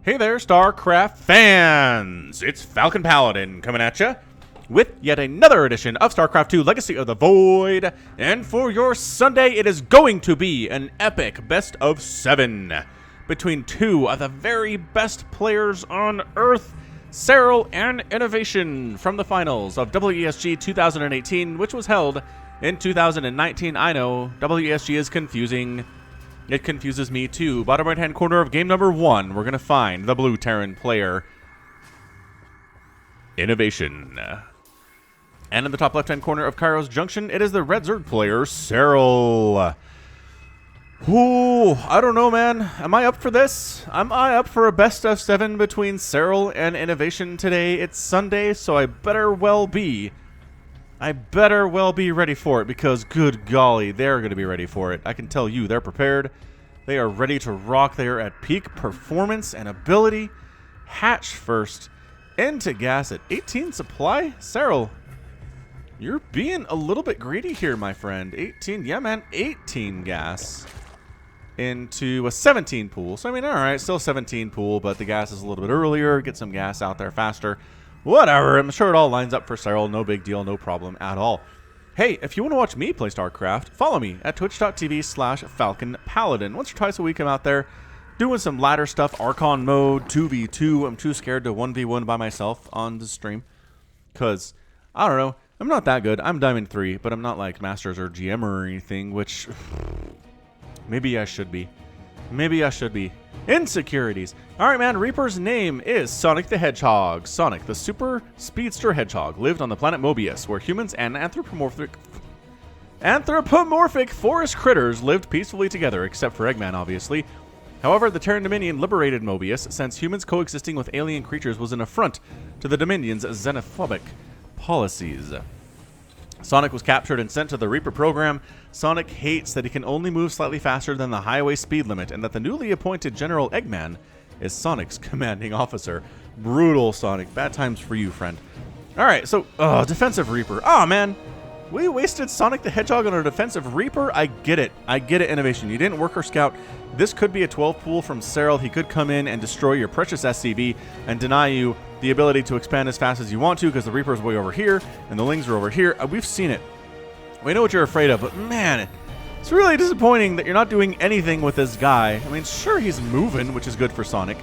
Hey there, StarCraft fans! It's Falcon Paladin coming at you with yet another edition of StarCraft 2 Legacy of the Void. And for your Sunday, it is going to be an epic best of 7 between two of the very best players on Earth, Serral and INnoVation, from the finals of WESG 2018, which was held in 2019. I know, WESG is confusing. It confuses me too. Bottom right-hand corner of game number 1, we're going to find the blue Terran player, INnoVation. And in the top left-hand corner of Kairos Junction, it is the red Zerg player, Serral. Ooh, I don't know, man. Am I up for this? Am I up for a best of 7 between Serral and INnoVation today? It's Sunday, so I better well be. I better well be ready for it, because good golly, they're going to be ready for it. I can tell you, they're prepared. They are ready to rock. They are at peak performance and ability. Hatch first. Into gas at 18 supply. Serral, you're being a little bit greedy here, my friend. 18, yeah, man, 18 gas into a 17 pool. So, I mean, all right, still 17 pool, but the gas is a little bit earlier. Get some gas out there faster. Whatever, I'm sure it all lines up for Serral. No big deal, no problem at all. Hey, if you want to watch me play StarCraft, follow me at twitch.tv/FalconPaladin. Once or twice a week, I'm out there doing some ladder stuff, Archon mode, 2v2. I'm too scared to 1v1 by myself on the stream, because, I don't know, I'm not that good. I'm Diamond 3, but I'm not like Masters or GM or anything, which maybe I should be. Maybe I should be. Insecurities. Alright, man, Reaper's name is Sonic the Hedgehog. Sonic, the super speedster hedgehog, lived on the planet Mobius, where humans and anthropomorphic forest critters lived peacefully together, except for Eggman, obviously. However, the Terran Dominion liberated Mobius, since humans coexisting with alien creatures was an affront to the Dominion's xenophobic policies. Sonic was captured and sent to the Reaper program. Sonic hates that he can only move slightly faster than the highway speed limit, and that the newly appointed General Eggman is Sonic's commanding officer. Brutal, Sonic. Bad times for you, friend. Alright, so, defensive Reaper. Oh, man. We wasted Sonic the Hedgehog on a defensive Reaper? I get it. I get it, INnoVation. You didn't worker scout. This could be a 12 pool from Serral. He could come in and destroy your precious SCV and deny you the ability to expand as fast as you want to, because the Reaper's way over here and the Lings are over here. We've seen it. We know what you're afraid of, but man, it's really disappointing that you're not doing anything with this guy. I mean, sure, he's moving, which is good for Sonic,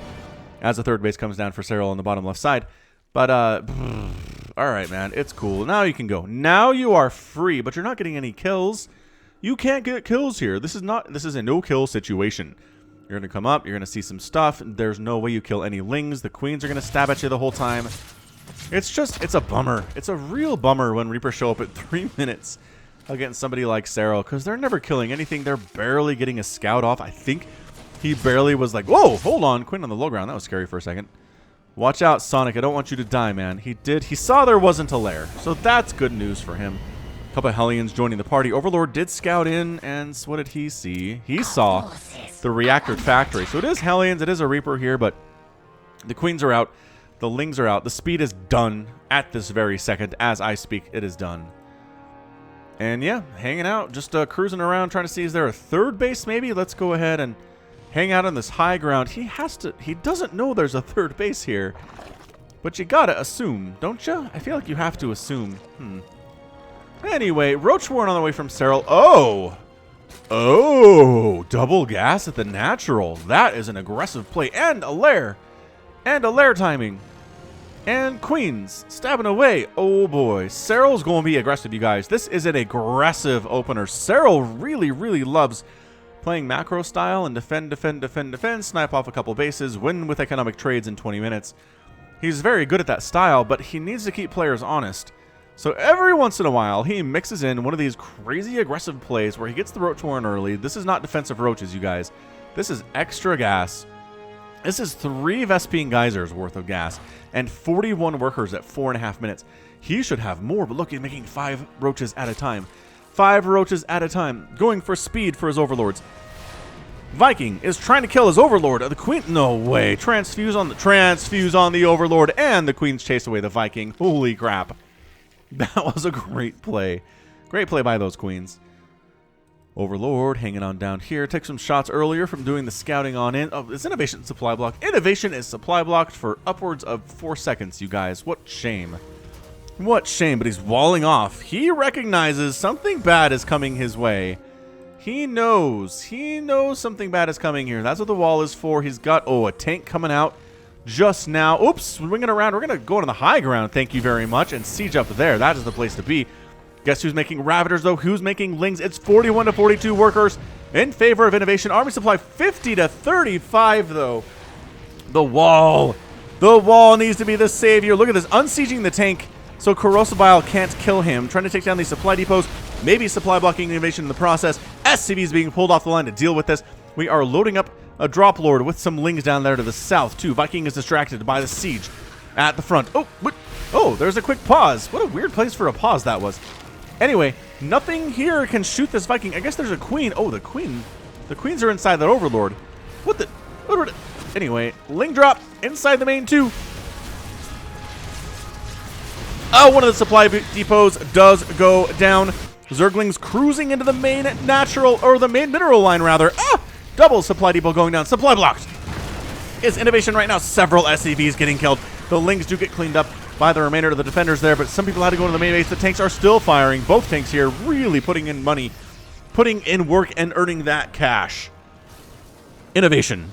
as the third base comes down for Serral on the bottom left side. But, all right, man, it's cool. Now you can go. Now you are free, but you're not getting any kills. You can't get kills here. This is a no-kill situation. You're going to come up, you're going to see some stuff. There's no way you kill any Lings. The Queens are going to stab at you the whole time. It's a bummer. It's a real bummer when Reapers show up at 3 minutes against somebody like Serral, because they're never killing anything. They're barely getting a scout off. I think he barely was like, whoa, hold on. Quinn on the low ground. That was scary for a second. Watch out, Sonic. I don't want you to die, man. He saw there wasn't a lair, so that's good news for him. A couple of Hellions joining the party. Overlord did scout in, and what did he see? He saw the reactor factory. So it is Hellions, it is a Reaper here, but the Queens are out, the Lings are out. The speed is done at this very second. As I speak, it is done. And yeah, hanging out, just cruising around, trying to see, is there a third base maybe? Let's go ahead and hang out on this high ground. He doesn't know there's a third base here, but you gotta assume, don't you? I feel like you have to assume. Anyway, Roach Warren on the way from Serral. Oh, double gas at the natural. That is an aggressive play. And a lair. And a lair timing. And Queens stabbing away. Oh boy. Serral's going to be aggressive, you guys. This is an aggressive opener. Serral really, really loves playing macro style and defend, snipe off a couple bases, win with economic trades in 20 minutes. He's very good at that style, but he needs to keep players honest. So every once in a while, he mixes in one of these crazy aggressive plays where he gets the Roach Warren early. This is not defensive Roaches, you guys. This is extra gas. This is 3 Vespine Geysers worth of gas and 41 workers at 4.5 minutes. He should have more, but look, he's making 5 Roaches at a time. 5 Roaches at a time, going for speed for his Overlords. Viking is trying to kill his Overlord. The Queen, no way. Transfuse on the Overlord, and the Queens chase away the Viking. Holy crap. That was a great play. Great play by those Queens. Overlord hanging on down here. Took some shots earlier from doing the scouting on in. Oh, is INnoVation supply block? INnoVation is supply blocked for upwards of 4 seconds, you guys. What shame. What shame, but he's walling off. He recognizes something bad is coming his way. He knows something bad is coming here. That's what the wall is for. He's got, oh, a tank coming out just now. Oops, swinging around. We're going to go on the high ground, thank you very much, and siege up there. That is the place to be. Guess who's making Ravagers, though? Who's making Lings? It's 41 to 42 workers in favor of INnoVation. Army supply 50 to 35, though. The wall needs to be the savior. Look at this, unsieging the tank so Corrosive Bile can't kill him. Trying to take down these supply depots, maybe supply blocking INnoVation in the process. SCVs being pulled off the line to deal with this. We are loading up a Drop Lord with some Lings down there to the south, too. Viking is distracted by the siege at the front. Oh, what? Oh, there's a quick pause. What a weird place for a pause that was. Anyway, nothing here can shoot this Viking. I guess there's a queen. Oh, the queen. The queens are inside that Overlord. What the? Anyway, Ling drop inside the main too. Oh, one of the supply depots does go down. Zerglings cruising into the main natural, or the main mineral line rather. Ah! Double supply depot going down. Supply blocked. Is INnoVation right now. Several SCVs getting killed. The Lings do get cleaned up by the remainder of the defenders there, but some people had to go to the main base. The tanks are still firing. Both tanks here really putting in money, putting in work, and earning that cash. INnoVation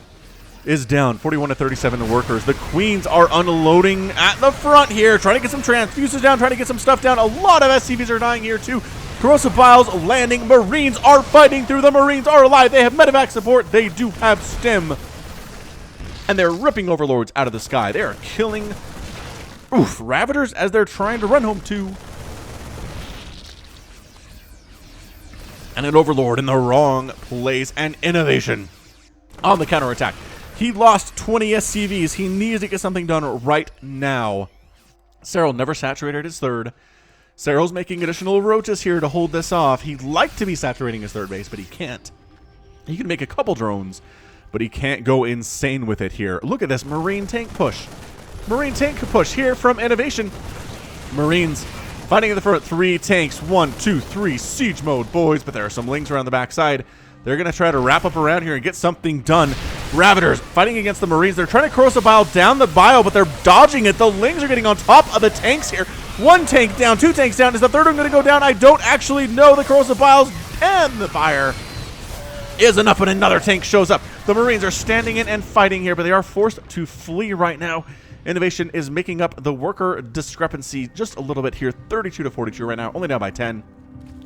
is down 41 to 37 workers. The Queens are unloading at the front here, trying to get some transfuses down, trying to get some stuff down. A lot of SCVs are dying here too. Corrosive Biles landing. Marines are fighting through. The Marines are alive. They have medevac support. They do have stim. And they're ripping Overlords out of the sky. They are killing Ravagers as they're trying to run home too. And an Overlord in the wrong place. And INnoVation on the counterattack. He lost 20 SCVs. He needs to get something done right now. Serral never saturated his third. Serral's making additional roaches here to hold this off. He'd like to be saturating his third base, but he can't. He can make a couple drones, but he can't go insane with it here. Look at this Marine tank push. Marine tank push here from INnoVation. Marines fighting in the front. 3 tanks. 1, 2, 3. Siege mode, boys. But there are some Lings around the backside. They're going to try to wrap up around here and get something done. Ravagers fighting against the Marines. They're trying to Corrosive Bile down the bio, but they're dodging it. The Lings are getting on top of the tanks here. 1 tank down, 2 tanks down. Is the third one going to go down? I don't actually know. The Corrosive Biles and the fire is enough, but another tank shows up. The Marines are standing in and fighting here, but they are forced to flee right now. INnoVation is making up the worker discrepancy just a little bit here. 32 to 42 right now, only down by 10,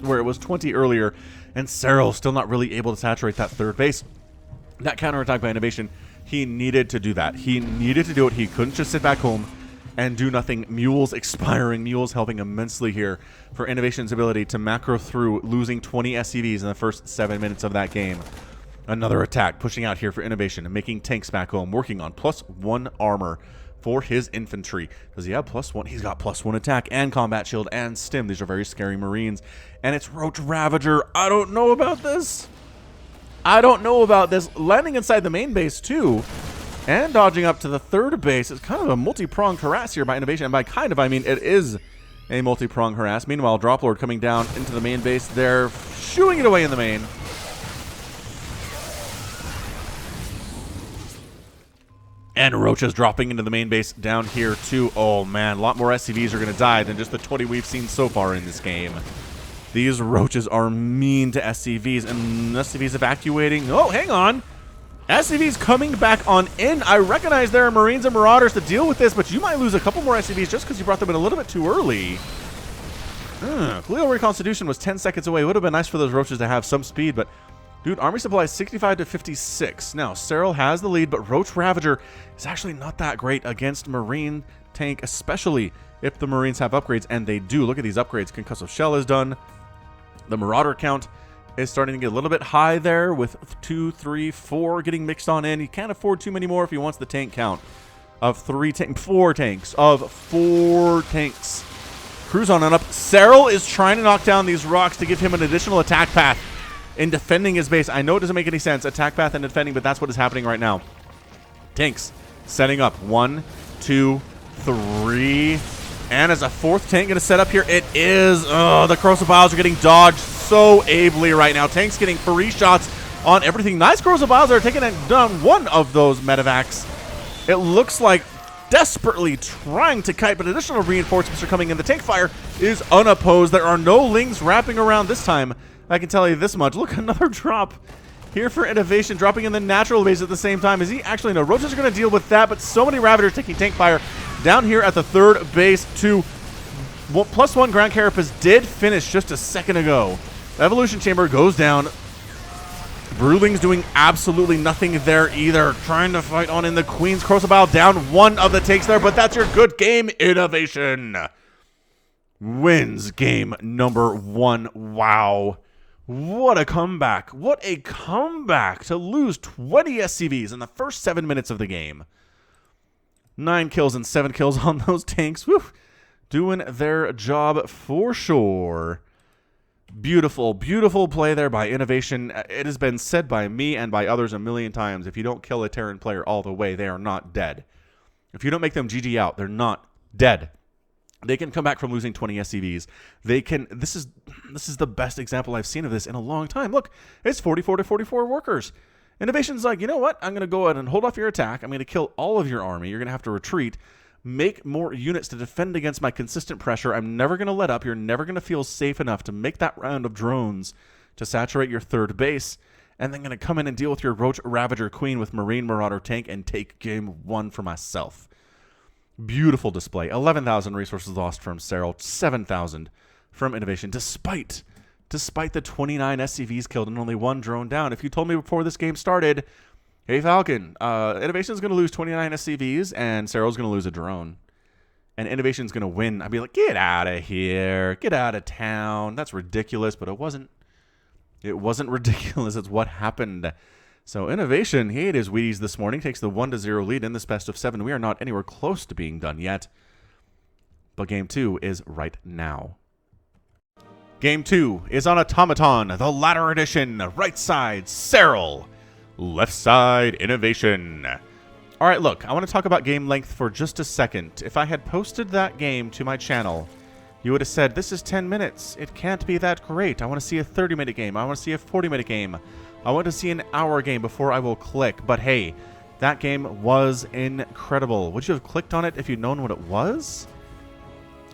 where it was 20 earlier. And Serral still not really able to saturate that third base. That counterattack by INnoVation, he needed to do that. He needed to do it. He couldn't just sit back home and do nothing. Mules expiring. Mules helping immensely here for INnoVation's ability to macro through, losing 20 SCVs in the first 7 minutes of that game. Another attack pushing out here for INnoVation and making tanks back home, working on +1 armor for his infantry. Does he have +1? He's got +1 attack and combat shield and stim. These are very scary Marines. And it's Roach Ravager. I don't know about this. I don't know about this. Landing inside the main base too. And dodging up to the third base. It's kind of a multi-pronged harass here by INnoVation. And by kind of, I mean it is a multi-pronged harass. Meanwhile, Drop Lord coming down into the main base. They're shooing it away in the main. And Roaches dropping into the main base down here too. Oh man, a lot more SCVs are going to die than just the 20 we've seen so far in this game. These Roaches are mean to SCVs, and SCVs evacuating. Oh, hang on. SCVs coming back on in. I recognize there are Marines and Marauders to deal with this, but you might lose a couple more SCVs just because you brought them in a little bit too early. Cleo Reconstitution was 10 seconds away. It would have been nice for those Roaches to have some speed, but dude, army supply is 65 to 56. Now, Serral has the lead, but Roach Ravager is actually not that great against Marine tank, especially if the Marines have upgrades, and they do. Look at these upgrades. Concussive Shell is done. The Marauder count is starting to get a little bit high there with 2, 3, 4 getting mixed on in. He can't afford too many more if he wants the tank count of 4 tanks. Cruise on and up. Serral is trying to knock down these rocks to give him an additional attack path in defending his base. I know it doesn't make any sense, attack path and defending, but that's what is happening right now. Tanks setting up. 1, 2, 3. And as a 4th tank going to set up here, it is. Oh, the Corrosive Biles are getting dodged so ably right now. Tank's getting free shots on everything. Nice Corrosive Biles are taking down one of those medevacs. It looks like desperately trying to kite, but additional reinforcements are coming in. The tank fire is unopposed. There are no lings wrapping around this time. I can tell you this much. Look, another drop here for INnoVation, dropping in the natural base at the same time. Is he actually? No, Roaches are going to deal with that, but so many Ravagers taking tank fire down here at the third base too. +1 ground carapace did finish just a second ago. The Evolution Chamber goes down. Brewling's doing absolutely nothing there either. Trying to fight on in the Queen's Crucible, down one of the takes there, but that's your good game. INnoVation wins game number 1. Wow. What a comeback. What a comeback to lose 20 SCVs in the first 7 minutes of the game. 9 kills and 7 kills on those tanks. Woo. Doing their job for sure. Beautiful, beautiful play there by INnoVation. It has been said by me and by others a million times, if you don't kill a Terran player all the way, they are not dead. If you don't make them GG out, they're not dead. They can come back from losing 20 SCVs. They can. This is the best example I've seen of this in a long time. Look, it's 44 to 44 workers. INnoVation's like, you know what? I'm going to go ahead and hold off your attack. I'm going to kill all of your army. You're going to have to retreat. Make more units to defend against my consistent pressure. I'm never going to let up. You're never going to feel safe enough to make that round of drones to saturate your third base. And then going to come in and deal with your Roach Ravager Queen with Marine Marauder Tank and take game 1 for myself. Beautiful display. 11,000 resources lost from Serral, 7,000 from INnoVation, despite the 29 SCVs killed and only 1 drone down. If you told me before this game started, hey Falcon, INnoVation's going to lose 29 SCVs and Serral's going to lose a drone, and INnoVation's going to win, I'd be like, get out of here, get out of town. That's ridiculous, but it wasn't. It wasn't ridiculous. It's what happened. So INnoVation, he ate his Wheaties this morning, takes the 1-0 lead in this best of 7. We are not anywhere close to being done yet, but game 2 is right now. Game 2 is on Automaton, the ladder edition. Right side, Serral. Left side, INnoVation. All right, look, I want to talk about game length for just a second. If I had posted that game to my channel, you would have said, this is 10 minutes. It can't be that great. I want to see a 30-minute game. I want to see a 40-minute game. I want to see an hour game before I will click. But hey, that game was incredible. Would you have clicked on it if you'd known what it was?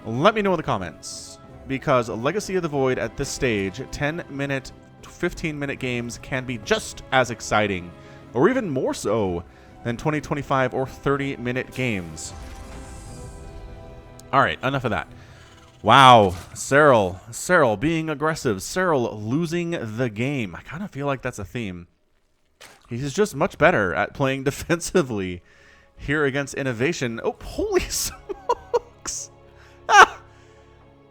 Let me know in the comments. Because Legacy of the Void at this stage, 10-minute, 15-minute games can be just as exciting, or even more so, than 20, 25, or 30-minute games. All right, enough of that. Wow, Serral being aggressive, Serral losing the game. I kind of feel like that's a theme. He's just much better at playing defensively here against INnoVation. Oh, holy smokes! Ah!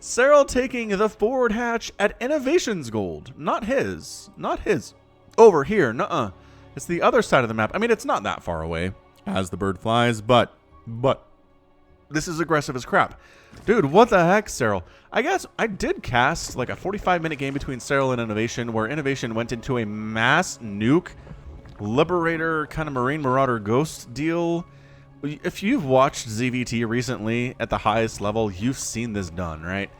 Serral taking the forward hatch at INnoVation's gold. Not his. Not his. Over here. Nuh-uh. It's the other side of the map. I mean, it's not that far away as the bird flies, but this is aggressive as crap. Dude, what the heck, Serral? I guess I did cast like a 45-minute game between Serral and INnoVation where INnoVation went into a mass nuke Liberator kind of Marine Marauder Ghost deal. If you've watched ZVT recently at the highest level, you've seen this done, right?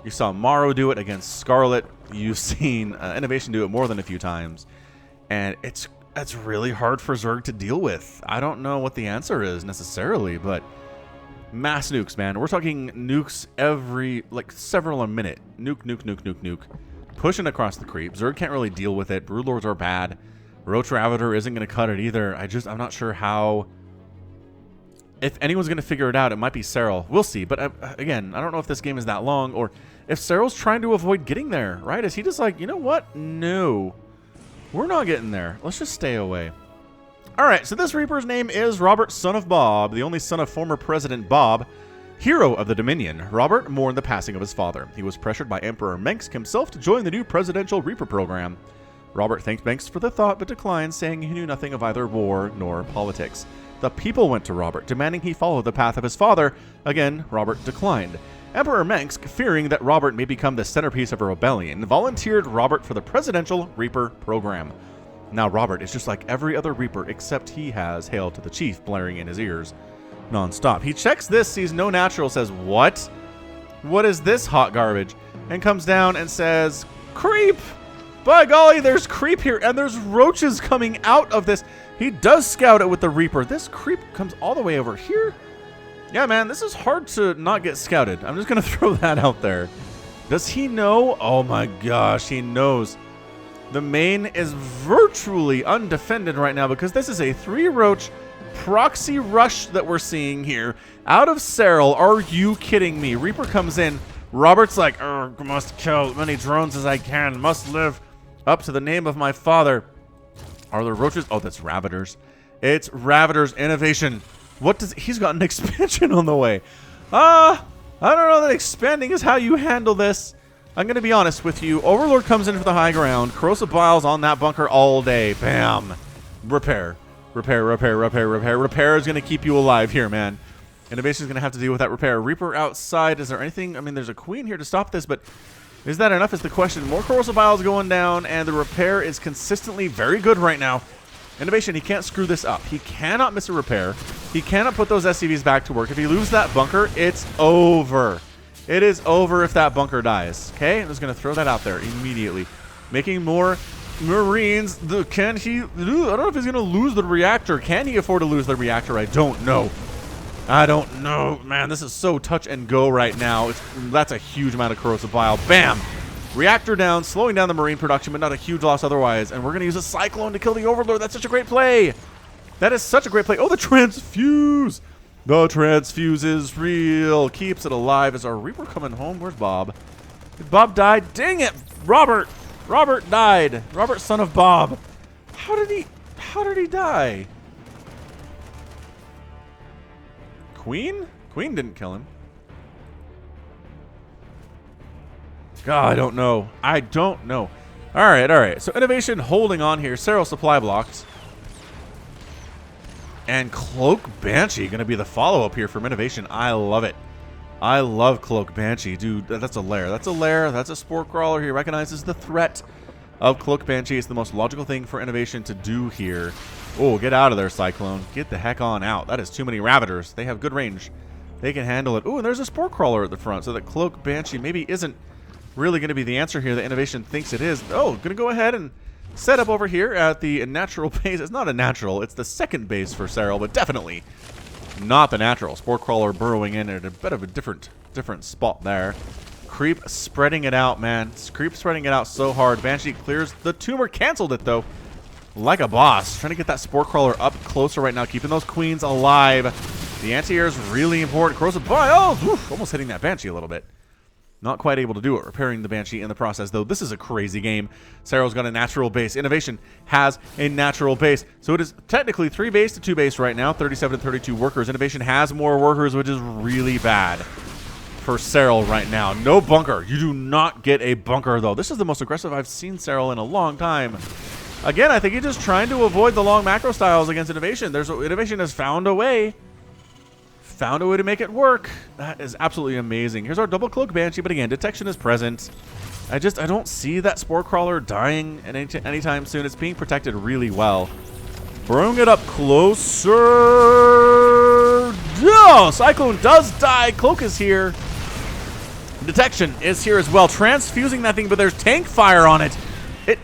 You saw Morrow do it against Scarlet. You've seen INnoVation do it more than a few times. And it's really hard for Zerg to deal with. I don't know what the answer is necessarily, but mass nukes, man. We're talking nukes every, like, several a minute. Nuke. Pushing across the creep. Zerg can't really deal with it. Broodlords are bad. Roach Ravager isn't going to cut it either. I'm not sure how. If anyone's going to figure it out, it might be Serral. We'll see. But again, I don't know if this game is that long or if Serral's trying to avoid getting there, right? Is he just like, you know what? No. We're not getting there. Let's just stay away. All right, so this Reaper's name is Robert, son of Bob, the only son of former President Bob, hero of the Dominion. Robert mourned the passing of his father. He was pressured by Emperor Mengs himself to join the new presidential Reaper program. Robert thanked Mengs for the thought, but declined, saying he knew nothing of either war nor politics. The people went to Robert, demanding he follow the path of his father. Again, Robert declined. Emperor Mengs, fearing that Robert may become the centerpiece of a rebellion, volunteered Robert for the presidential Reaper program. Now Robert is just like every other Reaper, except he has Hail to the Chief blaring in his ears non-stop. He checks this, sees no natural, says, what? What is this hot garbage? And comes down and says, Creep! By golly, there's creep here, and there's roaches coming out of this. He does scout it with the Reaper. This creep comes all the way over here. Yeah, man, this is hard to not get scouted. I'm just going to throw that out there. Does he know? Oh my gosh, he knows. The main is virtually undefended right now because this is a 3-roach proxy rush that we're seeing here. Out of Serral, are you kidding me? Reaper comes in. Robert's like, must kill as many drones as I can. Must live up to the name of my father. Are there roaches? Oh, that's Ravagers. It's Ravagers INnoVation. What does... He's got an expansion on the way. I don't know that expanding is how you handle this. I'm going to be honest with you. Overlord comes in for the high ground. Corrosive Biles on that bunker all day. Bam. Repair. Repair, repair, repair, repair. Repair is going to keep you alive here, man. INnoVation is going to have to deal with that repair. Reaper outside. Is there anything? I mean, there's a queen here to stop this, but is that enough is the question. More Corrosive Biles going down, and the repair is consistently very good right now. INnoVation, he can't screw this up. He cannot miss a repair. He cannot put those SCVs back to work. If he loses that bunker, it's over. It is over if that bunker dies. Okay? I'm just going to throw that out there immediately. Making more Marines. Can he... I don't know if he's going to lose the reactor. Can he afford to lose the reactor? I don't know. I don't know. Man, this is so touch and go right now. That's a huge amount of corrosive bile. Bam! Reactor down, slowing down the Marine production, but not a huge loss otherwise. And we're going to use a Cyclone to kill the Overlord. That's such a great play. That is such a great play. Oh, the Transfuse. The Transfuse is real. Keeps it alive. Is our Reaper coming home? Where's Bob? Did Bob die? Dang it! Robert! Robert died. Robert, son of Bob. How did he die? Queen? Queen didn't kill him. God, I don't know. I don't know. All right. So INnoVation holding on here. Serral supply blocked. And Cloak Banshee going to be the follow-up here from INnoVation. I love it. I love Cloak Banshee. Dude, that's a lair. That's a lair. That's a Spore Crawler. He recognizes the threat of Cloak Banshee. It's the most logical thing for INnoVation to do here. Oh, get out of there, Cyclone. Get the heck on out. That is too many Ravagers. They have good range. They can handle it. Oh, and there's a Spore Crawler at the front, so that Cloak Banshee maybe isn't really going to be the answer here that INnoVation thinks it is. Oh, going to go ahead and set up over here at the natural base. It's not a natural. It's the second base for Serral, but definitely not the natural. Spore Crawler burrowing in at a bit of a different spot there. Creep spreading it out, man. Creep spreading it out so hard. Banshee clears the tumor. Canceled it, though. Like a boss. Trying to get that Spore Crawler up closer right now. Keeping those queens alive. The anti-air is really important. Corrosive Bile. Oh, almost hitting that Banshee a little bit. Not quite able to do it. Repairing the Banshee in the process, though. This is a crazy game. Serral's got a natural base. INnoVation has a natural base. So it is technically 3 base to 2 base right now. 37 to 32 workers. INnoVation has more workers, which is really bad for Serral right now. No bunker. You do not get a bunker, though. This is the most aggressive I've seen Serral in a long time. Again, I think he's just trying to avoid the long macro styles against INnoVation. INnoVation has found a way. Found a way to make it work. That is absolutely amazing. Here's our double Cloak Banshee, but again, detection is present. I don't see that Spore Crawler dying at anytime soon. It's being protected really well. Bring it up closer. Oh, Cyclone does die. Cloak is here. Detection is here as well. Transfusing that thing, but there's tank fire on it.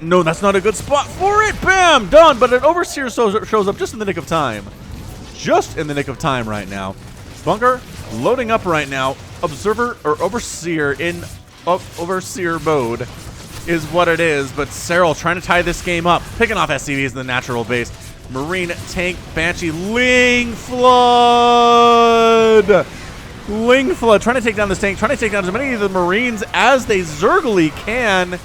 No, that's not a good spot for it. Bam! Done. But an Overseer shows up just in the nick of time. Just in the nick of time right now. Bunker loading up right now. Observer or Overseer in Overseer mode is what it is. But Serral trying to tie this game up. Picking off SCVs in the natural base. Marine, tank, Banshee, Ling Flood. Ling Flood trying to take down this tank. Trying to take down as many of the Marines as they zergily can.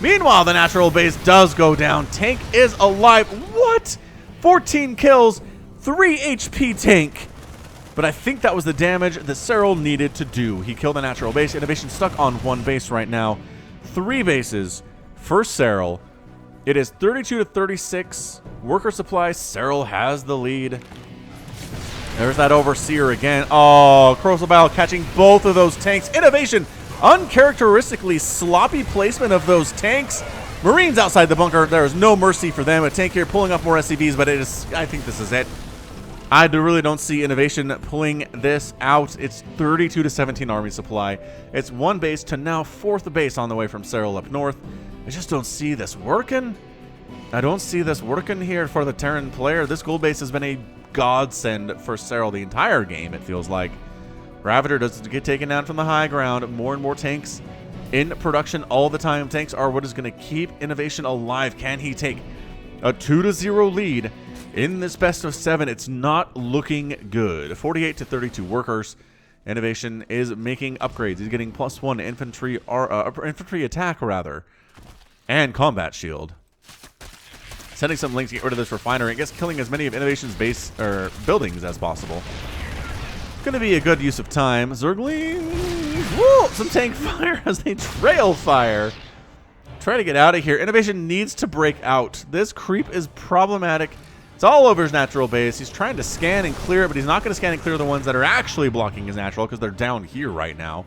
Meanwhile, the natural base does go down. Tank is alive. What? 14 kills, 3 HP tank. But I think that was the damage that Serral needed to do. He killed the natural base. INnoVation stuck on 1 base right now. 3 bases for Serral. It is 32 to 36. Worker supply. Serral has the lead. There's that Overseer again. Oh, Corrosive Bile catching both of those tanks. INnoVation, uncharacteristically sloppy placement of those tanks. Marines outside the bunker. There is no mercy for them. A tank here pulling up more SCVs, but it is. I think this is it. I really don't see INnoVation pulling this out. It's 32 to 17 army supply. It's 1 base to now 4th base on the way from Serral up north. I just don't see this working. I don't see this working here for the Terran player. This gold base has been a godsend for Serral the entire game, it feels like. Ravager does get taken down from the high ground. More and more tanks in production all the time. Tanks are what is going to keep INnoVation alive. Can he take a 2-0 lead in this best of 7? It's not looking good. 48 to 32 workers. INnoVation is making upgrades. He's getting +1 infantry infantry attack rather, and combat shield. Sending some links to get rid of this refinery. I guess killing as many of INnoVation's base or buildings as possible. Gonna be a good use of time. Zerglings, whoa! Some tank fire as they trail fire. Try to get out of here. INnoVation needs to break out. This creep is problematic. It's all over his natural base. He's trying to scan and clear it, but he's not going to scan and clear the ones that are actually blocking his natural because they're down here right now.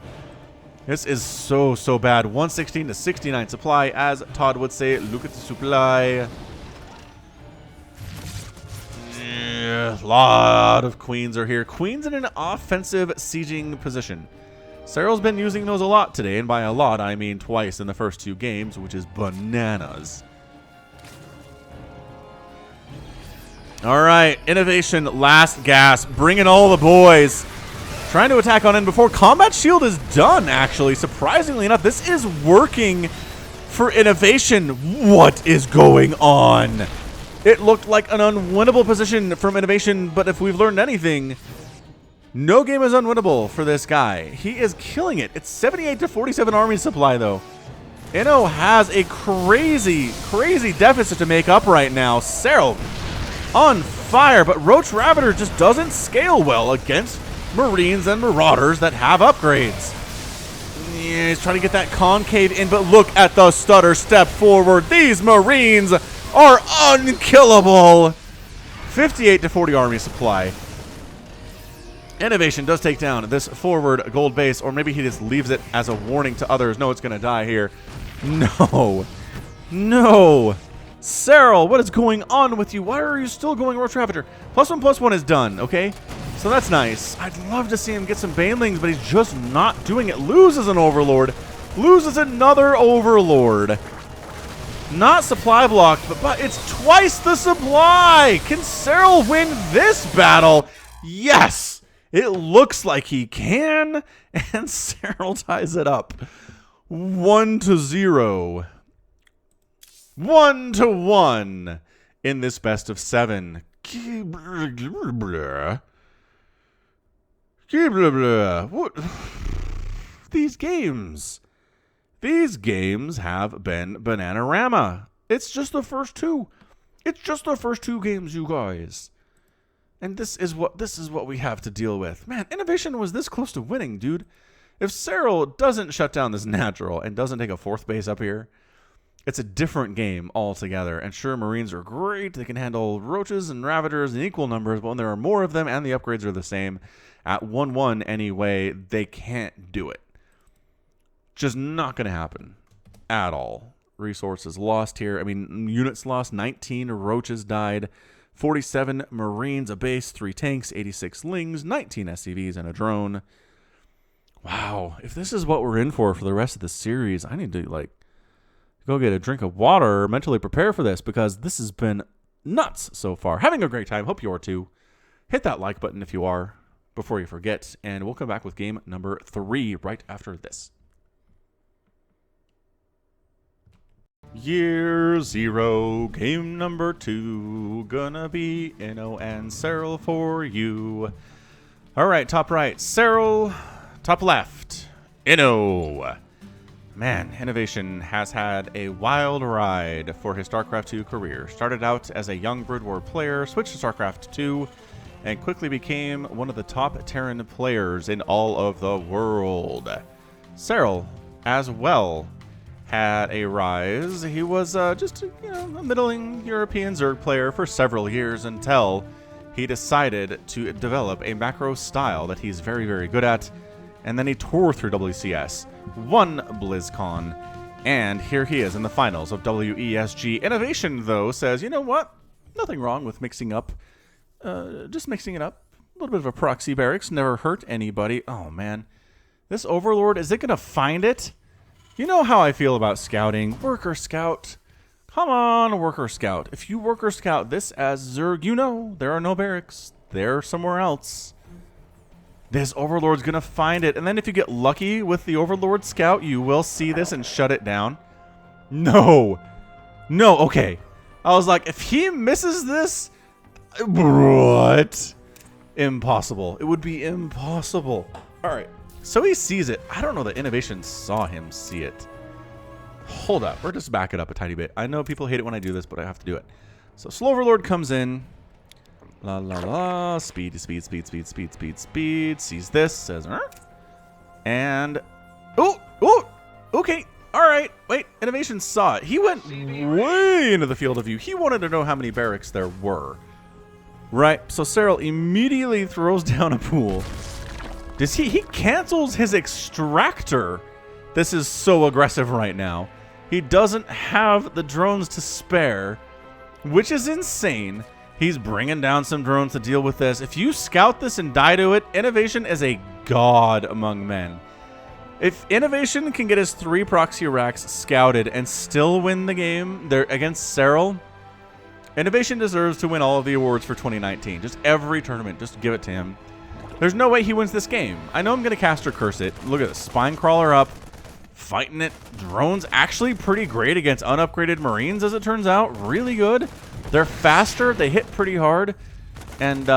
This is so bad. 116 to 69 supply, as Todd would say. Look at the supply. Yeah, a lot of queens are here. Queens in an offensive sieging position. Serral's been using those a lot today, and by a lot, I mean twice in the first 2 games, which is bananas. All right, INnoVation, last gasp, bringing all the boys. Trying to attack on in before combat shield is done, actually. Surprisingly enough, this is working for INnoVation. What is going on? It looked like an unwinnable position from INnoVation, but if we've learned anything, no game is unwinnable for this guy. He is killing it. It's 78 to 47 army supply, though. Inno has a crazy deficit to make up right now. Serral on fire, but Roach Ravager just doesn't scale well against Marines and Marauders that have upgrades. Yeah, he's trying to get that concave in, but look at the stutter step forward. These Marines are unkillable. 58 to 40 army supply. INnoVation does take down this forward gold base, or maybe he just leaves it as a warning to others. No, it's going to die here. No. No. Serral, what is going on with you? Why are you still going Roach Ravager? +1/+1 is done, okay? So that's nice. I'd love to see him get some Banelings, but he's just not doing it. Loses an Overlord. Loses another Overlord. Not supply blocked, but it's twice the supply. Can Serral win this battle? Yes! It looks like he can, and Serral ties it up. 1-0. 1-1 in this best of 7. What? These games have been Bananarama. It's just the first 2. It's just the first 2 games, you guys. And this is what we have to deal with. Man, INnoVation was this close to winning, dude. If Serral doesn't shut down this natural and doesn't take a 4th base up here, it's a different game altogether. And sure, Marines are great. They can handle Roaches and Ravagers in equal numbers, but when there are more of them and the upgrades are the same, at 1-1 anyway, they can't do it. Just not going to happen at all. Resources lost here. I mean, units lost. 19 Roaches died. 47 Marines, a base, 3 tanks, 86 Lings, 19 SCVs, and a drone. Wow. If this is what we're in for the rest of the series, I need to, go get a drink of water or mentally prepare for this, because this has been nuts so far. Having a great time. Hope you are too. Hit that like button if you are, before you forget, and we'll come back with game number 3 right after this. Year 0, game number 2, gonna be Inno and Serral for you. Alright, top right, Serral, top left, Inno. Man, INnoVation has had a wild ride for his StarCraft 2 career. Started out as a young Brood War player, switched to StarCraft 2, and quickly became one of the top Terran players in all of the world. Serral, as well, had a rise. He was just a middling European Zerg player for several years until he decided to develop a macro style that he's very, very good at. And then he tore through WCS, won BlizzCon, and here he is in the finals of WESG. INnoVation, though, says, you know what? Nothing wrong with mixing up, just mixing it up. A little bit of a proxy barracks, never hurt anybody. Oh, man. This Overlord, is it going to find it? You know how I feel about scouting. Worker scout. Come on, worker scout. If you worker scout this as Zerg, you know there are no barracks. They're somewhere else. This Overlord's gonna find it. And then if you get lucky with the Overlord scout, you will see this and shut it down. No. No, okay. I was like, if he misses this, what? Impossible. It would be impossible. All right. So he sees it. I don't know that INnoVation saw him see it. Hold up. We're just back it up a tiny bit. I know people hate it when I do this, but I have to do it. So Slow Overlord comes in. La la la. Speed, speed, speed, speed, speed, speed, speed. Sees this. Says, and oh, okay. All right. Wait. INnoVation saw it. He went way into the field of view. He wanted to know how many barracks there were. Right. So Serral immediately throws down a pool. Does he cancels his extractor. This is so aggressive right now. He doesn't have the drones to spare, which is insane. He's bringing down some drones to deal with this. If you scout this and die to it, INnoVation is a god among men. If INnoVation can get his 3 proxy racks scouted and still win the game there against Serral, INnoVation deserves to win all of the awards for 2019. Just every tournament, just give it to him. There's no way he wins this game. I know I'm going to caster curse it. Look at this. Spine crawler up. Fighting it. Drones actually pretty great against unupgraded Marines, as it turns out. Really good. They're faster. They hit pretty hard. And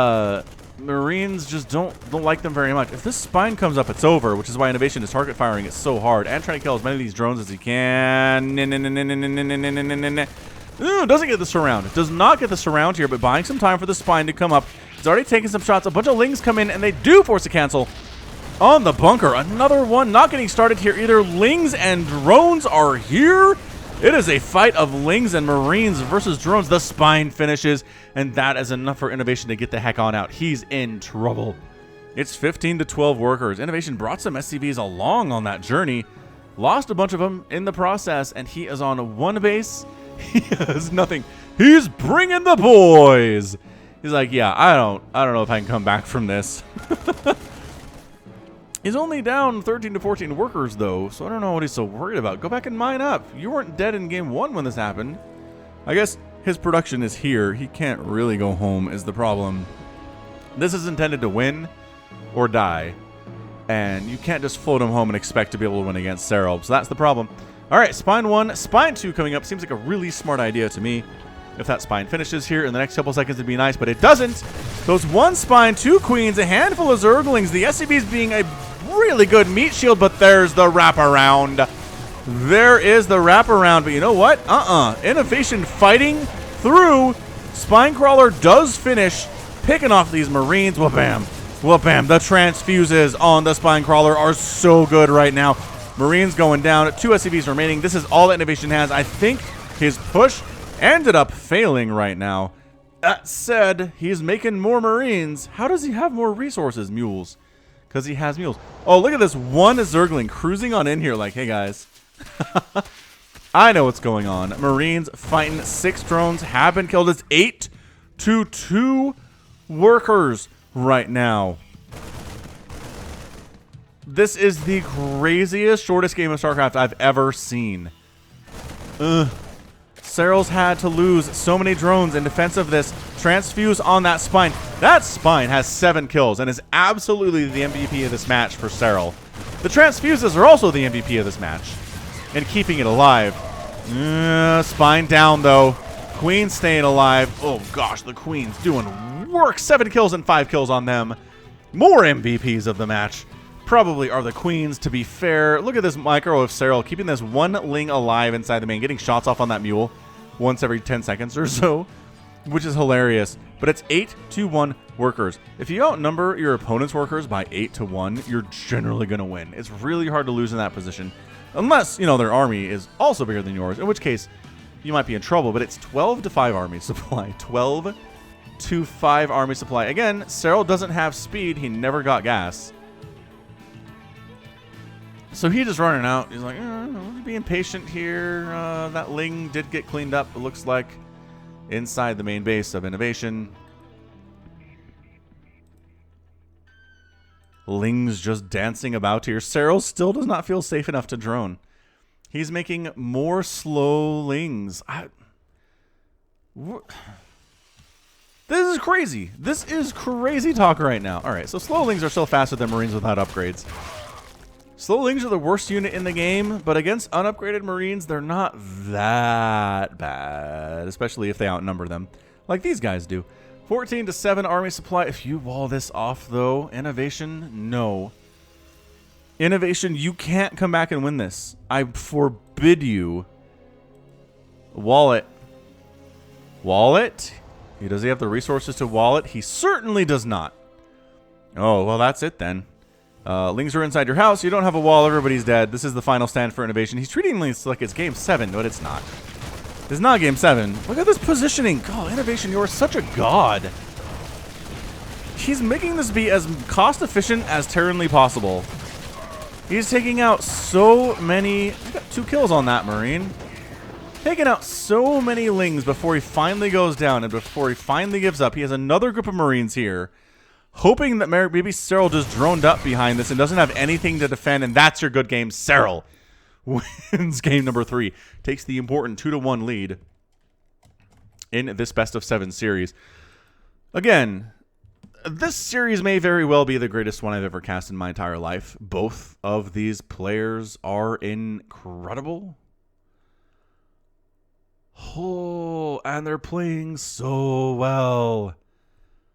Marines just don't like them very much. If this spine comes up, it's over, which is why INnoVation is target firing it so hard and trying to kill as many of these drones as he can. Ooh, doesn't get the surround. Does not get the surround here, but buying some time for the spine to come up. He's already taken some shots. A bunch of Lings come in, and they do force a cancel on the bunker. Another one not getting started here either. Lings and drones are here. It is a fight of Lings and Marines versus drones. The spine finishes, and that is enough for INnoVation to get the heck on out. He's in trouble. It's 15 to 12 workers. INnoVation brought some SCVs along on that journey. Lost a bunch of them in the process, and he is on one base. He has nothing. He's bringing the boys. He's like, yeah, I don't know if I can come back from this. He's only down 13 to 14 workers, though, so I don't know what he's so worried about. Go back and mine up. You weren't dead in game 1 when this happened. I guess his production is here. He can't really go home is the problem. This is intended to win or die, and you can't just float him home and expect to be able to win against Serral. So that's the problem. All right, Spine 1, Spine 2 coming up. Seems like a really smart idea to me. If that Spine finishes here in the next couple seconds, it'd be nice, but it doesn't. Those 1 Spine, 2 Queens, a handful of Zerglings. The SCVs being a really good meat shield, but there's the wraparound. There is the wraparound, but you know what? INnoVation fighting through. Spinecrawler does finish, picking off these Marines. Wha-bam. Wha-bam. The transfuses on the Spinecrawler are so good right now. Marines going down. 2 SCVs remaining. This is all that INnoVation has. I think his push ended up failing right now. That said, he's making more Marines. How does he have more resources? Mules. Because he has mules. Oh, look at this one Zergling cruising on in here like, hey, guys. I know what's going on. Marines fighting. 6 drones have been killed. It's 8 to 2 workers right now. This is the craziest, shortest game of StarCraft I've ever seen. Serral's had to lose so many drones in defense of this. Transfuse on that spine. That spine has 7 kills and is absolutely the MVP of this match for Serral. The transfuses are also the MVP of this match and keeping it alive. Spine down, though. Queen staying alive. Oh, gosh, the Queen's doing work. 7 kills and 5 kills on them. More MVPs of the match probably are the Queens, to be fair. Look at this micro of Serral keeping this 1 Ling alive inside the main, getting shots off on that mule once every 10 seconds or so, which is hilarious. But it's 8 to 1 workers. If you outnumber your opponent's workers by 8 to 1, you're generally going to win. It's really hard to lose in that position, unless, you know, their army is also bigger than yours, in which case you might be in trouble. But it's 12 to 5 army supply. 12 to 5 army supply. Again, Serral doesn't have speed. He never got gas. So he's just running out. He's like, being patient here. That Ling did get cleaned up, it looks like, inside the main base of INnoVation. Ling's just dancing about here. Serral still does not feel safe enough to drone. He's making more slowlings. This is crazy. This is crazy talk right now. All right, so slowlings are still faster than Marines without upgrades. Slowlings are the worst unit in the game, but against unupgraded Marines, they're not that bad, especially if they outnumber them, like these guys do. 14-7 army supply. If you wall this off, though, INnoVation, no. INnoVation, you can't come back and win this. I forbid you. Wall it. Wall it? Does he have the resources to wall it? He certainly does not. Oh, well, that's it then. Lings are inside your house. You don't have a wall. Everybody's dead. This is the final stand for INnoVation. He's treating this like it's game 7, but it's not. It's not game 7. Look at this positioning. God, INnoVation, you are such a god. He's making this be as cost efficient as Terranly possible. He's taking out so many... He got 2 kills on that Marine. Taking out so many Lings before he finally goes down and before he finally gives up. He has another group of Marines here, hoping that maybe Serral just droned up behind this and doesn't have anything to defend, and that's your good game. Serral wins game number 3. Takes the important 2-1 lead in this best of 7 series. Again, this series may very well be the greatest one I've ever cast in my entire life. Both of these players are incredible. Oh, and they're playing so well.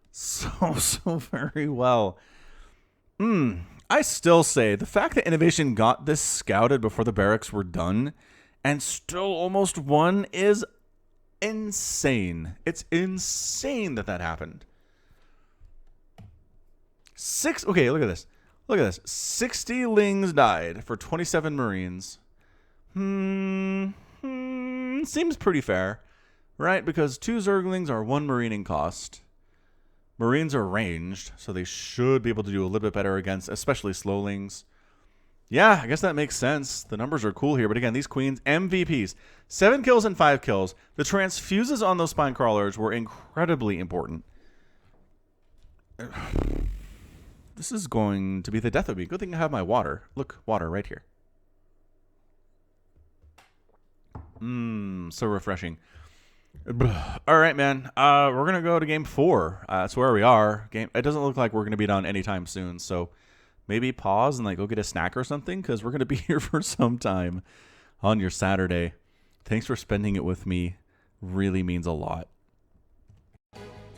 So very well. I still say the fact that INnoVation got this scouted before the barracks were done and still almost won is insane. It's insane that that happened. Okay, look at this. Look at this. 60 Lings died for 27 Marines. Seems pretty fair, right? Because 2 Zerglings are 1 Marine in cost. Marines are ranged, so they should be able to do a little bit better against, especially slowlings. Yeah, I guess that makes sense. The numbers are cool here, but again, these queens, MVPs. 7 kills and 5 kills. The transfuses on those spine crawlers were incredibly important. This is going to be the death of me. Good thing I have my water. Look, water right here. So refreshing. All right, man. We're going to go to game 4. That's where we are. It doesn't look like we're going to be done anytime soon, so maybe pause and like go get a snack or something, because we're going to be here for some time on your Saturday. Thanks for spending it with me. Really means a lot.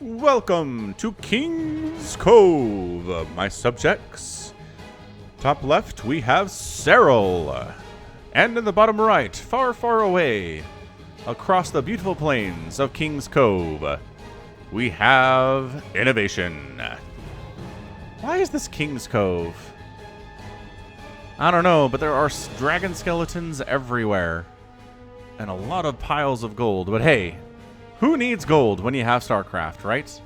Welcome to King's Cove, my subjects. Top left, we have Serral. And in the bottom right, far, far away, across the beautiful plains of King's Cove, we have INnoVation. Why is this King's Cove? I don't know, but there are dragon skeletons everywhere. And a lot of piles of gold. But hey, who needs gold when you have StarCraft, right?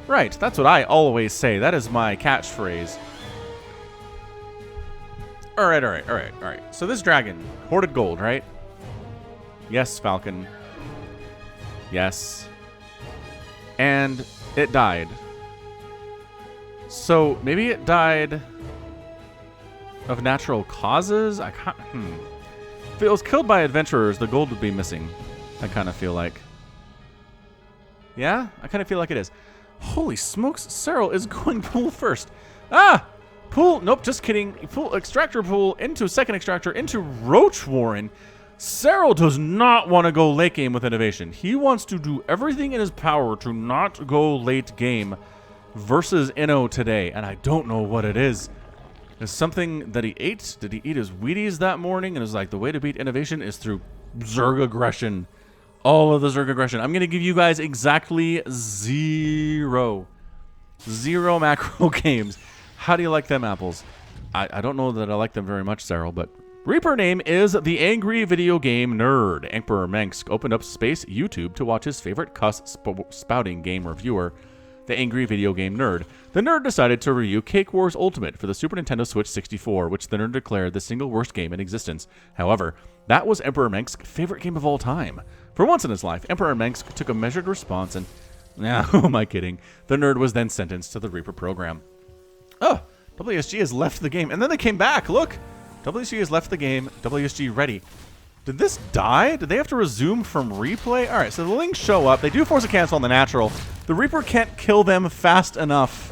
Right, that's what I always say. That is my catchphrase. All right. So this dragon hoarded gold, right? Yes, Falcon. Yes. And it died. So maybe it died of natural causes? I can't... If it was killed by adventurers, the gold would be missing. I kind of feel like. Yeah? I kind of feel like it is. Holy smokes, Serral is going pool first. Ah! Pool, nope, just kidding. Pool, extractor pool into second extractor into Roach Warren. Serral does not want to go late game with INnoVation. He wants to do everything in his power to not go late game versus Inno today, and I don't know what it is. It's something that he ate. Did he eat his Wheaties that morning? And it was like, the way to beat INnoVation is through Zerg aggression. All of the Zerg aggression. I'm going to give you guys exactly 0 macro games. How do you like them apples? I don't know that I like them very much, Serral, but Reaper name is the Angry Video Game Nerd. Emperor Mengsk opened up space YouTube to watch his favorite cuss spouting game reviewer, the Angry Video Game Nerd. The nerd decided to review Cake Wars Ultimate for the Super Nintendo Switch 64, which the nerd declared the single worst game in existence. However, that was Emperor Mengsk's favorite game of all time. For once in his life, Emperor Mengsk took a measured response and... Nah, who am I kidding? The nerd was then sentenced to the Reaper program. Oh, WSG has left the game. And then they came back. Look, WSG has left the game. WSG ready. Did this die? Did they have to resume from replay? All right, so the Lings show up. They do force a cancel on the natural. The Reaper can't kill them fast enough.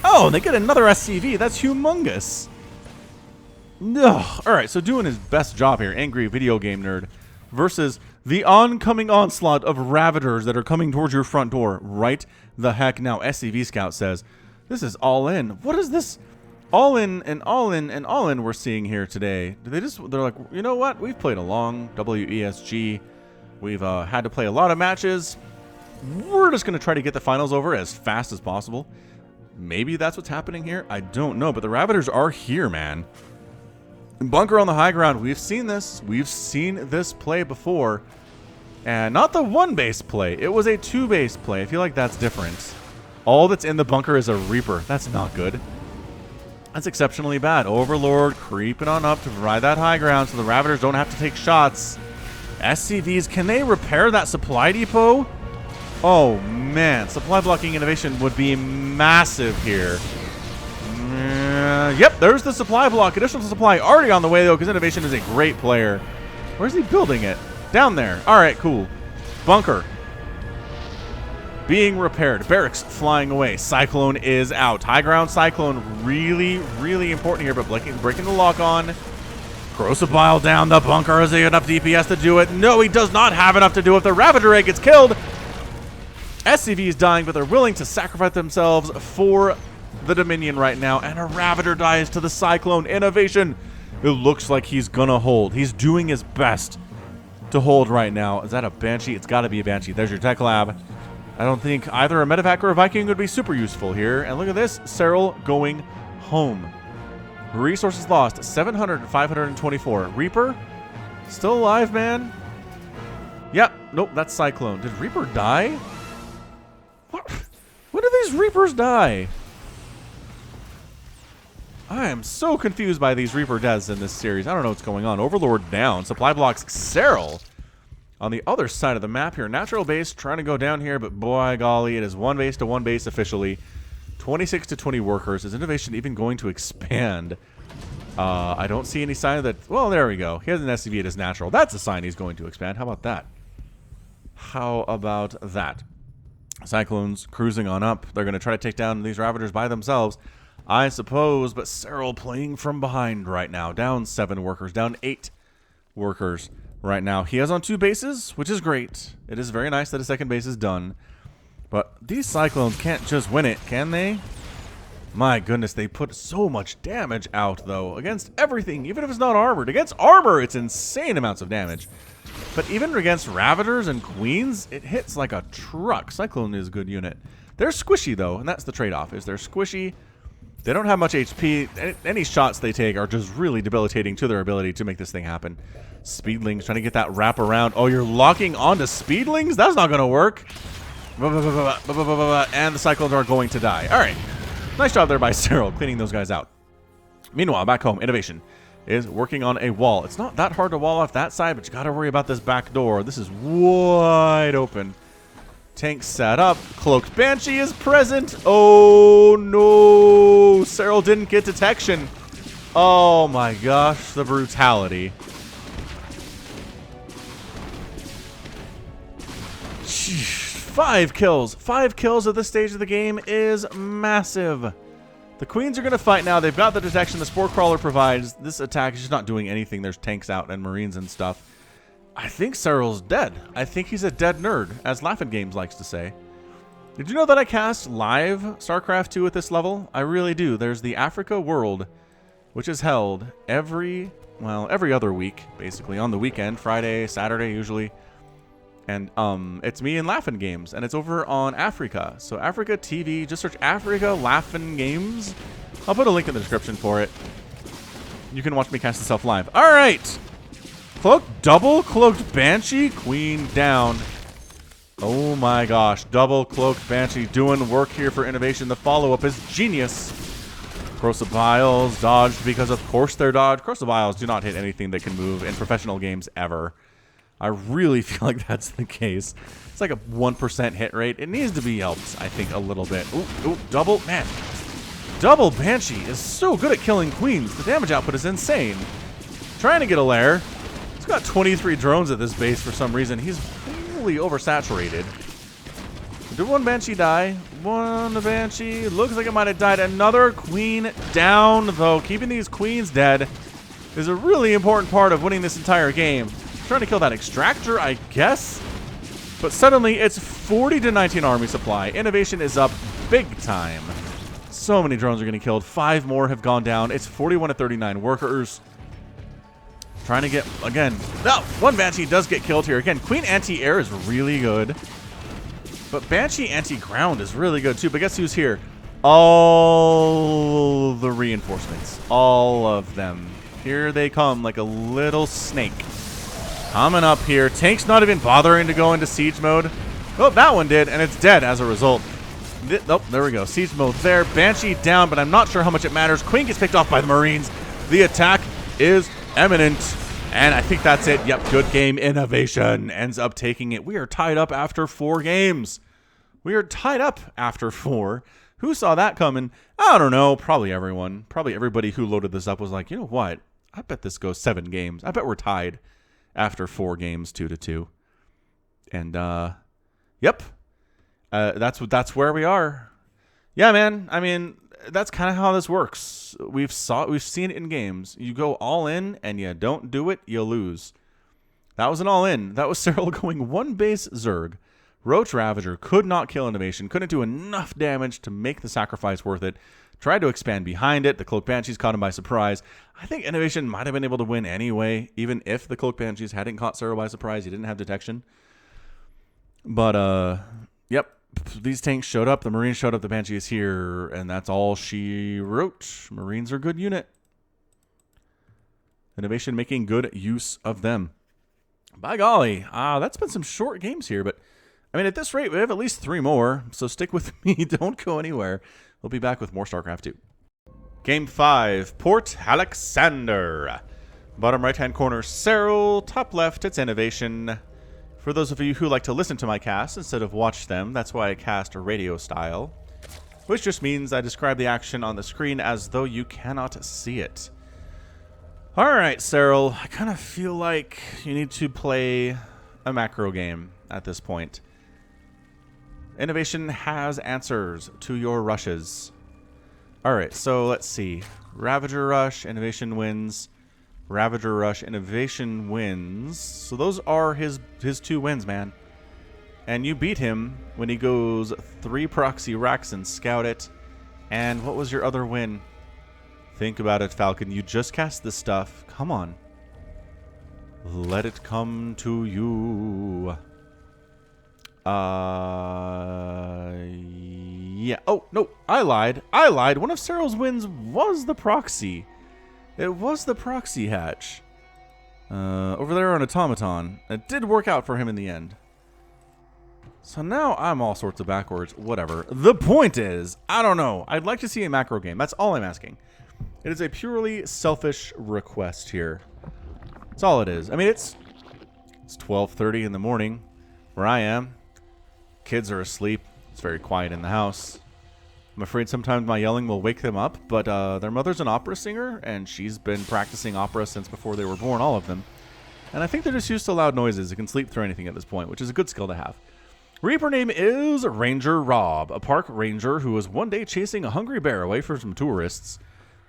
Oh, they get another SCV. That's humongous. Ugh. All right, so doing his best job here, Angry Video Game Nerd, versus the oncoming onslaught of Ravagers that are coming towards your front door right the heck now. SCV Scout says, this is all in. What is this? All in and all in and all in we're seeing here today. They're like, you know what? We've played a long WESG. We've had to play a lot of matches. We're just going to try to get the finals over as fast as possible. Maybe that's what's happening here. I don't know, but the Ravagers are here, man. Bunker on the high ground. We've seen this. We've seen this play before. And not the one base play. It was a two base play. I feel like that's different. All that's in the bunker is a Reaper. That's not good. That's exceptionally bad. Overlord creeping on up to provide that high ground so the Ravagers don't have to take shots. SCVs, can they repair that supply depot? Oh, man. Supply blocking INnoVation would be massive here. Yep, there's the supply block. Additional supply already on the way, though, because INnoVation is a great player. Where's he building it? Down there. All right, cool. Bunker being repaired. Barracks flying away. Cyclone is out. High ground Cyclone really, really important here, but breaking the lock on. Corrosive Bile down. The bunker. Has he enough DPS to do it? No, he does not have enough to do it. The Ravager egg gets killed. SCV is dying, but they're willing to sacrifice themselves for the Dominion right now, and a Ravager dies to the Cyclone. INnoVation. It looks like he's gonna hold. He's doing his best to hold right now. Is that a Banshee? It's got to be a Banshee. There's your tech lab. I don't think either a Medevac or a Viking would be super useful here. And look at this. Serral going home. Resources lost. 700 524. Reaper? Still alive, man? Yep. Nope, that's Cyclone. Did Reaper die? What? When did these Reapers die? I am so confused by these Reaper deaths in this series. I don't know what's going on. Overlord down. Supply blocks Serral on the other side of the map here. Natural base trying to go down here, but boy golly, it is one base to one base officially. 26 to 20 workers. Is INnoVation even going to expand? I don't see any sign of that. Well, there we go. He has an SCV at his natural. That's a sign he's going to expand. How about that? How about that? Cyclones cruising on up. They're going to try to take down these Ravagers by themselves, I suppose, but Serral playing from behind right now. Down 7 workers, down 8 workers right now. He has on 2 bases, which is great. It is very nice that his second base is done. But these Cyclones can't just win it, can they? My goodness, they put so much damage out, though, against everything, even if it's not armored. Against armor, it's insane amounts of damage. But even against Ravagers and Queens, it hits like a truck. Cyclone is a good unit. They're squishy, though, and that's the trade-off, is they're squishy. They don't have much HP. Any shots they take are just really debilitating to their ability to make this thing happen. Speedlings trying to get that wrap around. Oh, you're locking onto Speedlings? That's not going to work. And the Cyclones are going to die. All right. Nice job there by Serral cleaning those guys out. Meanwhile, back home, INnoVation is working on a wall. It's not that hard to wall off that side, but you got to worry about this back door. This is wide open. Tank set up. Cloaked Banshee is present. Oh, no. Serral didn't get detection. Oh, my gosh. The brutality. 5 kills. 5 kills at this stage of the game is massive. The Queens are going to fight now. They've got the detection the Spore Crawler provides. This attack is just not doing anything. There's tanks out and Marines and stuff. I think Serral's dead. I think he's a dead nerd, as Laughing Games likes to say. Did you know that I cast live StarCraft 2 at this level? I really do. There's the Africa World, which is held every other week, basically, on the weekend, Friday, Saturday usually. And it's me and Laughing Games, and it's over on Africa. So Africa TV, just search Africa Laughing Games. I'll put a link in the description for it. You can watch me cast itself live. All right. Double cloaked Banshee, Queen down. Oh my gosh, double cloaked Banshee doing work here for INnoVation. The follow-up is genius. Corrosive Biles dodged because of course they're dodged. Corrosive Biles do not hit anything that can move in professional games ever. I really feel like that's the case. It's like a 1% hit rate. It needs to be helped, I think, a little bit. Ooh, double, man. Double Banshee is so good at killing Queens. The damage output is insane. Trying to get a lair. It's got 23 drones at this base for some reason. He's fully oversaturated. Did one Banshee die? One Banshee. Looks like it might have died. Another queen down, though. Keeping these queens dead is a really important part of winning this entire game. Trying to kill that extractor, I guess. But suddenly, it's 40-19 army supply. INnoVation is up big time. So many drones are getting killed. 5 more have gone down. It's 41-39 workers. Trying to get, again, no, one Banshee does get killed here. Again, Queen anti-air is really good. But Banshee anti-ground is really good too. But guess who's here? All the reinforcements. All of them. Here they come like a little snake. Coming up here. Tank's not even bothering to go into siege mode. Oh, that one did, and it's dead as a result. Oh, there we go. Siege mode there. Banshee down, but I'm not sure how much it matters. Queen gets picked off by the Marines. The attack is imminent. And I think that's it. Yep, good game. INnoVation ends up taking it. We are tied up after 4 games. We are tied up after 4. Who saw that coming? I don't know. Probably everyone. Probably everybody who loaded this up was like, you know what? I bet this goes 7 games. I bet we're tied after 4 games, 2-2. And, yep. That's where we are. Yeah, man. I mean, that's kind of how this works. We've seen it in games. You go all in and you don't do it, you lose. That was an all in. That was Serral going 1 base Zerg. Roach Ravager could not kill INnoVation, couldn't do enough damage to make the sacrifice worth it. Tried to expand behind it. The Cloak Banshees caught him by surprise. I think INnoVation might have been able to win anyway, even if the Cloak Banshees hadn't caught Serral by surprise. He didn't have detection. But, yep. These tanks showed up. The Marines showed up. The Banshee is here. And that's all she wrote. Marines are a good unit. INnoVation making good use of them. By golly. That's been some short games here. But, I mean, at this rate, we have at least 3 more. So stick with me. Don't go anywhere. We'll be back with more StarCraft 2. Game 5. Port Alexander. Bottom right-hand corner, Serral. Top left, it's INnoVation. For those of you who like to listen to my casts instead of watch them, that's why I cast radio style. Which just means I describe the action on the screen as though you cannot see it. Alright, Serral, I kind of feel like you need to play a macro game at this point. INnoVation has answers to your rushes. Alright, so let's see. Ravager Rush, INnoVation wins. Ravager Rush, INnoVation wins. So those are his 2 wins, man. And you beat him when he goes 3 proxy racks and scout it. And what was your other win? Think about it, Falcon. You just cast this stuff. Come on. Let it come to you. Yeah. Oh, no. I lied. One of Serral's wins was the proxy. It was the proxy hatch. Over there on Automaton. It did work out for him in the end. So now I'm all sorts of backwards. Whatever. The point is, I don't know. I'd like to see a macro game. That's all I'm asking. It is a purely selfish request here. That's all it is. I mean, it's 12:30 in the morning where I am. Kids are asleep. It's very quiet in the house. I'm afraid sometimes my yelling will wake them up, but their mother's an opera singer, and she's been practicing opera since before they were born, all of them. And I think they're just used to loud noises. They can sleep through anything at this point, which is a good skill to have. Reaper name is Ranger Rob, a park ranger who was one day chasing a hungry bear away from some tourists,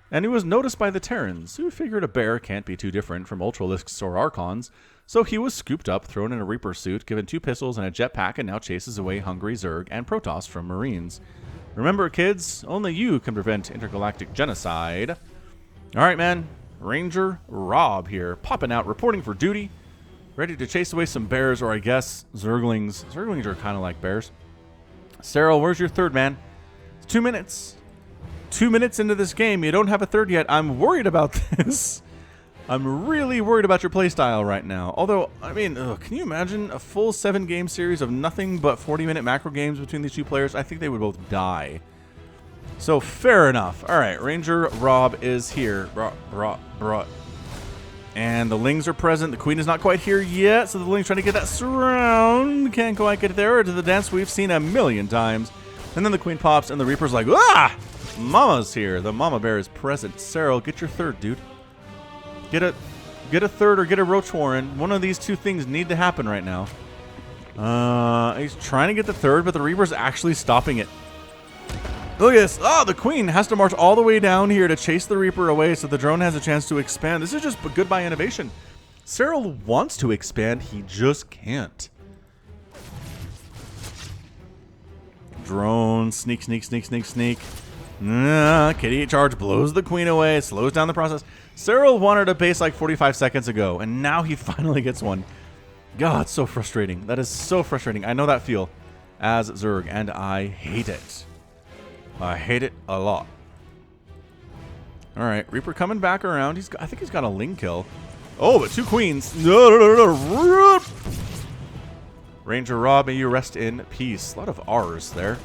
and he was noticed by the Terrans, who figured a bear can't be too different from Ultralisks or Archons, so he was scooped up, thrown in a Reaper suit, given 2 pistols and a jetpack, and now chases away hungry Zerg and Protoss from Marines. Remember, kids, only you can prevent intergalactic genocide. Alright, man. Ranger Rob here, popping out, reporting for duty. Ready to chase away some bears, or I guess Zerglings. Zerglings are kind of like bears. Serral, where's your 3rd, man? It's 2 minutes. 2 minutes into this game, you don't have a 3rd yet. I'm worried about this. I'm really worried about your playstyle right now. Although, I mean, can you imagine a full 7-game series of nothing but 40-minute macro games between these 2 players? I think they would both die. So, fair enough. Alright, Ranger Rob is here. And the Lings are present. The Queen is not quite here yet, so the Lings trying to get that surround. Can't quite get it there. To the dance we've seen a million times. And then the Queen pops, and the Reaper's like, ah! Mama's here. The Mama Bear is present. Serral, get your 3rd, dude. Get get a third or get a Roach Warren. One of these two things need to happen right now. He's trying to get the third, but the Reaper's actually stopping it. Look at this. Oh, the Queen has to march all the way down here to chase the Reaper away so the drone has a chance to expand. This is just good by INnoVation. Serral wants to expand. He just can't. Drone. Sneak, sneak, sneak, sneak, sneak. KD charge blows the Queen away. It slows down the process. Serral wanted a base like 45 seconds ago, and now he finally gets one. God, it's so frustrating. That is so frustrating. I know that feel as Zerg, and I hate it. I hate it a lot. All right, Reaper coming back around. I think he's got a Ling kill. Oh, but two Queens. No. Ranger Rob, may you rest in peace. A lot of R's there.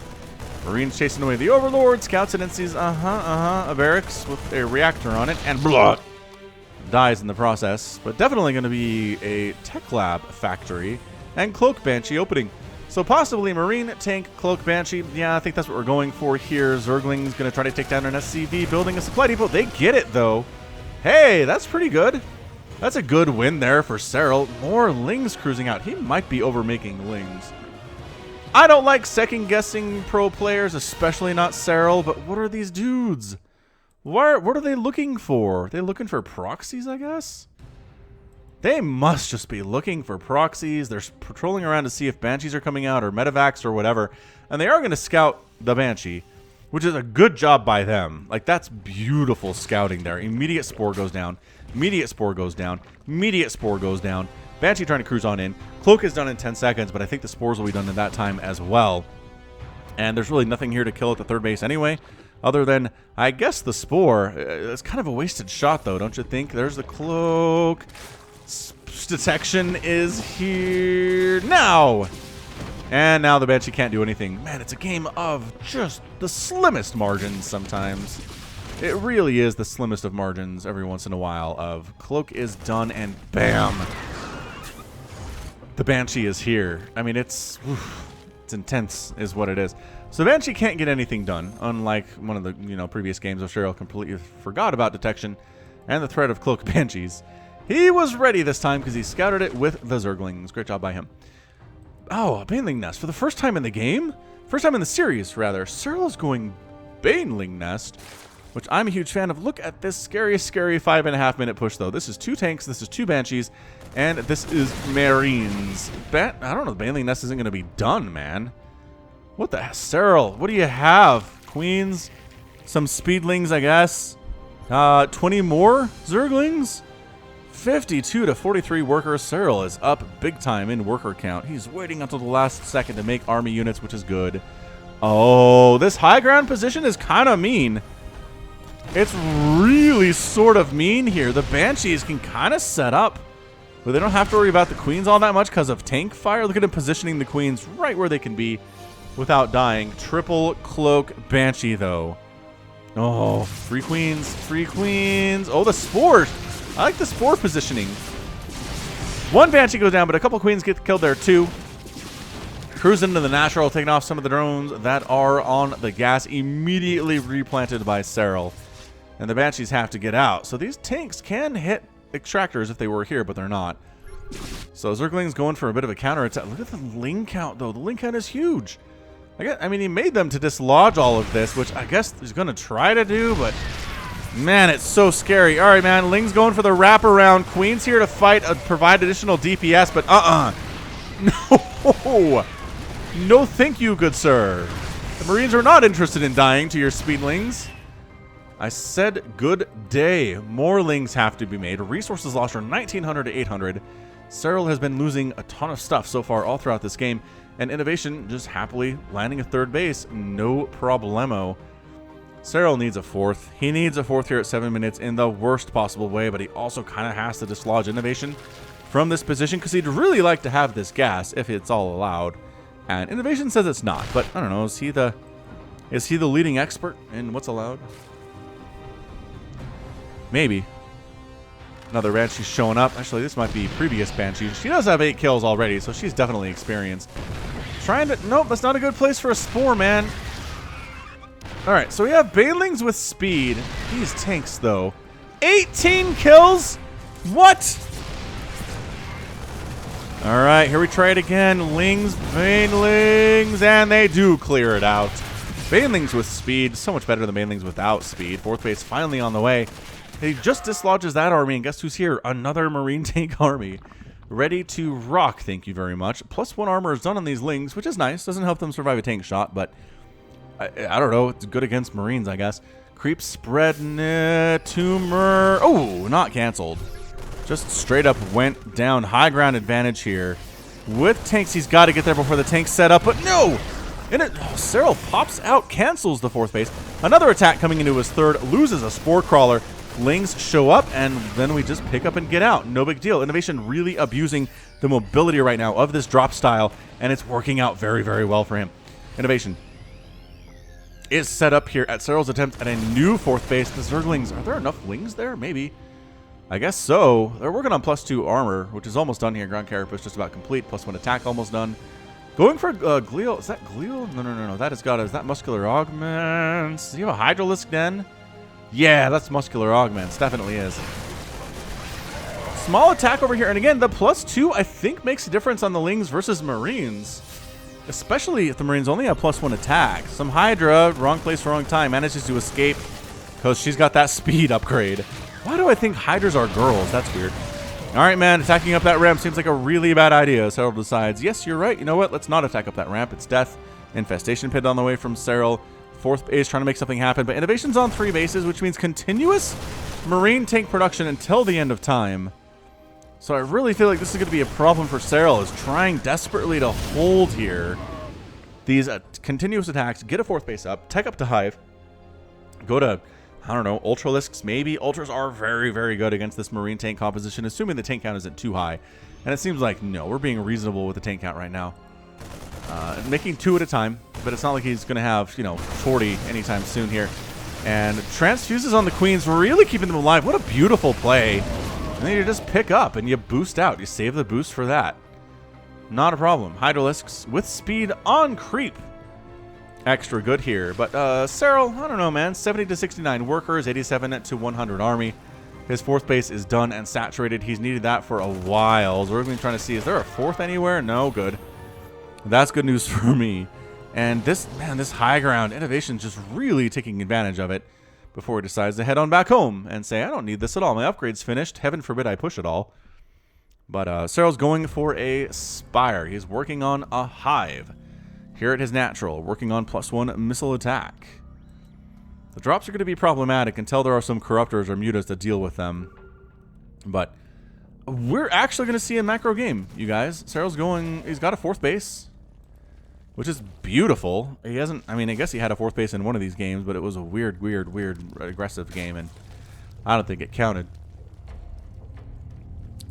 Marines chasing away the Overlord. Scouts and sees a barracks with a reactor on it, and blood dies in the process. But definitely going to be a tech lab factory and Cloak Banshee opening. So possibly Marine, Tank, Cloak, Banshee. Yeah, I think that's what we're going for here. Zergling's going to try to take down an SCV, building a supply depot. They get it, though. Hey, that's pretty good. That's a good win there for Serral. More Lings cruising out. He might be overmaking Lings. I don't like second-guessing pro players, especially not Serral, but what are these dudes? What are they looking for? Are they looking for proxies, I guess? They must just be looking for proxies. They're patrolling around to see if Banshees are coming out or Medivacs or whatever. And they are going to scout the Banshee, which is a good job by them. Like, that's beautiful scouting there. Immediate Spore goes down. Immediate Spore goes down. Immediate Spore goes down. Banshee trying to cruise on in. Cloak is done in 10 seconds, but I think the Spores will be done in that time as well. And there's really nothing here to kill at the third base anyway, other than, I guess, the Spore. It's kind of a wasted shot, though, don't you think? There's the Cloak. Detection is here now. And now the Banshee can't do anything. Man, it's a game of just the slimmest margins sometimes. It really is the slimmest of margins every once in a while of Cloak is done and bam. The Banshee is here. I mean, it's intense is what it is. So the Banshee can't get anything done, unlike one of the previous games of Serral completely forgot about detection and the threat of Cloak Banshees. He was ready this time because he scouted it with the Zerglings. Great job by him. Oh, a Baneling Nest. For the first time in the game? First time in the series, rather. Serral's going Baneling Nest, which I'm a huge fan of. Look at this scary 5.5 minute push, though. This is 2 tanks, this is 2 Banshees, and this is Marines. I don't know, the Baneling Nest isn't going to be done, man. What the hell? Serral, what do you have? Queens? Some Speedlings, I guess. 20 more Zerglings? 52 to 43 workers. Serral is up big time in worker count. He's waiting until the last second to make army units, which is good. Oh, this high ground position is kind of mean. It's really sort of mean here. The Banshees can kind of set up, but they don't have to worry about the Queens all that much because of tank fire. Look at him positioning the Queens right where they can be without dying. Triple Cloak Banshee, though. Oh, 3 Queens. 3 Queens. Oh, the Spores. I like the Spore positioning. 1 Banshee goes down, but a couple Queens get killed there too. Cruising into the natural, taking off some of the drones that are on the gas, immediately replanted by Serral. And the Banshees have to get out. So these tanks can hit extractors if they were here, but they're not. So Zergling's going for a bit of a counterattack. Look at the Ling count, though. The Ling count is huge. I mean, he made them to dislodge all of this, which I guess he's going to try to do, but man, it's so scary. All right, man. Ling's going for the wraparound. Queen's here to fight, provide additional DPS, but no. No, thank you, good sir. The Marines are not interested in dying to your Speedlings. I said good day. More Lings have to be made. Resources lost are 1,900 to 800. Serral has been losing a ton of stuff so far all throughout this game, and INnoVation just happily landing a third base. No problemo. Serral needs a 4th. He needs a 4th here at 7 minutes in the worst possible way, but he also kind of has to dislodge INnoVation from this position because he'd really like to have this gas if it's all allowed. And INnoVation says it's not, but I don't know. Is he the leading expert in what's allowed? Maybe. Another Banshee showing up. Actually, this might be previous Banshee. She does have 8 kills already, so she's definitely experienced. Trying to... Nope, that's not a good place for a Spore, man. Alright, so we have Banelings with speed. These tanks, though. 18 kills? What? All right, here we try it again. Lings, Banelings, and they do clear it out. Banelings with speed, so much better than Banelings without speed. Fourth base finally on the way. He just dislodges that army, and guess who's here? Another Marine tank army. Ready to rock, thank you very much. +1 armor is done on these Lings, which is nice. Doesn't help them survive a tank shot, but I don't know. It's good against Marines, I guess. Creep spread, tumor. Oh, not canceled. Just straight up went down. High ground advantage here. With tanks, he's got to get there before the tanks set up, but no! Serral pops out, cancels the fourth base. Another attack coming into his third, loses a Spore Crawler. Lings show up, and then we just pick up and get out. No big deal. INnoVation really abusing the mobility right now of this drop style, and it's working out very, very well for him. INnoVation is set up here at Serral's attempt at a new fourth base. The Zerglings, are there enough Lings there? Maybe. I guess so. They're working on +2 armor, which is almost done here. Ground Carapace just about complete. +1 attack almost done. Going for Glial. Is that Glial? No. That has got, is that Muscular Augments? Do you have a Hydralisk Den? Yeah, that's Muscular Augments. Definitely is. Small attack over here. And again, the +2, I think, makes a difference on the Lings versus Marines. Especially if the Marines only have +1 attack. Some Hydra, wrong place, wrong time, manages to escape because she's got that speed upgrade. Why do I think Hydras are girls? That's weird. All right, man, attacking up that ramp seems like a really bad idea. Serral decides, yes, you're right. You know what? Let's not attack up that ramp. It's death. Infestation Pit on the way from Serral. Fourth base trying to make something happen, but INnoVation's on 3 bases, which means continuous Marine tank production until the end of time. So I really feel like this is going to be a problem for Serral, is trying desperately to hold here. These continuous attacks, get a fourth base up, tech up to Hive, go to, I don't know, Ultralisks maybe. Ultras are very, very good against this Marine tank composition, assuming the tank count isn't too high. And it seems like, no, we're being reasonable with the tank count right now. Making 2 at a time, but it's not like he's going to have, 40 anytime soon here. And transfuses on the Queens, really keeping them alive. What a beautiful play. And then you just pick up and you boost out. You save the boost for that. Not a problem. Hydralisks with speed on creep. Extra good here. But Serral, I don't know, man. 70 to 69 workers, 87 to 100 army. His fourth base is done and saturated. He's needed that for a while. So we're going to be trying to see, is there a fourth anywhere? No, good. That's good news for me. And this high ground, INnoVation just really taking advantage of it before he decides to head on back home and say, I don't need this at all. My upgrade's finished. Heaven forbid I push it all. But Serral's going for a Spire. He's working on a Hive. Here at his natural, working on +1 missile attack. The drops are going to be problematic until there are some Corruptors or Mutas to deal with them. But we're actually going to see a macro game, you guys. Serral's going, he's got a fourth base, which is beautiful. He hasn't, I mean, I guess he had a fourth base in one of these games, but it was a weird aggressive game, and I don't think it counted.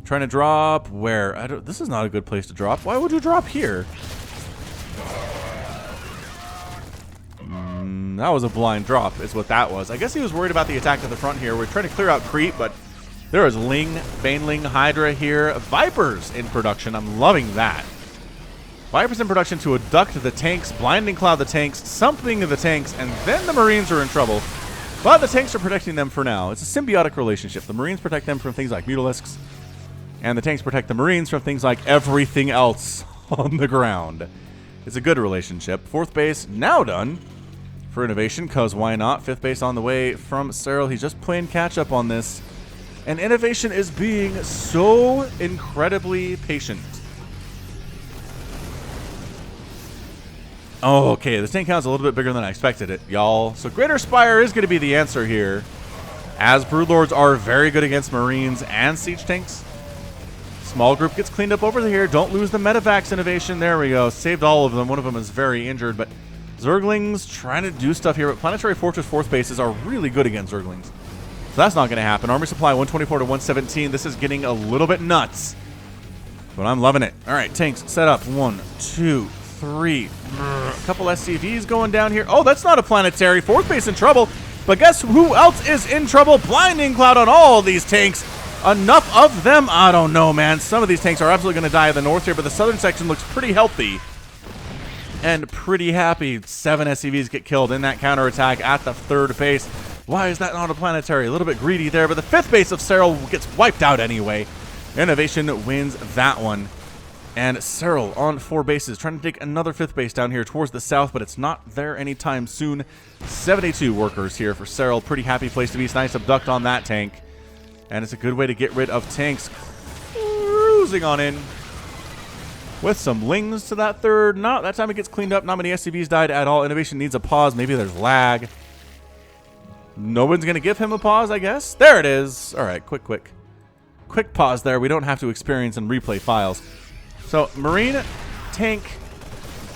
Trying to drop where? This is not a good place to drop. Why would you drop here? That was a blind drop, is what that was. I guess he was worried about the attack at the front here. We're trying to clear out creep, but there is Ling, Baneling, Hydra here. Vipers in production. I'm loving that. Vipers in production to abduct the tanks, blinding cloud the tanks, something the tanks, and then the Marines are in trouble. But the tanks are protecting them for now. It's a symbiotic relationship. The Marines protect them from things like Mutalisks, and the tanks protect the Marines from things like everything else on the ground. It's a good relationship. Fourth base now done for INnoVation, because why not? Fifth base on the way from Serral. He's just playing catch-up on this. And INnoVation is being so incredibly patient. Oh, okay. The tank count's a little bit bigger than I expected it, y'all. So Greater Spire is going to be the answer here, as Broodlords are very good against Marines and Siege tanks. Small group gets cleaned up over here. Don't lose the Medivacs INnoVation. There we go. Saved all of them. One of them is very injured, but Zerglings trying to do stuff here. But Planetary Fortress fourth bases are really good against Zerglings. So that's not going to happen. Army supply 124 to 117. This is getting a little bit nuts, but I'm loving it. All right, tanks set up. 1, 2, 3. A couple SCVs going down here. Oh, that's not a planetary. Fourth base in trouble. But guess who else is in trouble? Blinding cloud on all these tanks. Enough of them? I don't know, man. Some of these tanks are absolutely going to die in the north here, but the southern section looks pretty healthy and pretty happy. 7 SCVs get killed in that counterattack at the third base. Why is that not a planetary? A little bit greedy there, but the 5th base of Serral gets wiped out anyway. INnoVation wins that one. And Serral on 4 bases, trying to take another 5th base down here towards the south, but it's not there anytime soon. 72 workers here for Serral. Pretty happy place to be. It's nice abduct on that tank. And it's a good way to get rid of tanks. Cruising on in. With some lings to that 3rd. No, that time it gets cleaned up. Not many SCVs died at all. INnoVation needs a pause. Maybe there's lag. No one's going to give him a pause, I guess. There it is. All right, quick pause there. We don't have to experience and replay files. So, Marine tank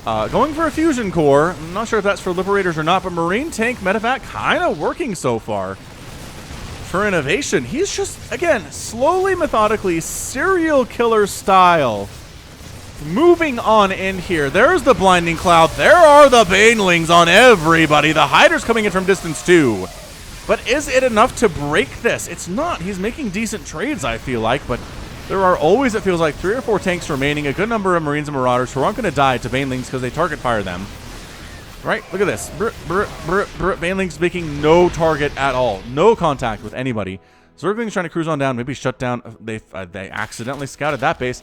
going for a fusion core. I'm not sure if that's for Liberators or not, but Marine tank medevac kind of working so far. For INnoVation, he's just, again, slowly, methodically, serial killer style. Moving on in here. There's the Blinding Cloud. There are the Banelings on everybody. The Hydras coming in from distance too. But is it enough to break this? It's not. He's making decent trades, I feel like, but there are always, it feels like, 3 or 4 tanks remaining, a good number of Marines and Marauders who aren't going to die to Banelings because they target fire them. Right? Look at this. Banelings making no target at all. No contact with anybody. Zergling's trying to cruise on down, maybe shut down. They accidentally scouted that base.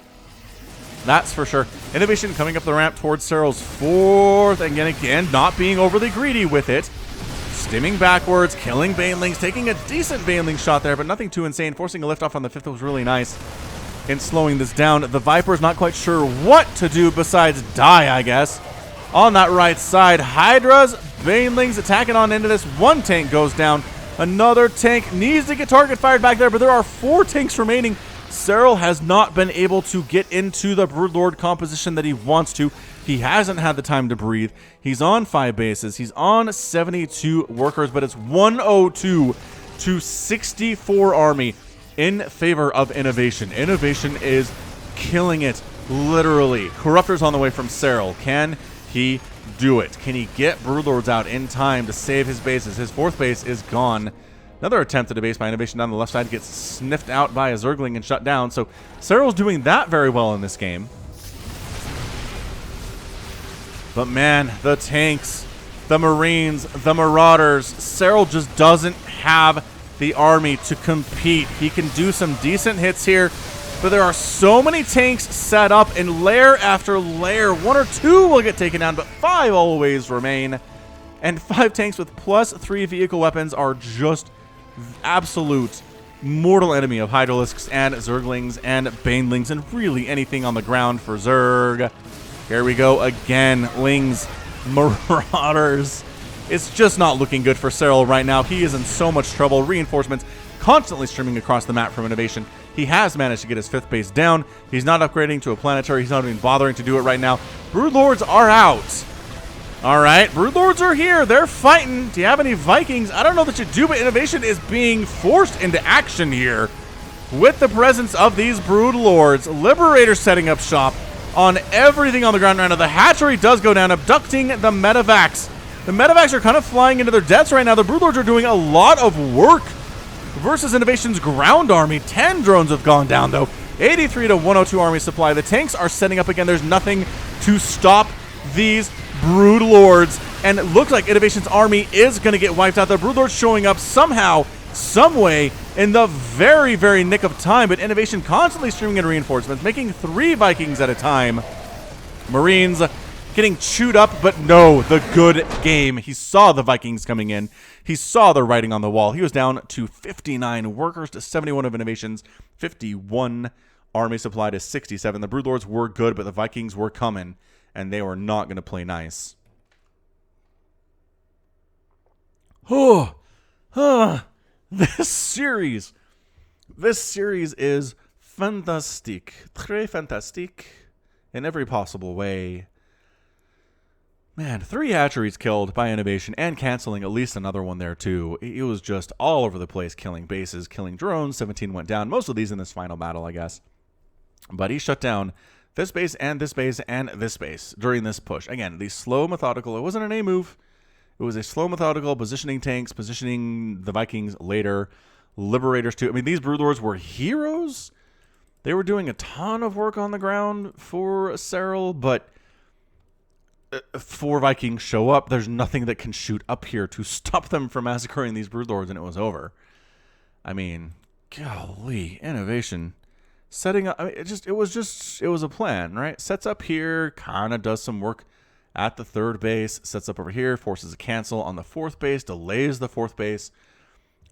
That's for sure. INnoVation coming up the ramp towards Serral's 4th, and again, not being overly greedy with it. Stimming backwards, killing Banelings, taking a decent Baneling shot there, but nothing too insane. Forcing a liftoff on the 5th was really nice in slowing this down. The Viper's not quite sure what to do besides die, I guess. On that right side, Hydras, Banelings attacking on into this. 1 tank goes down. Another tank needs to get target fired back there, but there are 4 tanks remaining. Serral has not been able to get into the Broodlord composition that he wants to. He hasn't had the time to breathe. He's on 5 bases. He's on 72 workers, but it's 102 to 64 army in favor of INnoVation. INnoVation is killing it, literally. Corruptor's on the way from Serral. Can he do it? Can he get Broodlords out in time to save his bases? His 4th base is gone. Another attempt at a base by INnoVation down the left side gets sniffed out by a Zergling and shut down. So Serral's doing that very well in this game. But man, the tanks, the Marines, the Marauders, Serral just doesn't have the army to compete. He can do some decent hits here, but there are so many tanks set up in layer after layer. 1 or 2 will get taken down, but 5 always remain. And 5 tanks with +3 vehicle weapons are just absolute mortal enemy of Hydralisks and Zerglings and Banelings and really anything on the ground for Zerg. Here we go again. Lings, Marauders. It's just not looking good for Serral right now. He is in so much trouble. Reinforcements constantly streaming across the map from INnoVation. He has managed to get his 5th base down. He's not upgrading to a planetary. He's not even bothering to do it right now. Broodlords are out. All right, Broodlords are here. They're fighting. Do you have any Vikings? I don't know that you do, but INnoVation is being forced into action here with the presence of these Broodlords. Liberator setting up shop on everything on the ground right now. The hatchery does go down, abducting the medevacs. The medevacs are kind of flying into their deaths right now. The Broodlords are doing a lot of work versus INnoVation's ground army. 10 drones have gone down, though. 83 to 102 army supply. The tanks are setting up again. There's nothing to stop these Broodlords, and it looks like INnoVation's army is going to get wiped out. The Broodlords showing up somehow, some way, in the very, very nick of time, but INnoVation constantly streaming in reinforcements, making 3 Vikings at a time. Marines getting chewed up, but no, the good game. He saw the Vikings coming in. He saw the writing on the wall. He was down to 59 workers to 71 of INnoVation's 51 army supply to 67. The Broodlords were good, but the Vikings were coming, and they were not going to play nice. This series is fantastic. Très fantastique in every possible way. Man, 3 hatcheries killed by INnoVation and canceling at least another one there too. It was just all over the place, killing bases, killing drones. 17 went down. Most of these in this final battle, I guess. But he shut down this base and this base and this base during this push. Again, the slow, methodical, it wasn't an A move. It was a slow, methodical, positioning tanks, positioning the Vikings later, Liberators too. I mean, these Broodlords were heroes. They were doing a ton of work on the ground for Serral, but 4 Vikings show up. There's nothing that can shoot up here to stop them from massacring these broodlords, and it was over. I mean, golly, INnoVation. Setting up, I mean, it was a plan, right? Sets up here, kind of does some work at the 3rd base, sets up over here, forces a cancel on the 4th base, delays the 4th base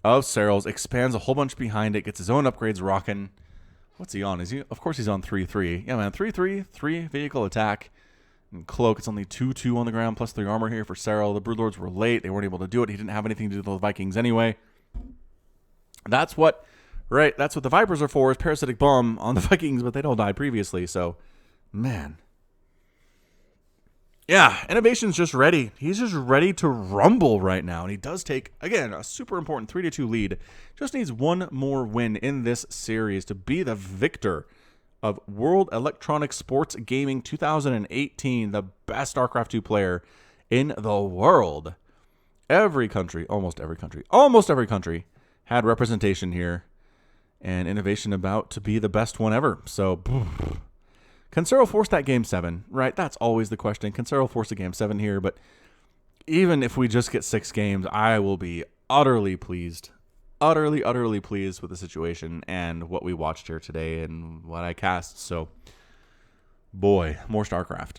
of Serral's, expands a whole bunch behind it, gets his own upgrades rocking. What's he on? Of course he's on 3-3. Yeah, man, 3-3, 3 vehicle attack. And Cloak, it's only 2-2 on the ground, plus 3 armor here for Serral. The broodlords were late. They weren't able to do it. He didn't have anything to do with the Vikings anyway. That's what the Vipers are for, is parasitic bomb on the Vikings, but they don't die previously, so, man. Yeah, INnoVation's just ready. He's just ready to rumble right now, and he does take, again, a super important 3-2 lead. Just needs one more win in this series to be the victor of World Electronic Sports Gaming 2018, the best StarCraft 2 player in the world. Almost every country had representation here, and INnoVation about to be the best one ever. So, can Serral force that Game 7? Right, that's always the question. Can Serral force a Game 7 here? But even if we just get 6 games, I will be utterly pleased. Utterly pleased with the situation and what we watched here today and what I cast. So, boy, more StarCraft.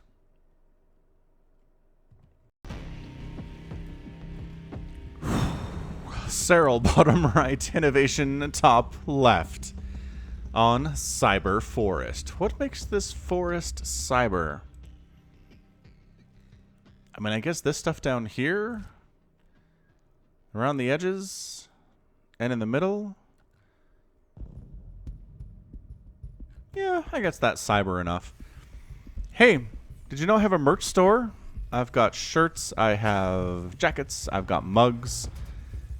Serral bottom right, INnoVation top left on Cyber Forest. What makes this forest cyber? I mean, I guess this stuff down here, around the edges, and in the middle. Yeah, I guess that's cyber enough. Hey, did you know I have a merch store? I've got shirts, I have jackets, I've got mugs.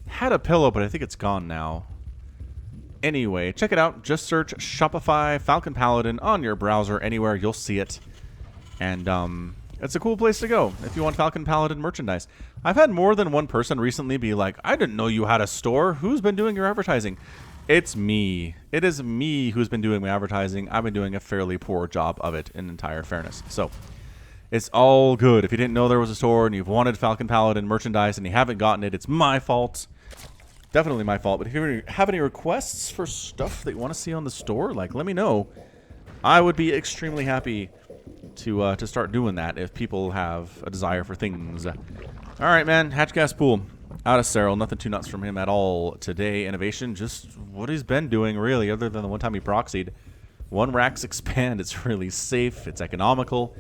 Had a pillow, but I think it's gone now. Anyway, check it out. Just search Shopify Falcon Paladin on your browser. Anywhere, you'll see it. And it's a cool place to go if you want Falcon Paladin merchandise. I've had more than one person recently be like, I didn't know you had a store. Who's been doing your advertising? It's me. It is me who's been doing my advertising. I've been doing a fairly poor job of it, in entire fairness. So, it's all good. If you didn't know there was a store and you've wanted Falcon Paladin merchandise and you haven't gotten it, it's my fault. Definitely my fault. But if you have any requests for stuff that you want to see on the store, like, let me know. I would be extremely happy to start doing that if people have a desire for things. All right, man. Hatchcast Pool. Out of Serral. Nothing too nuts from him at all today. INnoVation, just what he's been doing, really, other than the one time he proxied. 1 Rax expand. It's really safe. It's economical.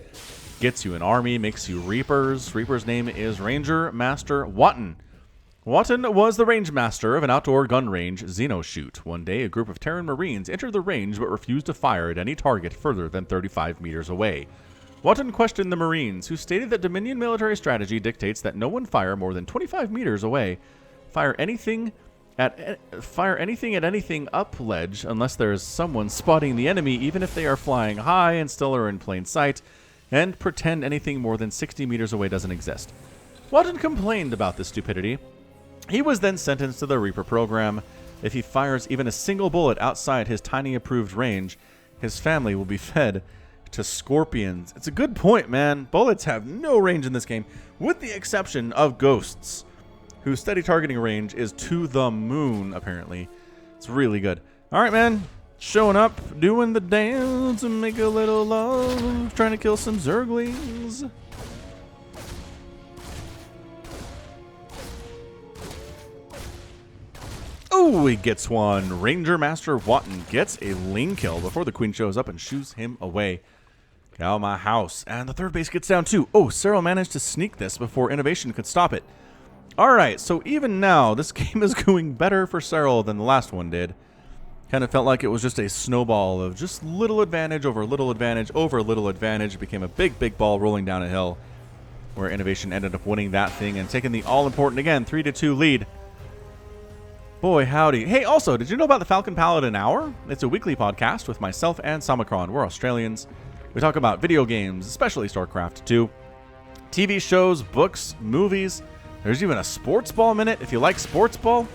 Gets you an army. Makes you Reapers. Reaper's name is Ranger Master Watton. Watton was the range master of an outdoor gun range, Xenoshoot. One day, a group of Terran Marines entered the range but refused to fire at any target further than 35 meters away. Watton questioned the Marines, who stated that Dominion military strategy dictates that no one fire more than 25 meters away. Fire anything at anything up ledge unless there is someone spotting the enemy, even if they are flying high and still are in plain sight, and pretend anything more than 60 meters away doesn't exist. Watton complained about this stupidity. He was then sentenced to the Reaper program. If he fires even a single bullet outside his tiny approved range, his family will be fed to scorpions. It's a good point, man. Bullets have no range in this game, with the exception of ghosts, whose steady targeting range is to the moon, apparently. It's really good. All right, man. Showing up, doing the dance, and make a little love, trying to kill some Zerglings. Oh, he gets one. Ranger Master Watton gets a lane kill before the queen shows up and shoos him away. Get out of my house. And the 3rd base gets down too. Oh, Serral managed to sneak this before INnoVation could stop it. Alright, so even now, this game is going better for Serral than the last one did. Kind of felt like it was just a snowball of just little advantage over little advantage over little advantage. It became a big ball rolling down a hill, where INnoVation ended up winning that thing and taking the all-important, again, 3-2 lead. Boy, howdy. Hey, also, did you know about the Falcon Paladin Hour? It's a weekly podcast with myself and Samacron. We're Australians. We talk about video games, especially StarCraft 2, TV shows, books, movies. There's even a sports ball minute. If you like sports ball,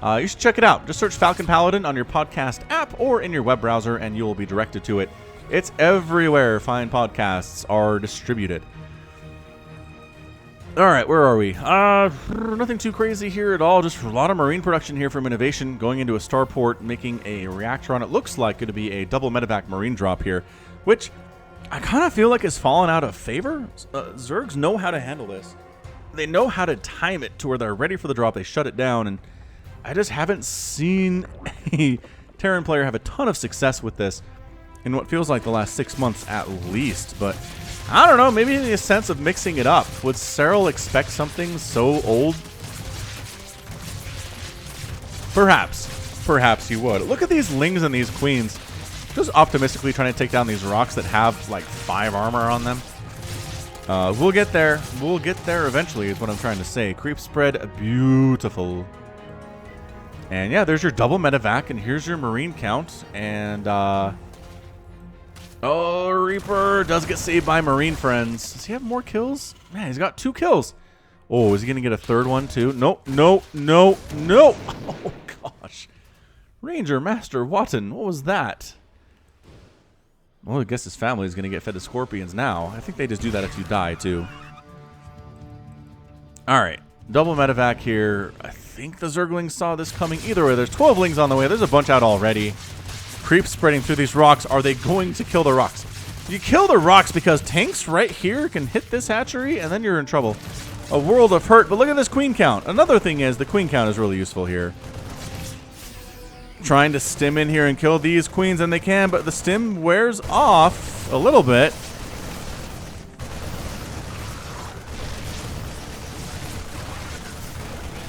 you should check it out. Just search Falcon Paladin on your podcast app or in your web browser, and you will be directed to it. It's everywhere fine podcasts are distributed. All right, where are we? Nothing too crazy here at all. Just a lot of marine production here from INnoVation, going into a starport, making a reactor on it. Looks like going to be a double medevac marine drop here, which I kind of feel like has fallen out of favor. Zergs know how to handle this. They know how to time it to where they're ready for the drop. They shut it down, and I just haven't seen a Terran player have a ton of success with this in what feels like the last 6 months at least. But I don't know, maybe in the sense of mixing it up. Would Serral expect something so old? Perhaps you would. Look at these lings and these queens. Just optimistically trying to take down these rocks that have like 5 armor on them. We'll get there. We'll get there eventually is what I'm trying to say. Creep spread, beautiful. And yeah, there's your double medevac, and here's your marine count. And oh, Reaper does get saved by marine friends. Does he have more kills? Man, he's got 2 kills. Oh, is he going to get a third one too? No. Oh, gosh. Ranger Master Watton, what was that? Well, I guess his family is going to get fed to scorpions now. I think they just do that if you die, too. All right. Double medevac here. I think the Zerglings saw this coming. Either way, there's 12 lings on the way. There's a bunch out already. Creeps spreading through these rocks. Are they going to kill the rocks? You kill the rocks because tanks right here can hit this hatchery, and then you're in trouble. A world of hurt. But look at this queen count. Another thing is the queen count is really useful here. Trying to stim in here and kill these queens, and they can, but the stim wears off a little bit.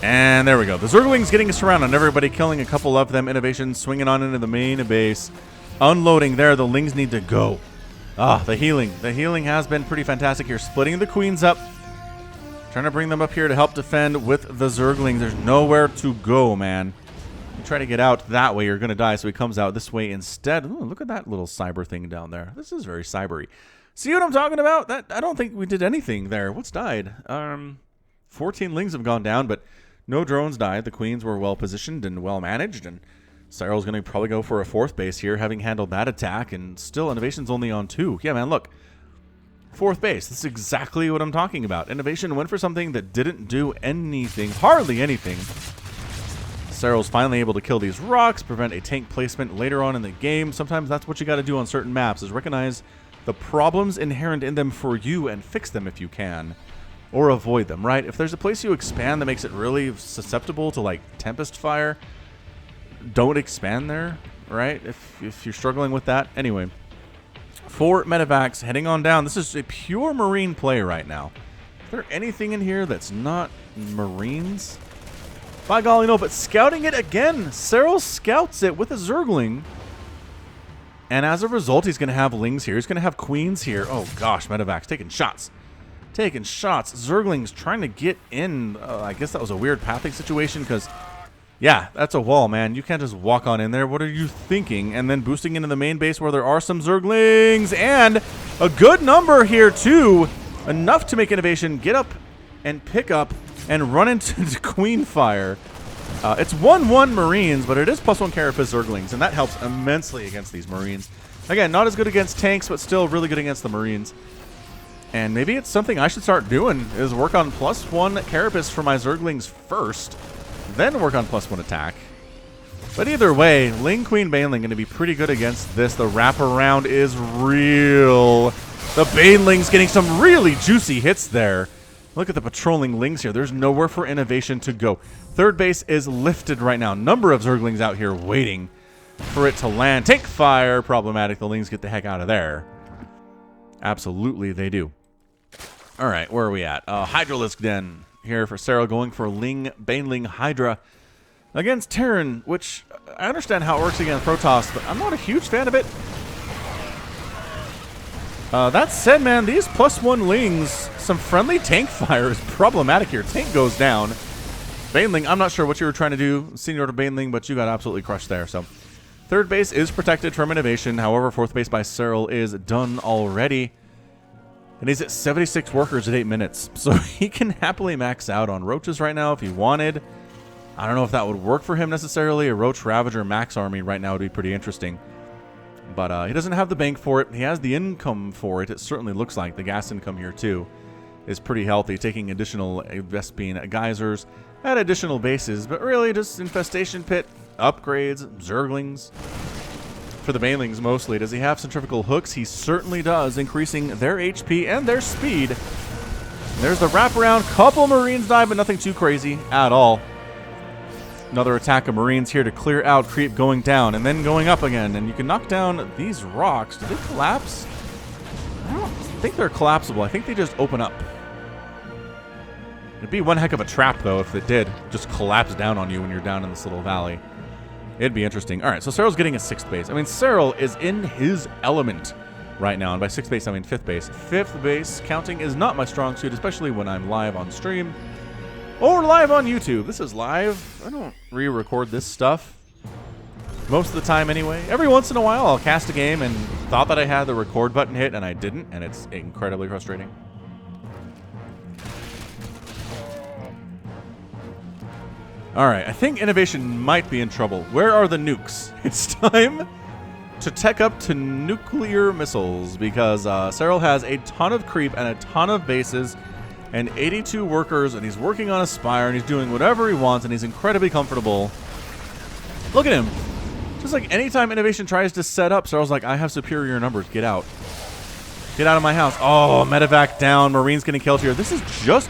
And there we go. The Zerglings getting surrounded on everybody, killing a couple of them. INnoVation swinging on into the main base. Unloading there. The lings need to go. Ah, the healing. The healing has been pretty fantastic here. Splitting the queens up. Trying to bring them up here to help defend with the Zerglings. There's nowhere to go, man. Try to get out that way, you're going to die, so he comes out this way instead. Ooh, look at that little cyber thing down there. This is very cybery. See what I'm talking about? That I don't think we did anything there. What's died? 14 lings have gone down, but no drones died. The queens were well positioned and well managed, and Serral's going to probably go for a 4th base here, having handled that attack, and still INnoVation's only on 2. Yeah, man, look. 4th base. This is exactly what I'm talking about. INnoVation went for something that didn't do anything, hardly anything. Serral's finally able to kill these rocks, prevent a tank placement later on in the game. Sometimes that's what you got to do on certain maps, is recognize the problems inherent in them for you and fix them if you can. Or avoid them, right? If there's a place you expand that makes it really susceptible to, like, Tempest Fire, don't expand there, right? If you're struggling with that. Anyway, 4 medevacs heading on down. This is a pure marine play right now. Is there anything in here that's not marines? By golly, no, but scouting it again. Serral scouts it with a Zergling. And as a result, he's going to have lings here. He's going to have queens here. Oh, gosh, medevacs taking shots. Taking shots. Zerglings trying to get in. I guess that was a weird pathing situation because, yeah, that's a wall, man. You can't just walk on in there. What are you thinking? And then boosting into the main base where there are some Zerglings. And a good number here, too. Enough to make INnoVation get up and pick up and run into Queen Fire. It's 1-1 Marines, but it is +1 Carapace Zerglings, and that helps immensely against these Marines. Again, not as good against tanks, but still really good against the Marines. And maybe it's something I should start doing, is work on +1 Carapace for my Zerglings first, then work on +1 attack. But either way, Ling, Queen, Baneling going to be pretty good against this. The wraparound is real. The Baneling's getting some really juicy hits there. Look at the patrolling lings here. There's nowhere for INnoVation to go. 3rd base is lifted right now. Number of Zerglings out here waiting for it to land. Tank fire. Problematic. The lings get the heck out of there. Absolutely, they do. All right, where are we at? Hydralisk Den here for Serral, going for Ling, Baneling, Hydra against Terran, which I understand how it works against Protoss, but I'm not a huge fan of it. That said, man, these +1 lings, some friendly tank fire is problematic here. Tank goes down. Baneling, I'm not sure what you were trying to do, Senior to Baneling, but you got absolutely crushed there. So, 3rd base is protected from INnoVation. However, 4th base by Serral is done already. And he's at 76 workers at 8 minutes. So he can happily max out on roaches right now if he wanted. I don't know if that would work for him necessarily. A Roach Ravager max army right now would be pretty interesting. But he doesn't have the bank for it. He has the income for it. It certainly looks like the gas income here too. is pretty healthy, taking additional Vespine geysers at additional bases, but really just infestation pit, upgrades, zerglings. For the banelings mostly. Does he have centrifugal hooks? He certainly does, increasing their HP and their speed. There's the wraparound. Couple Marines die, but nothing too crazy at all. Another attack of Marines here to clear out creep going down and then going up again. And you can knock down these rocks. Do they collapse? I don't think they're collapsible. I think they just open up. It'd be one heck of a trap, though, if it did just collapse down on you when you're down in this little valley. It'd be interesting. All right, so Serral's getting a 6th base. I mean, Serral is in his element right now. And by 6th base, I mean 5th base. 5th base counting is not my strong suit, especially when I'm live on stream or live on YouTube. This is live. I don't re-record this stuff most of the time anyway. Every once in a while, I'll cast a game and thought that I had the record button hit, and I didn't, and it's incredibly frustrating. All right, I think INnoVation might be in trouble. Where are the nukes? It's time to tech up to nuclear missiles because Serral has a ton of creep and a ton of bases and 82 workers, and he's working on a spire, and he's doing whatever he wants, and he's incredibly comfortable. Look at him. Just like anytime INnoVation tries to set up, Serral's like, I have superior numbers. Get out. Get out of my house. Oh, medevac down. Marines getting killed here. This is just...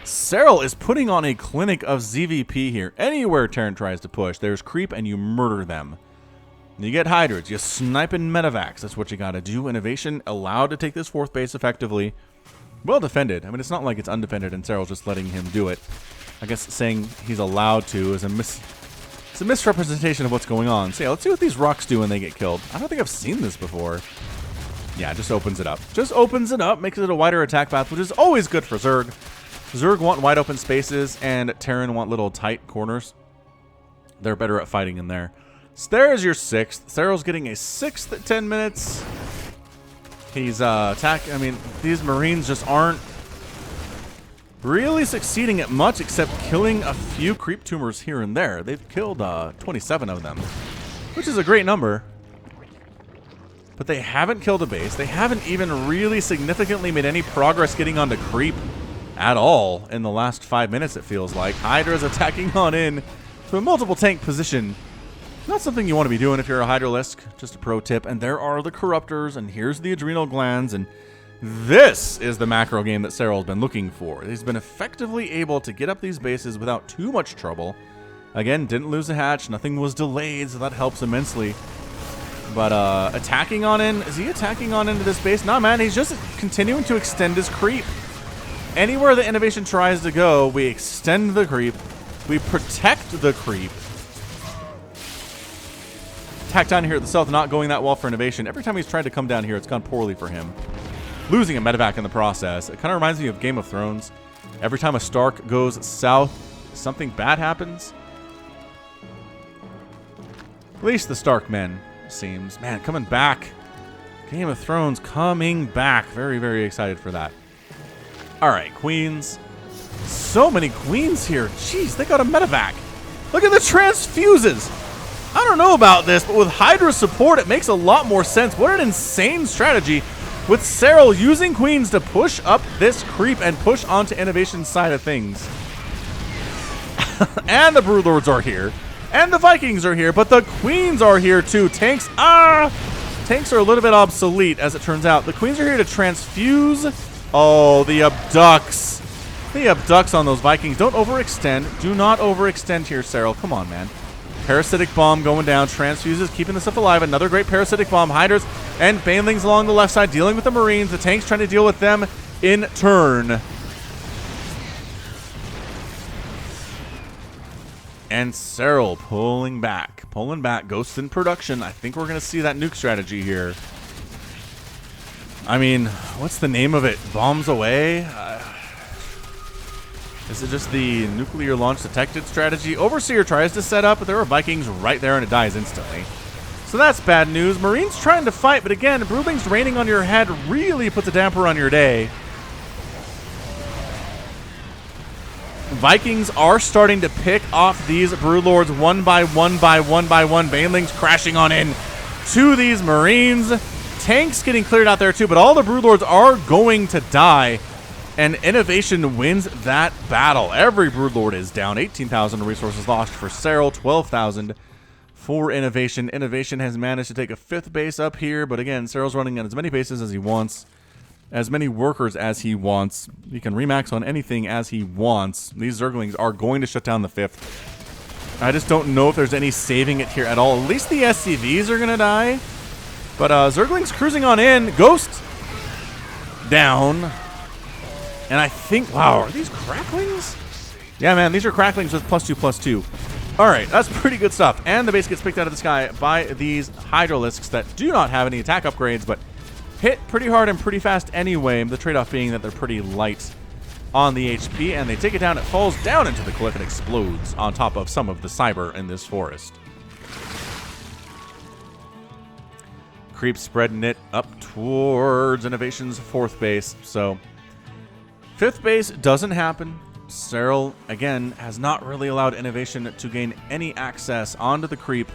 Serral is putting on a clinic of ZVP here. Anywhere Terran tries to push, there's creep and you murder them. You get Hydras, you sniping medevacs. That's what you gotta do. INnoVation allowed to take this 4th base effectively. Well defended. I mean, it's not like it's undefended and Serral's just letting him do it. I guess saying he's allowed to is it's a misrepresentation of what's going on. So yeah, let's see what these rocks do when they get killed. I don't think I've seen this before. Yeah, just opens it up. Just opens it up, makes it a wider attack path, which is always good for Zerg. Zerg want wide open spaces, and Terran want little tight corners. They're better at fighting in there. So there's your 6th. Serral's getting a 6th at 10 minutes. He's attacking. I mean, these Marines just aren't really succeeding at much except killing a few creep tumors here and there. They've killed 27 of them, which is a great number. But they haven't killed a base. They haven't even really significantly made any progress getting onto creep at all in the last 5 minutes, it feels like. Hydra's attacking on in to a multiple tank position. Not something you want to be doing if you're a Hydralisk, just a pro tip. And there are the Corruptors, and here's the Adrenal Glands, and this is the macro game that Serral's been looking for. He's been effectively able to get up these bases without too much trouble. Again, didn't lose a hatch, nothing was delayed, so that helps immensely. But attacking on in, is he attacking on into this base? Nah, man, he's just continuing to extend his creep. Anywhere the INnoVation tries to go, we extend the creep. We protect the creep. Attack down here at the south, not going that well for INnoVation. Every time he's tried to come down here, it's gone poorly for him. Losing a medevac in the process. It kind of reminds me of Game of Thrones. Every time a Stark goes south, something bad happens. At least the Stark men, seems. Man, coming back. Game of Thrones coming back. Very, very excited for that. All right, queens. So many queens here. Jeez, they got a medevac. Look at the transfuses. I don't know about this, but with Hydra support, it makes a lot more sense. What an insane strategy with Serral using queens to push up this creep and push onto INnoVation's side of things. And the Broodlords are here. And the Vikings are here, but the queens are here too. Tanks, tanks are a little bit obsolete, as it turns out. The queens are here to transfuse. Oh, the abducts. The abducts on those Vikings. Don't overextend. Do not overextend here, Serral. Come on, man. Parasitic bomb going down. Transfuses, keeping this stuff alive. Another great parasitic bomb. Hydras and banelings along the left side, dealing with the Marines. The tanks trying to deal with them in turn. And Serral pulling back. Pulling back. Ghosts in production. I think we're going to see that nuke strategy here. I mean, what's the name of it? Bombs away? Is it just the nuclear launch detected strategy? Overseer tries to set up, but there are Vikings right there and it dies instantly. So that's bad news. Marines trying to fight, but again, Broodlings raining on your head really puts a damper on your day. Vikings are starting to pick off these Broodlords one by one by one by one. Banelings crashing on in to these Marines. Tanks getting cleared out there too, but all the Broodlords are going to die. And INnoVation wins that battle. Every Broodlord is down. 18,000 resources lost for Serral, 12,000 for INnoVation. INnoVation has managed to take a 5th base up here, but again, Serral's running on as many bases as he wants, as many workers as he wants. He can remax on anything as he wants. These Zerglings are going to shut down the 5th. I just don't know if there's any saving it here at all. At least the SCVs are going to die. But Zerglings cruising on in. Ghost down. And I think, wow, are these cracklings? Yeah, man, these are cracklings with +2/+2. All right, that's pretty good stuff. And the base gets picked out of the sky by these Hydralisks that do not have any attack upgrades, but hit pretty hard and pretty fast anyway. The trade-off being that they're pretty light on the HP, and they take it down. It falls down into the cliff and explodes on top of some of the cyber in this forest. Creep spreading it up towards INnoVation's 4th base, so 5th base doesn't happen. Serral, again, has not really allowed INnoVation to gain any access onto the creep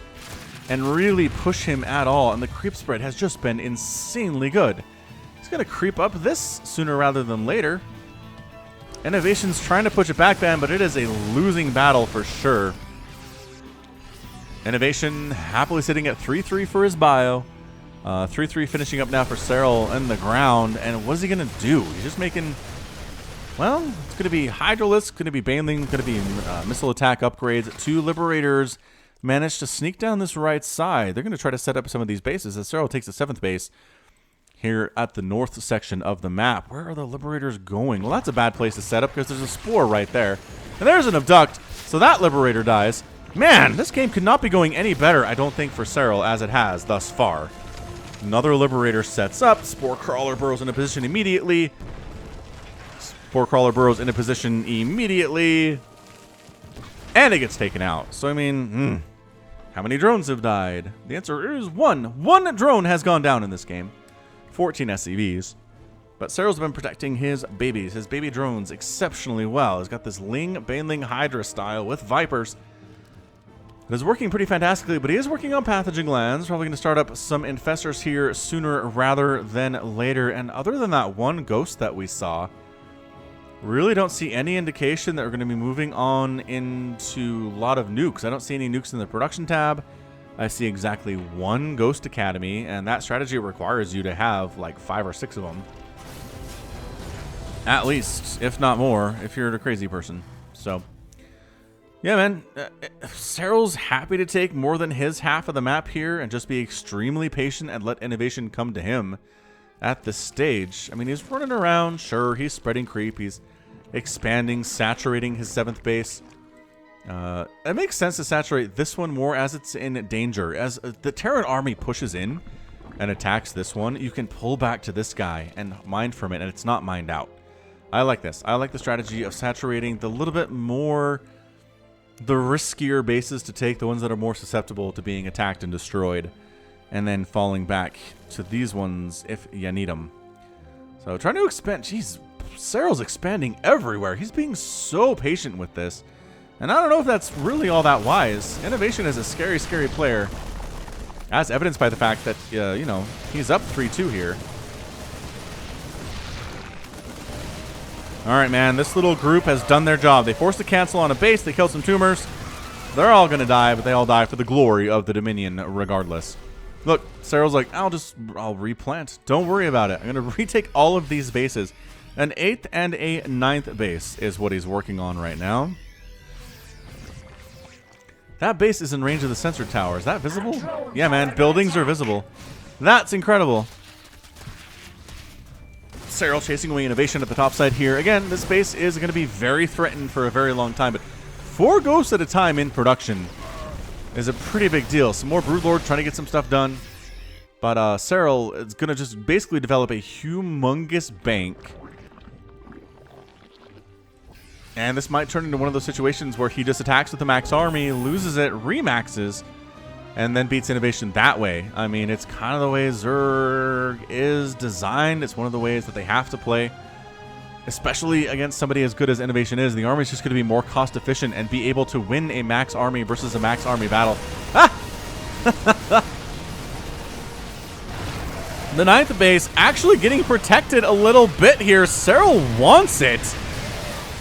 and really push him at all, and the creep spread has just been insanely good. He's going to creep up this sooner rather than later. INnoVation's trying to push it back, man, but it is a losing battle for sure. INnoVation happily sitting at 3-3 for his bio. 3-3 finishing up now for Serral in the ground, and what is he going to do? He's just making... Well, it's going to be Hydralisk, going to be Baneling, going to be missile attack upgrades. 2 Liberators managed to sneak down this right side. They're going to try to set up some of these bases as Serral takes the 7th base here at the north section of the map. Where are the Liberators going? Well, that's a bad place to set up because there's a Spore right there. And there's an Abduct, so that Liberator dies. Man, this game could not be going any better, I don't think, for Serral as it has thus far. Another Liberator sets up. Spore Crawler burrows into position immediately. Spore Crawler burrows into position immediately. And it gets taken out. So, I mean, how many drones have died? The answer is 1. 1 drone has gone down in this game. 14 SCVs. But Serral's been protecting his babies, his baby drones, exceptionally well. He's got this Baneling Hydra style with Vipers. It is working pretty fantastically, but he is working on Pathogen Glands. Probably going to start up some Infestors here sooner rather than later. And other than that one ghost that we saw, really don't see any indication that we're going to be moving on into a lot of nukes. I don't see any nukes in the production tab. I see exactly 1 Ghost Academy, and that strategy requires you to have like 5 or 6 of them. At least, if not more, if you're a crazy person. So, yeah, man. Serral's happy to take more than his half of the map here and just be extremely patient and let INnoVation come to him at this stage. I mean, he's running around. Sure, he's spreading creep. He's expanding, saturating his 7th base. It makes sense to saturate this one more as it's in danger. As the Terran army pushes in and attacks this one, you can pull back to this guy and mine from it, and it's not mined out. I like this. I like the strategy of saturating the little bit more, the riskier bases to take, the ones that are more susceptible to being attacked and destroyed, and then falling back to these ones if you need them. So trying to expand. Jeez, Serral's expanding everywhere. He's being so patient with this. And I don't know if that's really all that wise. INnoVation is a scary, scary player, as evidenced by the fact that, you know, he's up 3-2 here. All right, man, this little group has done their job. They forced a cancel on a base. They killed some tumors. They're all going to die, but they all die for the glory of the Dominion regardless. Look, Serral's like, I'll replant. Don't worry about it. I'm going to retake all of these bases. An 8th and a 9th base is what he's working on right now. That base is in range of the sensor tower. Is that visible? Yeah, man. Buildings are visible. That's incredible. Serral chasing away INnoVation at the top side here. Again, this base is going to be very threatened for a very long time, but 4 ghosts at a time in production is a pretty big deal. Some more Broodlord trying to get some stuff done. But Serral is going to just basically develop a humongous bank. And this might turn into one of those situations where he just attacks with the max army, loses it, remaxes, and then beats INnoVation that way. I mean, it's kind of the way Zerg is designed. It's one of the ways that they have to play, especially against somebody as good as INnoVation is. The army is just going to be more cost efficient and be able to win a max army versus a max army battle. Ah! The 9th base actually getting protected a little bit here. Serral wants it.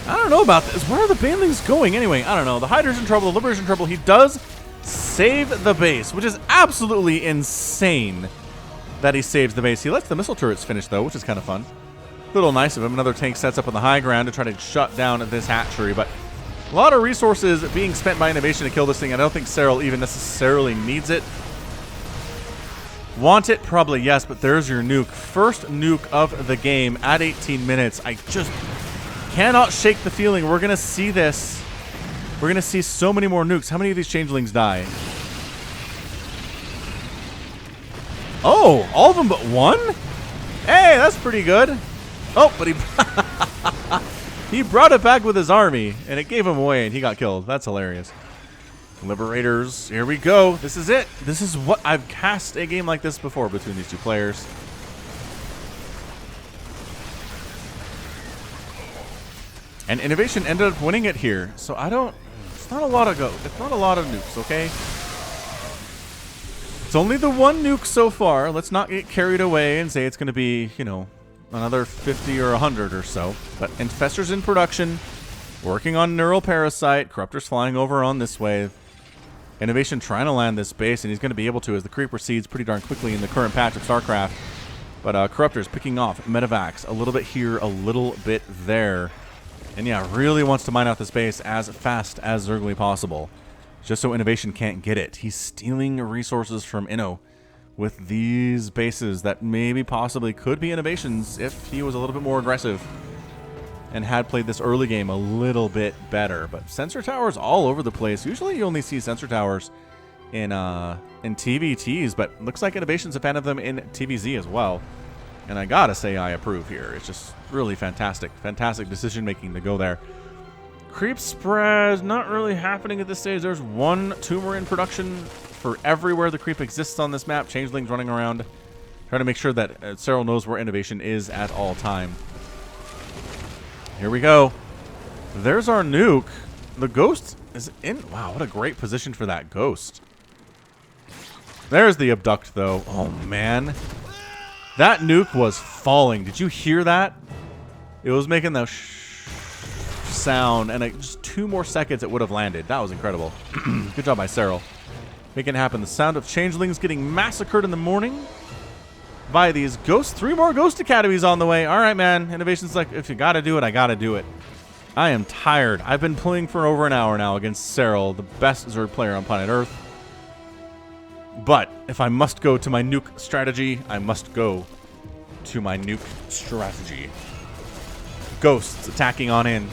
I don't know about this. Where are the banelings going anyway? I don't know. The Hydra's in trouble. The Liberator's in trouble. He does save the base, which is absolutely insane that he saves the base. He lets the missile turrets finish, though, which is kind of fun. A little nice of him. Another tank sets up on the high ground to try to shut down this hatchery, but a lot of resources being spent by INnoVation to kill this thing. I don't think Serral even necessarily needs it. Want it? Probably yes, but there's your nuke. First nuke of the game at 18 minutes. I just cannot shake the feeling we're going to see this. We're going to see so many more nukes. How many of these changelings die? Oh, all of them but one? Hey, that's pretty good. Oh, but he brought it back with his army, and it gave him away, and he got killed. That's hilarious. Liberators, here we go. This is it. This is what I've cast a game like this before between these two players. And INnoVation ended up winning it here. So I don't, it's not a lot of it's not a lot of nukes, okay? It's only the one nuke so far. Let's not get carried away and say it's going to be, you know, another 50 or 100 or so. But Infestor's in production, working on Neural Parasite. Corruptor's flying over on this wave. INnoVation trying to land this base, and he's going to be able to as the creep proceeds pretty darn quickly in the current patch of StarCraft. But Corruptor's picking off Medivacs a little bit here, a little bit there. And yeah, really wants to mine out this base as fast as zergly possible, just so INnoVation can't get it. He's stealing resources from Inno with these bases that maybe possibly could be INnoVation's if he was a little bit more aggressive and had played this early game a little bit better. But sensor towers all over the place. Usually you only see sensor towers in TVTs, but looks like INnoVation's a fan of them in TVZ as well. And I gotta say I approve here. It's just really fantastic. Fantastic decision making to go there. Creep spread not really happening at this stage. There's one tumor in production for everywhere the creep exists on this map. Changelings running around, trying to make sure that Serral knows where INnoVation is at all time. Here we go. There's our nuke. The ghost is in. Wow, what a great position for that ghost. There's the abduct, though. Oh, man. That nuke was falling. Did you hear that? It was making the sound, and just 2 more seconds it would have landed. That was incredible. Good job by Serral. Making it happen. The sound of changelings getting massacred in the morning by these ghosts. 3 more Ghost Academies on the way. All right, man. INnoVation's like, if you got to do it, I got to do it. I am tired. I've been playing for over an hour now against Serral, the best Zerg player on planet Earth. But if I must go to my nuke strategy, I must go to my nuke strategy. Ghosts attacking on in.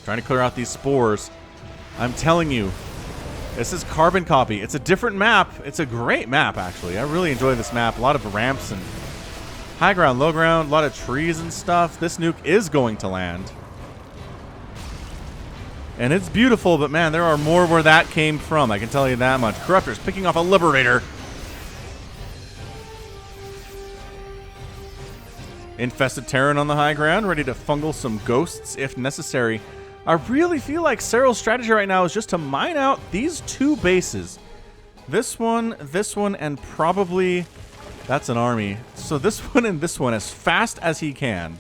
Trying to clear out these spores. I'm telling you, this is Carbon Copy. It's a different map. It's a great map, actually. I really enjoy this map. A lot of ramps and high ground, low ground, a lot of trees and stuff. This nuke is going to land. And it's beautiful, but man, there are more where that came from. I can tell you that much. Corruptor's picking off a Liberator. Infested Terran on the high ground, ready to fungal some ghosts if necessary. I really feel like Serral's strategy right now is just to mine out these 2 bases. This one, and probably... That's an army. So this one and this one as fast as he can.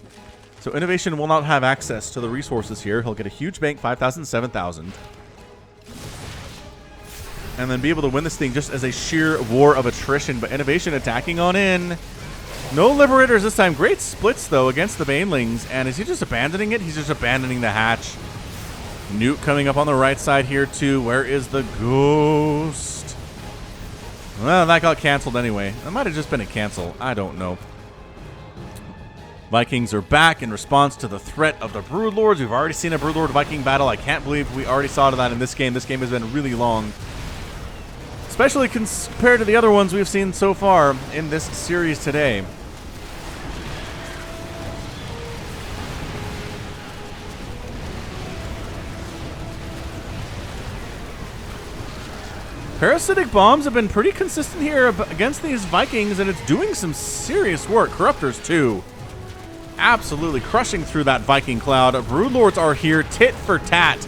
So INnoVation will not have access to the resources here. He'll get a huge bank, 5,000, 7,000. And then be able to win this thing just as a sheer war of attrition. But INnoVation attacking on in. No Liberators this time. Great splits, though, against the Banelings. And is he just abandoning it? He's just abandoning the hatch. Nuke coming up on the right side here, too. Where is the ghost? Well, that got canceled anyway. That might have just been a cancel. I don't know. Vikings are back in response to the threat of the Broodlords. We've already seen a Broodlord Viking battle. I can't believe we already saw that in this game. This game has been really long, especially compared to the other ones we've seen so far in this series today. Parasitic bombs have been pretty consistent here against these Vikings, and it's doing some serious work. Corruptors, too. Absolutely crushing through that Viking cloud. Broodlords are here tit for tat.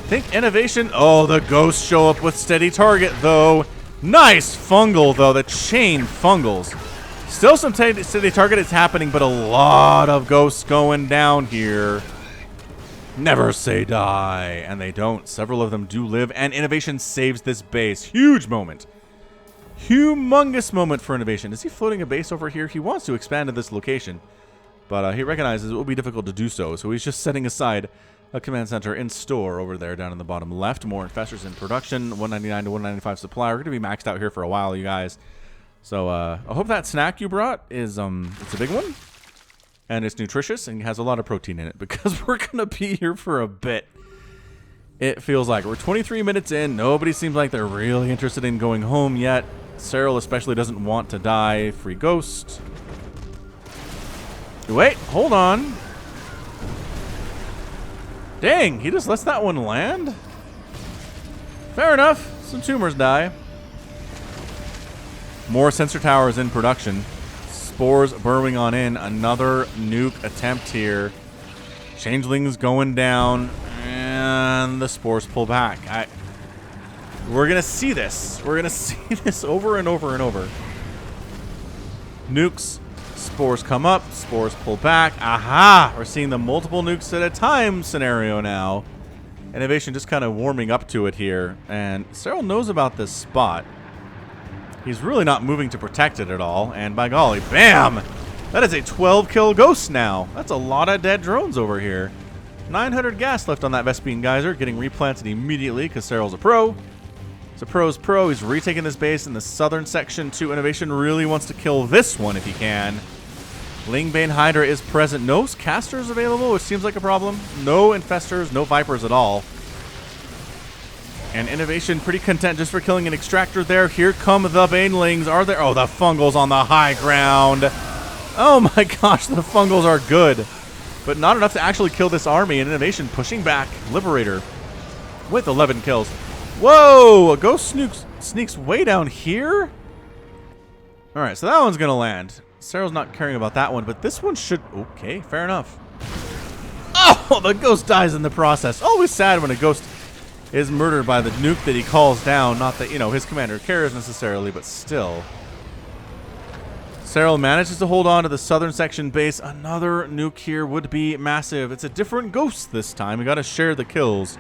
Think INnoVation. Oh, the ghosts show up with steady target, though. Nice fungal, though. The chain fungals. Still some city target is happening, but a lot of ghosts going down here. Never say die. And they don't. Several of them do live, and INnoVation saves this base. Huge moment. Humongous moment for INnoVation. Is he floating a base over here? He wants to expand to this location, but he recognizes it will be difficult to do so, so he's just setting aside a command center in store over there down in the bottom left. More infestors in production. 199 to 195 supply. We're going to be maxed out here for a while, you guys. So I hope that snack you brought is it's a big one, and it's nutritious and has a lot of protein in it, because we're going to be here for a bit. It feels like we're 23 minutes in. Nobody seems like they're really interested in going home yet. Serral especially doesn't want to die. Free ghost. Wait, hold on. Dang, he just lets that one land? Fair enough. Some tumors die. More sensor towers in production. Spores burrowing on in. Another nuke attempt here. Changelings going down. And the spores pull back. We're going to see this. We're going to see this over and over and over. Nukes. Spores come up. Spores pull back. Aha! We're seeing the multiple nukes at a time scenario now. INnoVation just kind of warming up to it here. And Serral knows about this spot. He's really not moving to protect it at all. And by golly, bam! That is a 12-kill ghost now. That's a lot of dead drones over here. 900 gas left on that Vespene Geyser, getting replanted immediately because Serral's a pro. It's a pro's pro. He's retaking this base in the southern section too. INnoVation really wants to kill this one if he can. Lingbane Hydra is present. No casters available, which seems like a problem. No infestors, no vipers at all. And INnoVation pretty content just for killing an extractor there. Here come the banelings. Are there? Oh, the fungals on the high ground. Oh my gosh, the fungals are good. But not enough to actually kill this army. And INnoVation pushing back. Liberator with 11 kills. Whoa! A ghost sneaks way down here? Alright, so that one's going to land. Serral's not caring about that one, but this one should... Okay, fair enough. Oh, the ghost dies in the process. Always sad when a ghost is murdered by the nuke that he calls down. Not that, you know, his commander cares necessarily, but still. Serral manages to hold on to the southern section base. Another nuke here would be massive. It's a different ghost this time. We got to share the kills.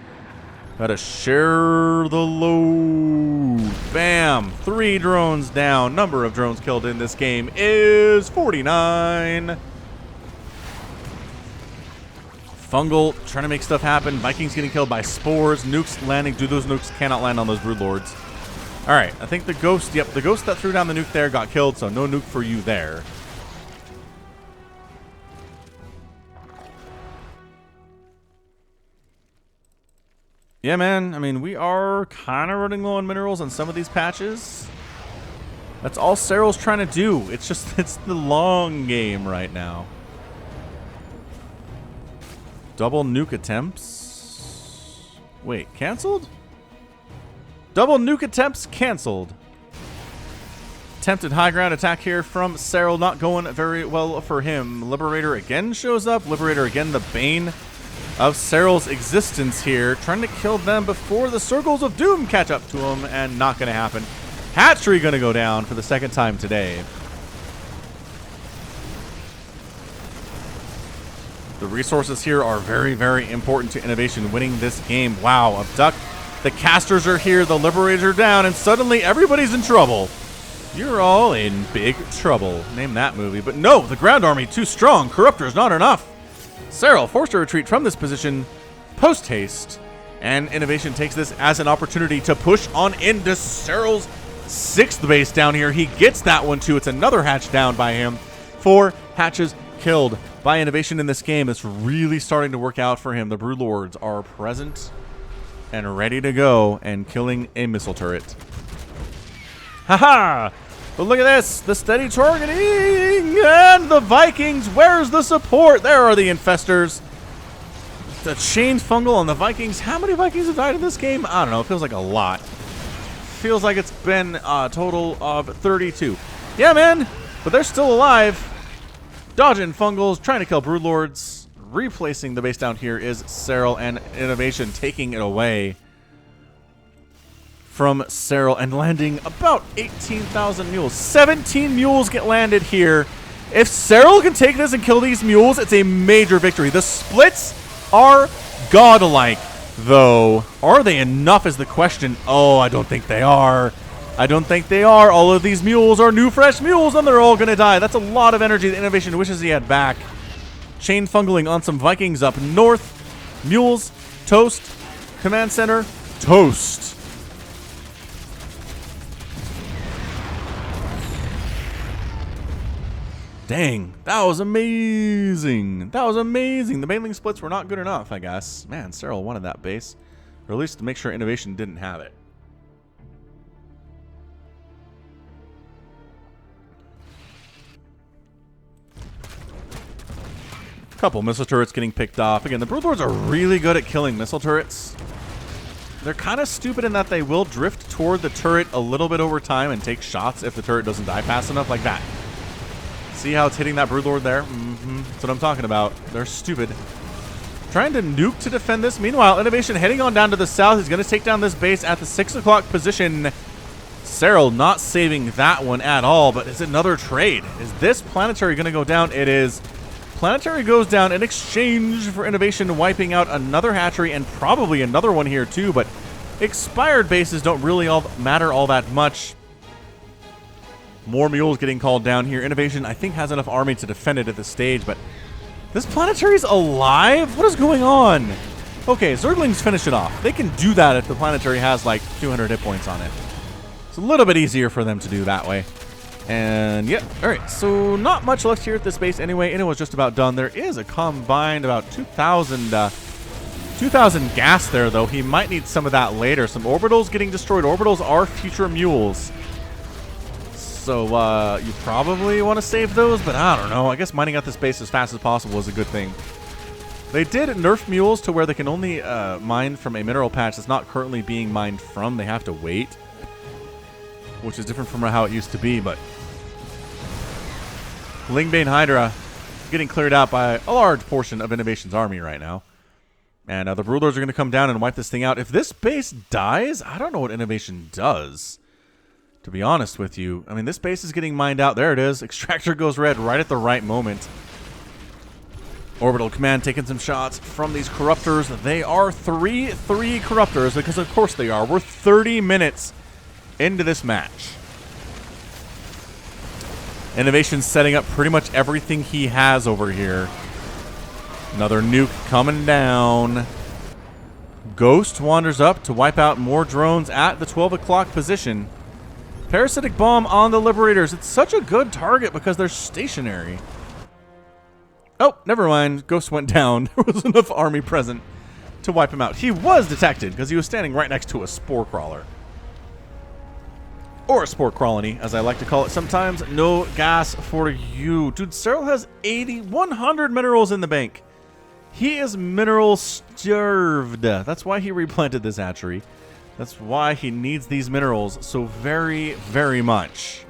Gotta share the load. Bam! 3 drones down. Number of drones killed in this game is 49. Fungal trying to make stuff happen. Vikings getting killed by spores. Nukes landing. Dude, those nukes cannot land on those broodlords. Alright, I think the ghost, yep, the ghost that threw down the nuke there got killed, so no nuke for you there. Yeah, man. I mean, we are kind of running low on minerals on some of these patches. That's all Serral's trying to do. It's just, it's the long game right now. Double nuke attempts. Wait, canceled? Double nuke attempts canceled. Attempted high ground attack here from Serral. Not going very well for him. Liberator again shows up. Liberator again, the bane of Serral's existence here, trying to kill them before the circles of doom catch up to him, and not going to happen. Hatchery going to go down for the second time today. The resources here are very, very important to INnoVation winning this game. Wow, abduct. The casters are here, the liberators are down, and suddenly everybody's in trouble. You're all in big trouble. Name that movie. But no, the ground army too strong. Corruptor's not enough. Serral forced to retreat from this position post-haste, and INnoVation takes this as an opportunity to push on into Serral's 6th base down here. He gets that one too. It's another hatch down by him. 4 hatches killed by INnoVation in this game. It's really starting to work out for him. The broodlords are present and ready to go and killing a missile turret. Haha! But look at this, the steady targeting, and the Vikings, where's the support? There are the infestors. The chain fungal on the Vikings. How many Vikings have died in this game? I don't know, it feels like a lot. Feels like it's been a total of 32. Yeah, man, but they're still alive. Dodging fungals, trying to kill broodlords. Replacing the base down here is Serral, and INnoVation taking it away. from Serral and landing about 18,000 mules. 17 mules get landed here. If Serral can take this and kill these mules, it's a major victory. The splits are godlike, though. Are they enough is the question. Oh, I don't think they are. I don't think they are. All of these mules are new, fresh mules, and they're all going to die. That's a lot of energy that INnoVation wishes he had back. Chain fungling on some Vikings up north. Mules, toast. Command center, toast. Dang, that was amazing. That was amazing. The mailing splits were not good enough, I guess. Man, Serral wanted that base. Or at least to make sure INnoVation didn't have it. Couple missile turrets getting picked off. Again, the Broodlords are really good at killing missile turrets. They're kind of stupid in that they will drift toward the turret a little bit over time and take shots if the turret doesn't die fast enough, like that. See how it's hitting that Broodlord there? That's what I'm talking about. They're stupid. Trying to nuke to defend this. Meanwhile, INnoVation heading on down to the south is going to take down this base at the 6 o'clock position. Serral not saving that one at all, but it's another trade. Is this planetary going to go down? It is. Planetary goes down in exchange for INnoVation wiping out another hatchery and probably another one here too, but expired bases don't really matter all that much. More mules getting called down here. INnoVation, I think, has enough army to defend it at this stage, but this planetary's alive? What is going on? Okay, Zerglings finish it off. They can do that if the planetary has like 200 hit points on it. It's a little bit easier for them to do that way. And yeah, all right, so not much left here at this base anyway, and it was just about done. There is a combined about 2,000 gas there, though. He might need some of that later. Some orbitals getting destroyed. Orbitals are future mules. So you probably want to save those, but I don't know. I guess mining out this base as fast as possible is a good thing. They did nerf mules to where they can only mine from a mineral patch that's not currently being mined from. They have to wait, which is different from how it used to be, but Lingbane Hydra getting cleared out by a large portion of INnoVation's army right now. And the Broodlords are going to come down and wipe this thing out. If this base dies, I don't know what INnoVation does, to be honest with you. I mean, this base is getting mined out. There it is. Extractor goes red right at the right moment. Orbital Command taking some shots from these Corruptors. They are 3-3 Corruptors, because of course they are. We're 30 minutes into this match. INnoVation's setting up pretty much everything he has over here. Another nuke coming down. Ghost wanders up to wipe out more drones at the 12 o'clock position. Parasitic Bomb on the Liberators. It's such a good target because they're stationary. Oh, never mind. Ghost went down. There was enough army present to wipe him out. He was detected because he was standing right next to a spore crawler. Or a spore colony, as I like to call it sometimes. No gas for you. Dude, Serral has 100 minerals in the bank. He is mineral starved. That's why he replanted this hatchery. That's why he needs these minerals so very, very much.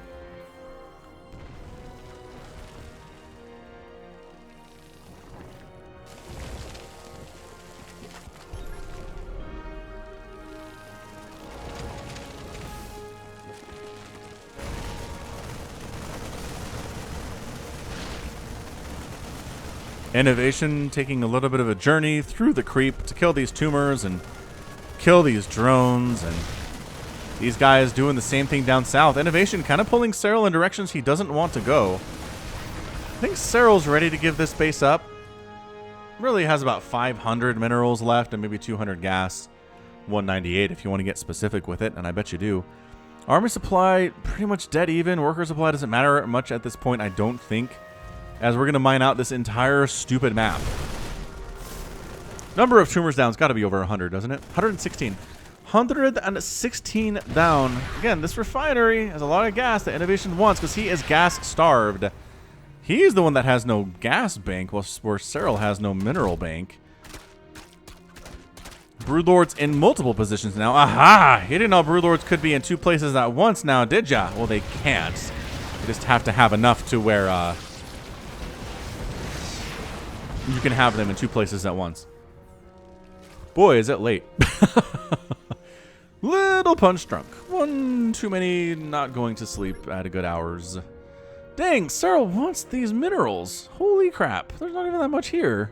INnoVation taking a little bit of a journey through the creep to kill these tumors and kill these drones, and these guys doing the same thing down south. INnoVation kind of pulling Serral in directions he doesn't want to go. I think Serral's ready to give this base up. Really has about 500 minerals left and maybe 200 gas. 198 if you want to get specific with it, and I bet you do. Army supply pretty much dead even. Worker supply doesn't matter much at this point, I don't think, as we're going to mine out this entire stupid map. Number of tumors down has got to be over 100, doesn't it? 116. 116 down. Again, this refinery has a lot of gas that INnoVation wants because he is gas starved. He's the one that has no gas bank, where Serral has no mineral bank. Broodlords in multiple positions now. Aha! You didn't know Broodlords could be in two places at once now, did ya? Well, they can't. They just have to have enough to where you can have them in two places at once. Boy, is it late. Little punch drunk. One too many, not going to sleep at a good hours. Dang, Serral wants these minerals. Holy crap, there's not even that much here.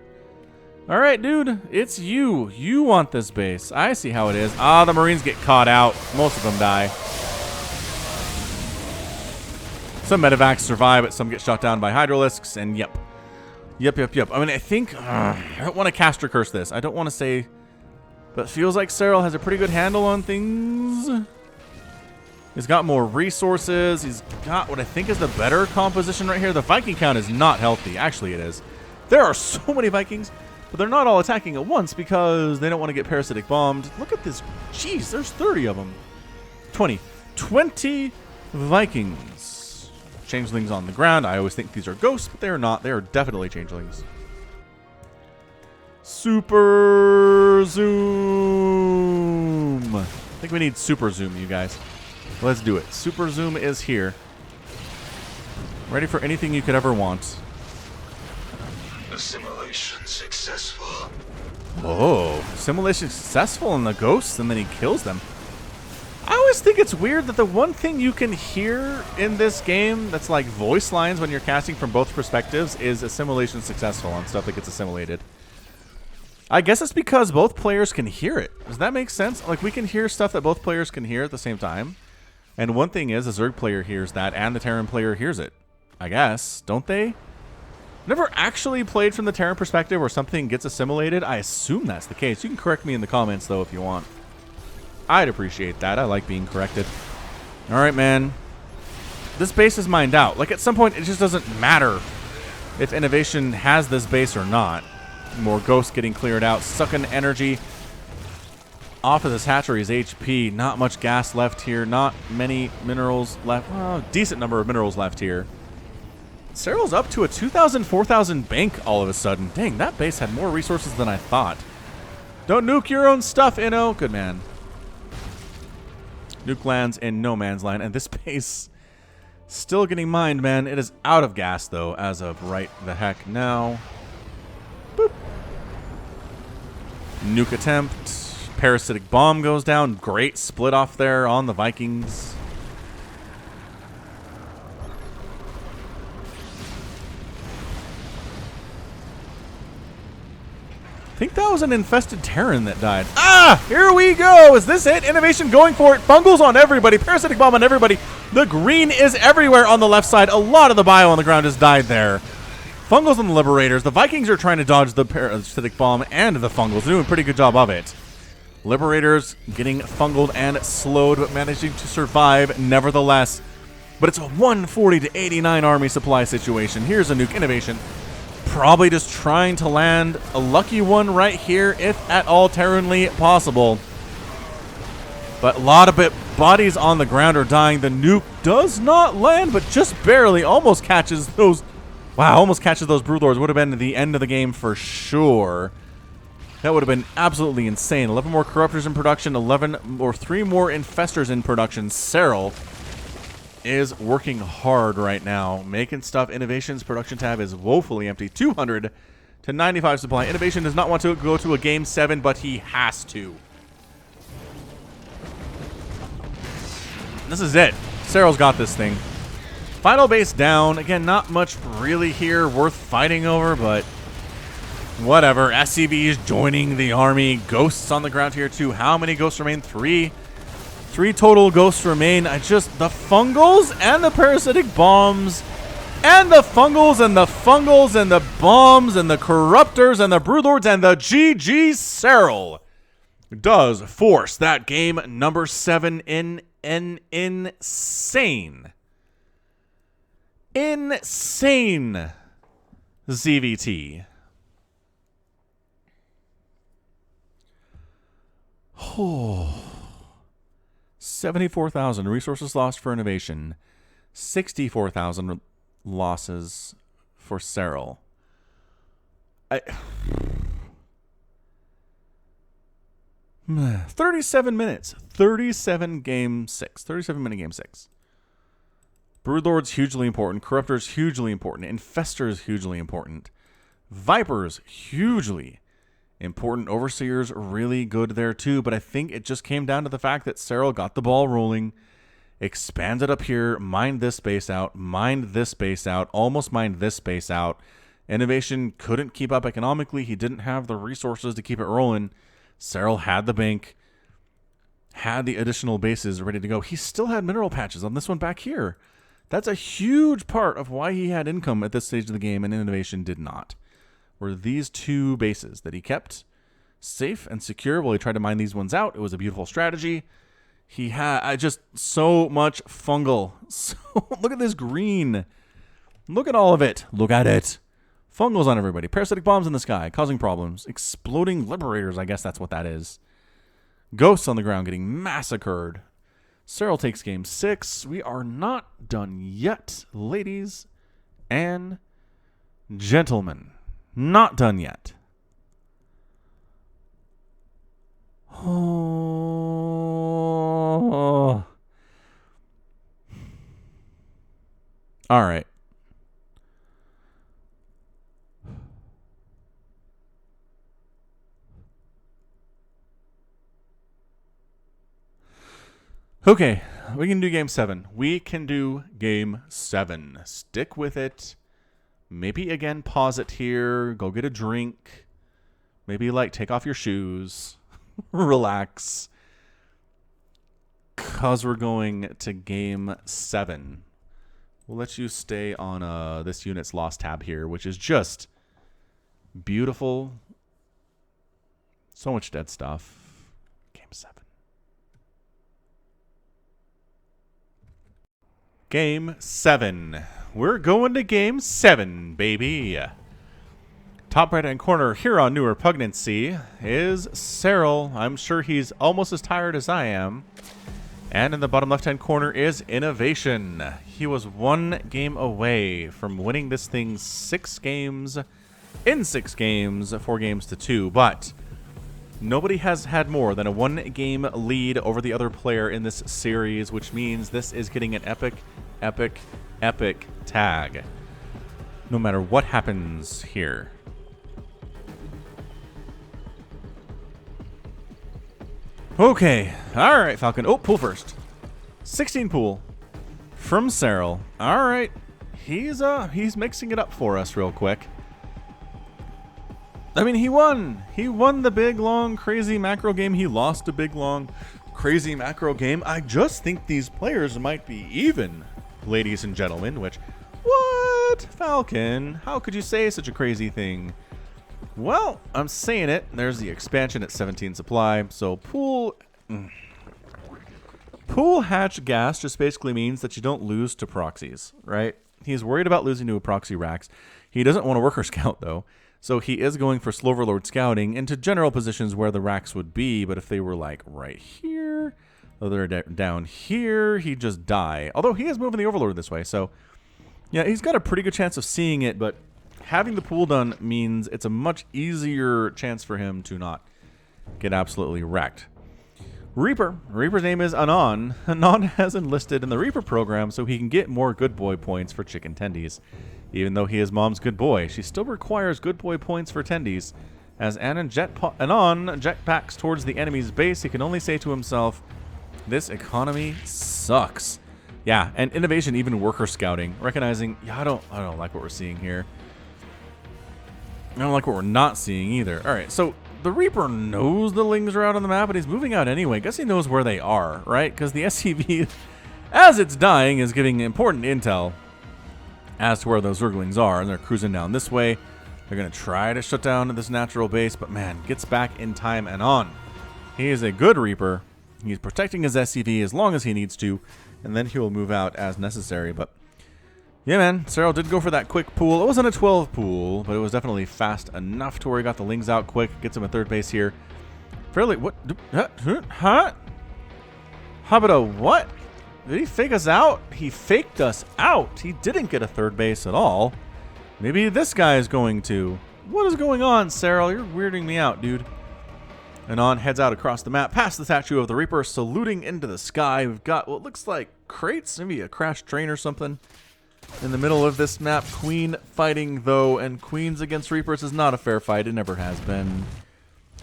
All right, dude, it's you. You want this base. I see how it is. Ah, the Marines get caught out. Most of them die. Some medevacs survive, but some get shot down by Hydralisks, and yep. Yep. I mean, I think... I don't want to caster curse this. I don't want to say... But it feels like Serral has a pretty good handle on things. He's got more resources. He's got what I think is the better composition right here. The Viking count is not healthy. Actually, it is. There are so many Vikings, but they're not all attacking at once because they don't want to get parasitic bombed. Look at this. Jeez, there's 30 of them. 20 Vikings. Changelings on the ground. I always think these are ghosts, but they are not. They are definitely changelings. Super zoom. I think we need super zoom, you guys. Let's do it. Super zoom is here. Ready for anything you could ever want. Assimilation successful. Oh, assimilation successful in the ghosts, and then he kills them. I always think it's weird that the one thing you can hear in this game that's like voice lines when you're casting from both perspectives is assimilation successful on stuff that gets assimilated. I guess it's because both players can hear it. Does that make sense? Like, we can hear stuff that both players can hear at the same time. And one thing is, the Zerg player hears that, and the Terran player hears it. I guess. Don't they? Never actually played from the Terran perspective where something gets assimilated. I assume that's the case. You can correct me in the comments, though, if you want. I'd appreciate that. I like being corrected. All right, man. This base is mined out. Like, at some point, it just doesn't matter if INnoVation has this base or not. More ghosts getting cleared out, sucking energy off of this hatchery's HP. Not much gas left here. Not many minerals left. Well, decent number of minerals left here. Serral's up to a 2,000, 4,000 bank all of a sudden. Dang, that base had more resources than I thought. Don't nuke your own stuff, Inno. Good man. Nuke lands in no man's land, and this base still getting mined, man. It is out of gas, though, as of right the heck now. Boop. Nuke attempt. Parasitic bomb goes down. Great split off there on the Vikings. I think that was an infested Terran that died. Ah! Here we go! Is this it? INnoVation going for it. Fungals on everybody. Parasitic bomb on everybody. The green is everywhere on the left side. A lot of the bio on the ground has died there. Fungals on the Liberators. The Vikings are trying to dodge the parasitic bomb and the fungals. They're doing a pretty good job of it. Liberators getting fungled and slowed, but managing to survive nevertheless. But it's a 140 to 89 army supply situation. Here's a nuke INnoVation. Probably just trying to land a lucky one right here, if at all Terranly possible. But a lot of bodies on the ground are dying. The nuke does not land, but just barely. Almost catches those. Wow, almost catches those Broodlords. Would have been the end of the game for sure. That would have been absolutely insane. 11 more Corruptors in production. 11 or 3 more Infestors in production. Serral is working hard right now, making stuff. INnoVation's production tab is woefully empty. 200 to 95 supply. INnoVation does not want to go to a game 7, but he has to. This is it. Serral's got this thing. Final base down. Again, not much really here worth fighting over, but whatever. SCV is joining the army. Ghosts on the ground here too. How many ghosts remain? 3. 3 total ghosts remain. The fungals and the parasitic bombs and the fungals and the fungals and the bombs and the corruptors and the broodlords and the GG Serral does force that game number 7 in an insane ZVT. Oh. 74,000 resources lost for INnoVation. 64,000 losses for Serral. 37 minutes. 37-minute game 6. Broodlords hugely important. Corruptors hugely important. Infestors hugely important. Vipers hugely Important Overseers really good there too, but I think it just came down to the fact that Serral got the ball rolling, expanded up here, mined this space out, almost mined this space out. INnoVation couldn't keep up economically. He didn't have the resources to keep it rolling. Serral had the bank, had the additional bases ready to go. He still had mineral patches on this one back here. That's a huge part of why he had income at this stage of the game, and INnoVation did not. Were these two bases that he kept safe and secure while he tried to mine these ones out. It was a beautiful strategy. He had just so much fungal. So look at this green. Look at all of it. Look at it. Fungals on everybody. Parasitic bombs in the sky, causing problems. Exploding liberators, I guess that's what that is. Ghosts on the ground getting massacred. Serral takes game 6. We are not done yet, ladies and gentlemen. Not done yet. Oh. All right. Okay, we can do game 7. We can do game 7. Stick with it. Maybe again, pause it here. Go get a drink. Maybe like take off your shoes. Relax. Because we're going to game 7. We'll let you stay on this unit's lost tab here, which is just beautiful. So much dead stuff. Game 7. Game 7. We're going to game 7, baby. Top right-hand corner here on New Repugnancy is Serral. I'm sure he's almost as tired as I am. And in the bottom left-hand corner is INnoVation. He was 1 game away from winning this thing 6 games in 6 games, 4 games to 2. But nobody has had more than a 1-game lead over the other player in this series, which means this is getting an epic, epic, epic tag. No matter what happens here. Okay. All right, Falcon. Oh, pool first. 16 pool from Serral. All right. He's mixing it up for us real quick. I mean, he won. He won the big, long, crazy macro game. He lost a big, long, crazy macro game. I just think these players might be even, ladies and gentlemen, which, what? Falcon, how could you say such a crazy thing? Well, I'm saying it. There's the expansion at 17 supply. So pool hatch gas just basically means that you don't lose to proxies, right? He's worried about losing to a proxy racks. He doesn't want a worker scout, though. So he is going for Sloverlord scouting into general positions where the racks would be. But if they were like right here, or they're down here, he'd just die. Although he is moving the Overlord this way. So yeah, he's got a pretty good chance of seeing it. But having the pool done means it's a much easier chance for him to not get absolutely wrecked. Reaper's name is Anon. Anon has enlisted in the Reaper program so he can get more good boy points for chicken tendies. Even though he is mom's good boy, she still requires good boy points for tendies. As Anon jetpacks towards the enemy's base, he can only say to himself, this economy sucks. Yeah, and INnoVation, even worker scouting, recognizing, yeah, I don't like what we're seeing here. I don't like what we're not seeing either. All right, so the Reaper knows the Lings are out on the map, but he's moving out anyway. Guess he knows where they are, right? Because the SCV, as it's dying, is giving important intel as to where those Zerglings are, and they're cruising down this way. They're going to try to shut down this natural base, but man, gets back in time and on. He is a good Reaper. He's protecting his SCV as long as he needs to, and then he will move out as necessary. But yeah, man, Serral did go for that quick pool. It wasn't a 12 pool, but it was definitely fast enough to where he got the Lings out quick. Gets him a third base here. Fairly, what? Huh? How about a what? Did he fake us out? He faked us out. He didn't get a third base at all. Maybe this guy is going to. What is going on, Serral? You're weirding me out, dude. Anon heads out across the map, past the statue of the Reaper, saluting into the sky. We've got what looks like crates, maybe a crashed train or something. In the middle of this map, Queen fighting, though, and Queens against Reapers is not a fair fight. It never has been.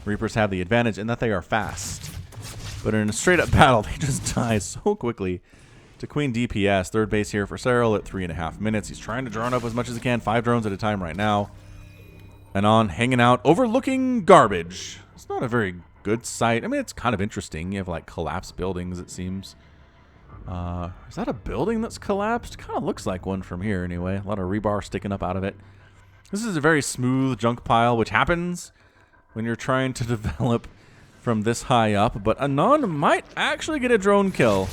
Reapers have the advantage in that they are fast. But in a straight-up battle, they just die so quickly. To Queen DPS, third base here for Serral at 3.5 minutes. He's trying to drone up as much as he can. 5 drones at a time right now. And on, hanging out, overlooking garbage. It's not a very good sight. I mean, it's kind of interesting. You have, like, collapsed buildings, it seems. Is that a building that's collapsed? Kind of looks like one from here, anyway. A lot of rebar sticking up out of it. This is a very smooth junk pile, which happens when you're trying to develop from this high up. But Anon might actually get a drone kill.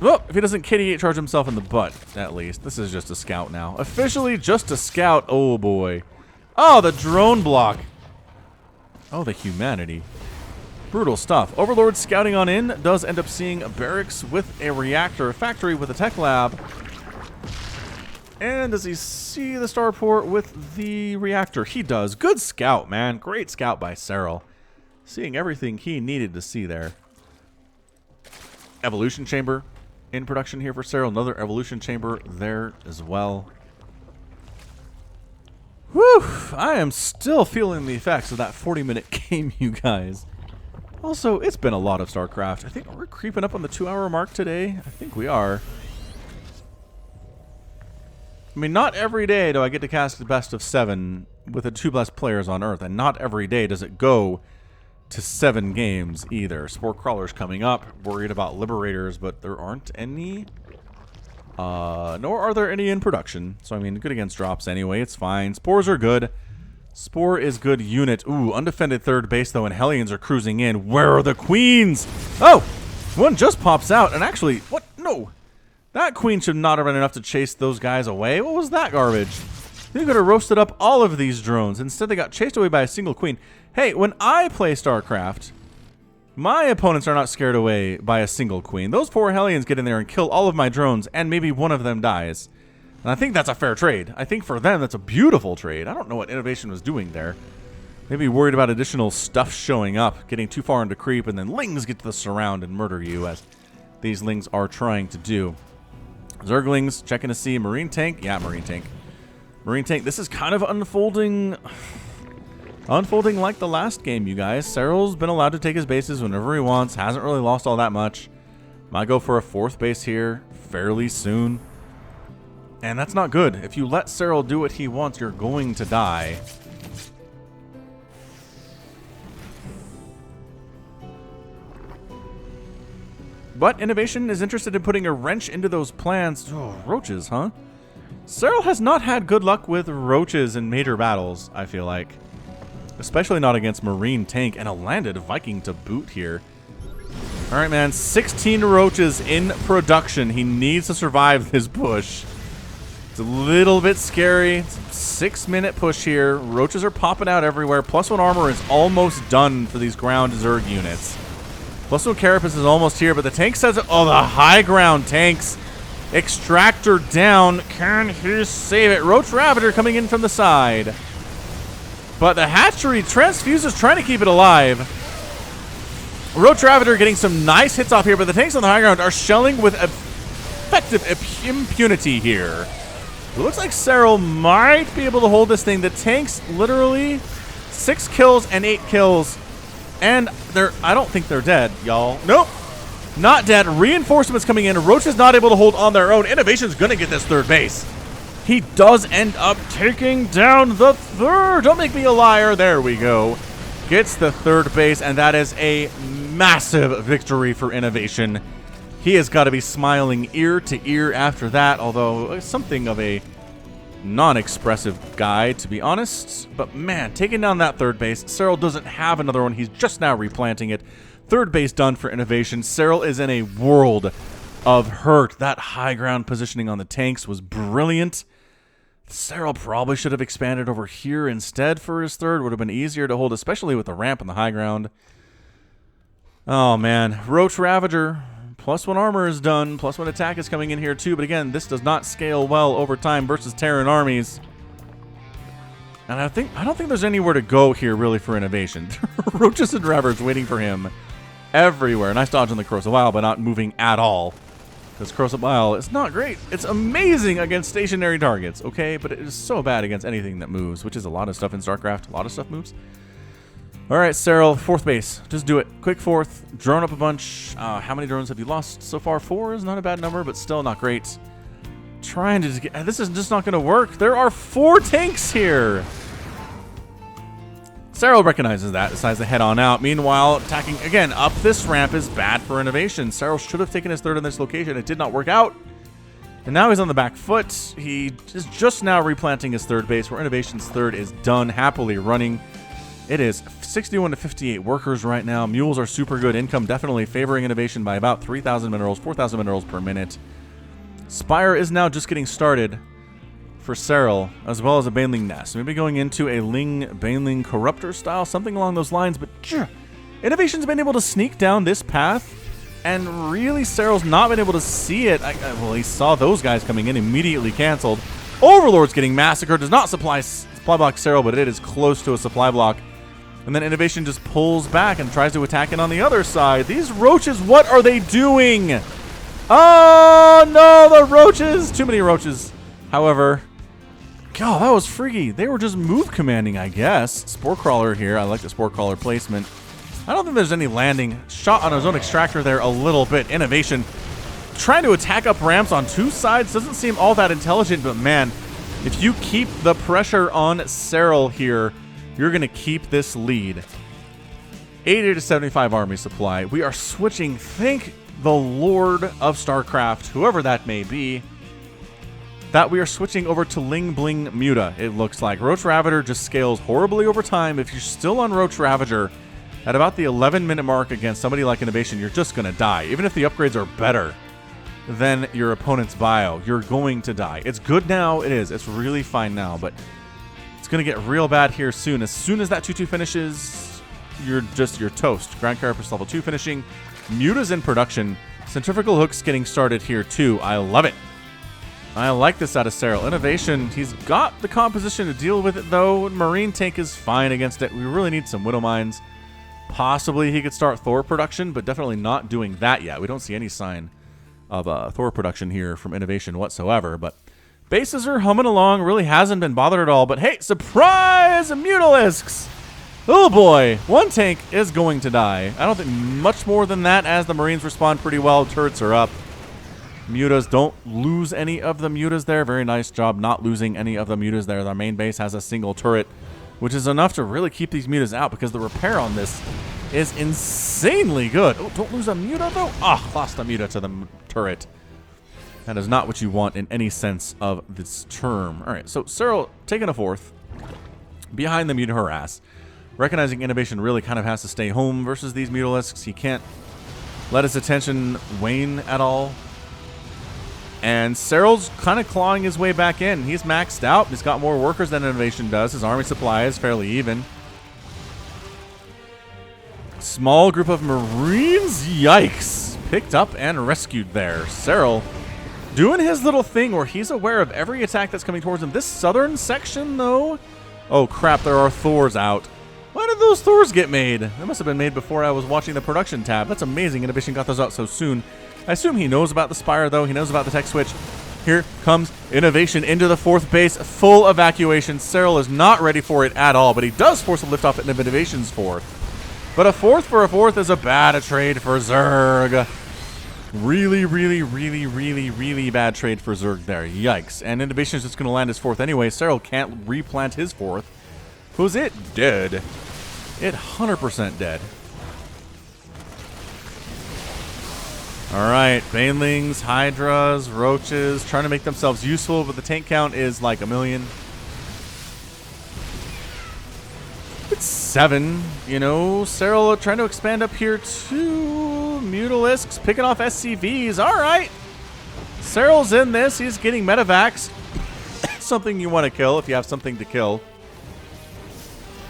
Oh, if he doesn't kitty charge himself in the butt, at least. This is just a scout now. Officially just a scout. Oh, boy. Oh, the drone block. Oh, the humanity. Brutal stuff. Overlord scouting on in does end up seeing a barracks with a reactor, a factory with a tech lab. And does he see the starport with the reactor? He does. Good scout, man. Great scout by Serral. Seeing everything he needed to see there. Evolution chamber in production here for Serral. Another evolution chamber there as well. Whew! I am still feeling the effects of that 40-minute game, you guys. Also, it's been a lot of StarCraft. I think we're creeping up on the 2-hour mark today. I think we are. I mean, not every day do I get to cast the best of 7 with the 2 best players on Earth, and not every day does it go to 7 games either. Spore Crawler's coming up. Worried about Liberators, but there aren't any. Nor are there any in production. So, I mean, good against drops anyway. It's fine. Spores are good. Spore is good unit. Ooh, undefended third base, though, and Hellions are cruising in. Where are the queens? Oh! One just pops out, and actually, what? No! That queen should not have been enough to chase those guys away. What was that garbage? They could have roasted up all of these drones. Instead, they got chased away by a single queen. Hey, when I play StarCraft, my opponents are not scared away by a single queen. Those 4 Hellions get in there and kill all of my drones, and maybe one of them dies. And I think that's a fair trade. I think for them, that's a beautiful trade. I don't know what INnoVation was doing there. Maybe worried about additional stuff showing up, getting too far into creep, and then Lings get to the surround and murder you, as these Lings are trying to do. Zerglings checking to see Marine Tank. Yeah, Marine Tank. Marine Tank, this is kind of unfolding like the last game, you guys. Serral's been allowed to take his bases whenever he wants. Hasn't really lost all that much. Might go for a 4th base here fairly soon. And that's not good. If you let Serral do what he wants, you're going to die. But INnoVation is interested in putting a wrench into those plans. Oh, roaches, huh? Serral has not had good luck with roaches in major battles, I feel like. Especially not against Marine Tank and a landed Viking to boot here. Alright, man. 16 roaches in production. He needs to survive this push. It's a little bit scary. It's a 6-minute push here. Roaches are popping out everywhere. +1 armor is almost done for these ground Zerg units. +1 carapace is almost here, but the tank says it. Oh, the high ground tanks. Extractor down. Can he save it? Roach Ravager coming in from the side. But the hatchery transfuses trying to keep it alive. Roach Ravager getting some nice hits off here, but the tanks on the high ground are shelling with effective impunity here. It looks like Serral might be able to hold this thing. The tanks literally 6 kills and 8 kills. And I don't think they're dead, y'all. Nope. Not dead. Reinforcements coming in. Roach is not able to hold on their own. INnoVation's going to get this 3rd base. He does end up taking down the 3rd. Don't make me a liar. There we go. Gets the 3rd base, and that is a massive victory for INnoVation. He has got to be smiling ear to ear after that, although something of a non-expressive guy, to be honest. But man, taking down that 3rd base. Serral doesn't have another one. He's just now replanting it. 3rd base done for INnoVation. Serral is in a world of hurt. That high ground positioning on the tanks was brilliant. Serral probably should have expanded over here instead for his 3rd. Would have been easier to hold, especially with the ramp and the high ground. Oh man, Roach Ravager. +1 armor is done. +1 attack is coming in here too. But again, this does not scale well over time versus Terran armies. And I don't think there's anywhere to go here really for INnoVation. Roaches and Ravagers waiting for him everywhere. Nice dodge on the Corrosive Bile, but not moving at all. Because Corrosive Bile is not great. It's amazing against stationary targets, okay? But it is so bad against anything that moves, which is a lot of stuff in StarCraft. A lot of stuff moves. All right, Serral, fourth base. Just do it. Quick fourth. Drone up a bunch. How many drones have you lost so far? 4 is not a bad number, but still not great. Trying to get... This is just not going to work. There are 4 tanks here. Serral recognizes that, decides to head on out. Meanwhile, attacking again up this ramp is bad for INnoVation. Serral should have taken his third in this location. It did not work out. And now he's on the back foot. He is just now replanting his third base, where INnoVation's third is done, happily running. It is 61 to 58 workers right now. Mules are super good. Income definitely favoring INnoVation by about 3,000 minerals, 4,000 minerals per minute. Spire is now just getting started for Serral, as well as a Baneling Nest. Maybe going into a Baneling Corruptor style, something along those lines. But INnoVation's been able to sneak down this path, and really Serral's not been able to see it. Well, he saw those guys coming in, immediately canceled. Overlord's getting massacred. Does not supply block Serral, but it is close to a supply block. And then INnoVation just pulls back and tries to attack it on the other side. These roaches, what are they doing? Oh, no, the roaches. Too many roaches. However, God, that was freaky. They were just move commanding, I guess. Spore Crawler here. I like the Spore Crawler placement. I don't think there's any landing. Shot on his own extractor there a little bit. INnoVation trying to attack up ramps on 2 sides doesn't seem all that intelligent, but man, if you keep the pressure on Serral here, you're going to keep this lead. 80 to 75 army supply. We are switching, thank the Lord of StarCraft, whoever that may be, that we are switching over to Ling Bling Muta, it looks like. Roach Ravager just scales horribly over time. If you're still on Roach Ravager at about the 11-minute mark against somebody like INnoVation, you're just going to die. Even if the upgrades are better than your opponent's bio, you're going to die. It's good now, it is. It's really fine now, but it's going to get real bad here soon. As soon as that 2-2 finishes, you're toast. Ground Carapace level 2 finishing. Muta's in production. Centrifugal Hook's getting started here too. I love it. I like this out of Serral. INnoVation, he's got the composition to deal with it though. Marine Tank is fine against it. We really need some Widow Mines. Possibly he could start Thor production, but definitely not doing that yet. We don't see any sign of Thor production here from INnoVation whatsoever, but bases are humming along. Really hasn't been bothered at all, but hey, surprise! Mutalisks! Oh boy, 1 tank is going to die. I don't think much more than that, as the Marines respond pretty well. Turrets are up. Mutas, don't lose any of the Mutas there. Very nice job not losing any of the Mutas there. Our main base has a single turret, which is enough to really keep these Mutas out, because the repair on this is insanely good. Oh, don't lose a Muta though. Ah, lost a Muta to the turret. That is not what you want in any sense of this term. All right, so Serral taking a 4th behind the Muta harass. Recognizing INnoVation really kind of has to stay home versus these Mutalisks. He can't let his attention wane at all. And Serral's kind of clawing his way back in. He's maxed out. He's got more workers than INnoVation does. His army supply is fairly even. Small group of Marines, yikes, picked up and rescued there. Serral doing his little thing where he's aware of every attack that's coming towards him. This southern section, though, oh crap, there are Thors out. Why did those Thors get made? They must have been made before I was watching the production tab. That's amazing. INnoVation got those out so soon. I assume he knows about the Spire, though. He knows about the tech switch. Here comes INnoVation into the 4th base. Full evacuation. Serral is not ready for it at all, but he does force a liftoff at INnoVation's 4th. But a 4th for a 4th is a bad trade for Zerg. Really, really, really, really, really bad trade for Zerg there. Yikes. And INnoVation is just going to land his 4th anyway. Serral can't replant his 4th. Who's it? Dead. It 100% dead. Alright, Banelings, Hydras, Roaches, trying to make themselves useful, but the tank count is like 1 million. It's 7, you know. Serral trying to expand up here too. Mutalisks picking off SCVs. Alright. Serral's in this. He's getting medevacs. Something you want to kill if you have something to kill.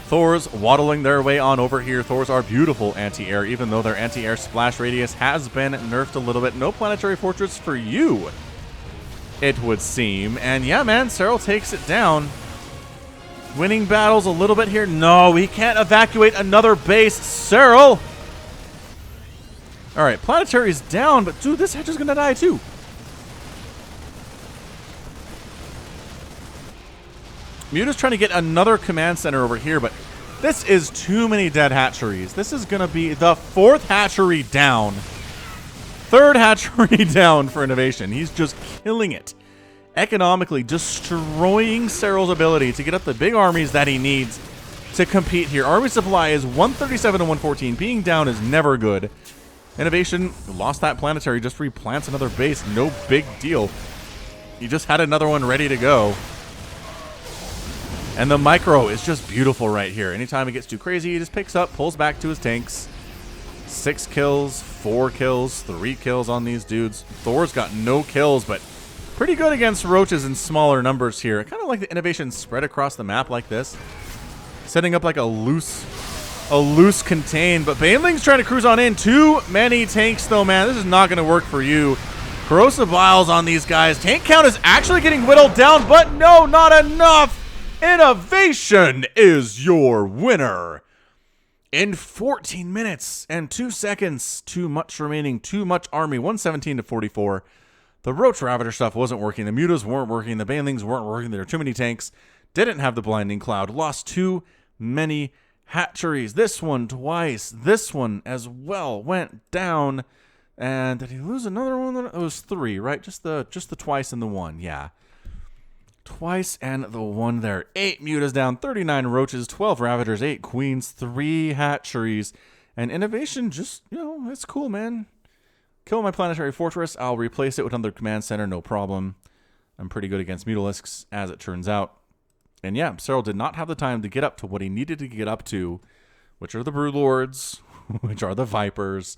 Thors waddling their way on over here. Thors are beautiful anti-air, even though their anti-air splash radius has been nerfed a little bit. No planetary fortress for you, it would seem. And yeah, man, Serral takes it down. Winning battles a little bit here. No, he can't evacuate another base. Serral! Alright, planetary's down, but dude, this hedge is gonna die too. Muta's trying to get another command center over here, but This is too many dead hatcheries. This is going to be the 4th hatchery down. 3rd hatchery down for INnoVation. He's just killing it. Economically destroying Serral's ability to get up the big armies that he needs to compete here. Army supply is 137 to 114. Being down is never good. INnoVation lost that planetary, just replants another base. No big deal. He just had another one ready to go. And the micro is just beautiful right here. Anytime it gets too crazy, he just picks up, pulls back to his tanks. 6 kills, 4 kills, 3 kills on these dudes. Thor's got no kills, but pretty good against roaches in smaller numbers here. I kind of like the INnoVation spread across the map like this. Setting up like a loose contain, but Baneling's trying to cruise on in. Too many tanks though, man. This is not going to work for you. Corrosive Vials on these guys. Tank count is actually getting whittled down, but no, not enough. INnoVation is your winner. In 14 minutes and 2 seconds, too much remaining, too much army, 117 to 44. The Roach Ravager stuff wasn't working. The Mutas weren't working. The Banelings weren't working. There were too many tanks. Didn't have the Blinding Cloud. Lost too many hatcheries. This one twice. This one as well went down. And did he lose another one? It was 3, right? Just the twice and the 1. Yeah. Twice and the 1 there. 8 Mutas down, 39 Roaches, 12 Ravagers, 8 Queens, 3 hatcheries. And INnoVation just, it's cool, man. Kill my planetary fortress. I'll replace it with another command center, no problem. I'm pretty good against Mutalisks, as it turns out. And yeah, Serral did not have the time to get up to what he needed to get up to, which are the Broodlords, which are the Vipers.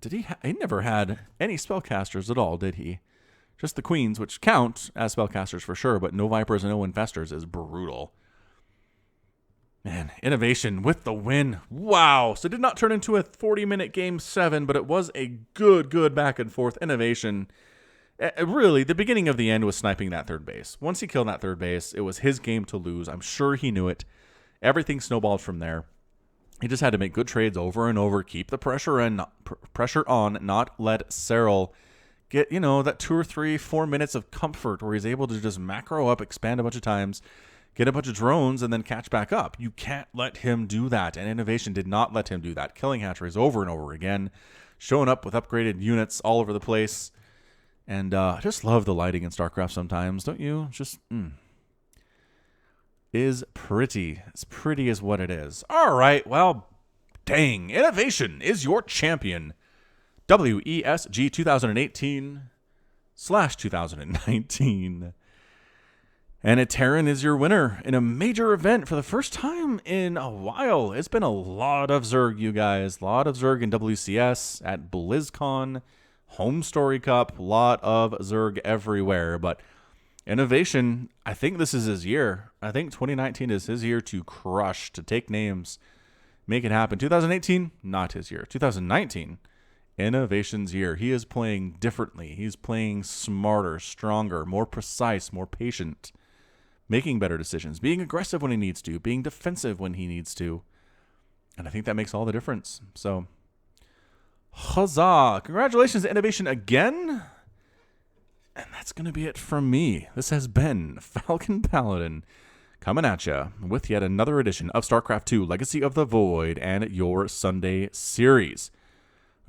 He never had any spellcasters at all, did he? Just the Queens, which count as spellcasters for sure, but no Vipers and no Infestors is brutal. Man, INnoVation with the win. Wow. So it did not turn into a 40-minute game 7, but it was a good back and forth. INnoVation, really, the beginning of the end was sniping that 3rd base. Once he killed that 3rd base, it was his game to lose. I'm sure he knew it. Everything snowballed from there. He just had to make good trades over and over, keep the pressure on, not let Serral get, that 2 or 3, 4 minutes of comfort where he's able to just macro up, expand a bunch of times, get a bunch of drones, and then catch back up. You can't let him do that, and INnoVation did not let him do that. Killing hatcheries over and over again, showing up with upgraded units all over the place. And I just love the lighting in StarCraft sometimes, don't you? Just, is pretty. As pretty as what it is. All right, well, dang. INnoVation is your champion. WESG 2018/2019. And a Terran is your winner in a major event for the first time in a while. It's been a lot of Zerg, you guys. A lot of Zerg in WCS, at BlizzCon, Home Story Cup. A lot of Zerg everywhere. But INnoVation, I think this is his year. I think 2019 is his year to crush, to take names, make it happen. 2018, not his year. 2019, INnoVation's year. He is playing differently. He's playing smarter, stronger, more precise, more patient, making better decisions, being aggressive when he needs to, being defensive when he needs to. And I think that makes all the difference. So, huzzah. Congratulations to INnoVation again. And that's going to be it from me. This has been Falcon Paladin coming at you with yet another edition of StarCraft 2 Legacy of the Void and your Sunday series.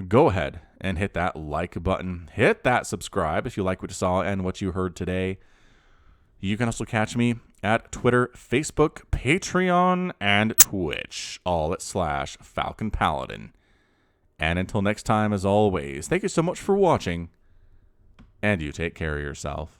Go ahead and hit that like button. Hit that subscribe if you like what you saw and what you heard today. You can also catch me at Twitter, Facebook, Patreon, and Twitch, all at /Falcon Paladin. And until next time, as always, thank you so much for watching, and you take care of yourself.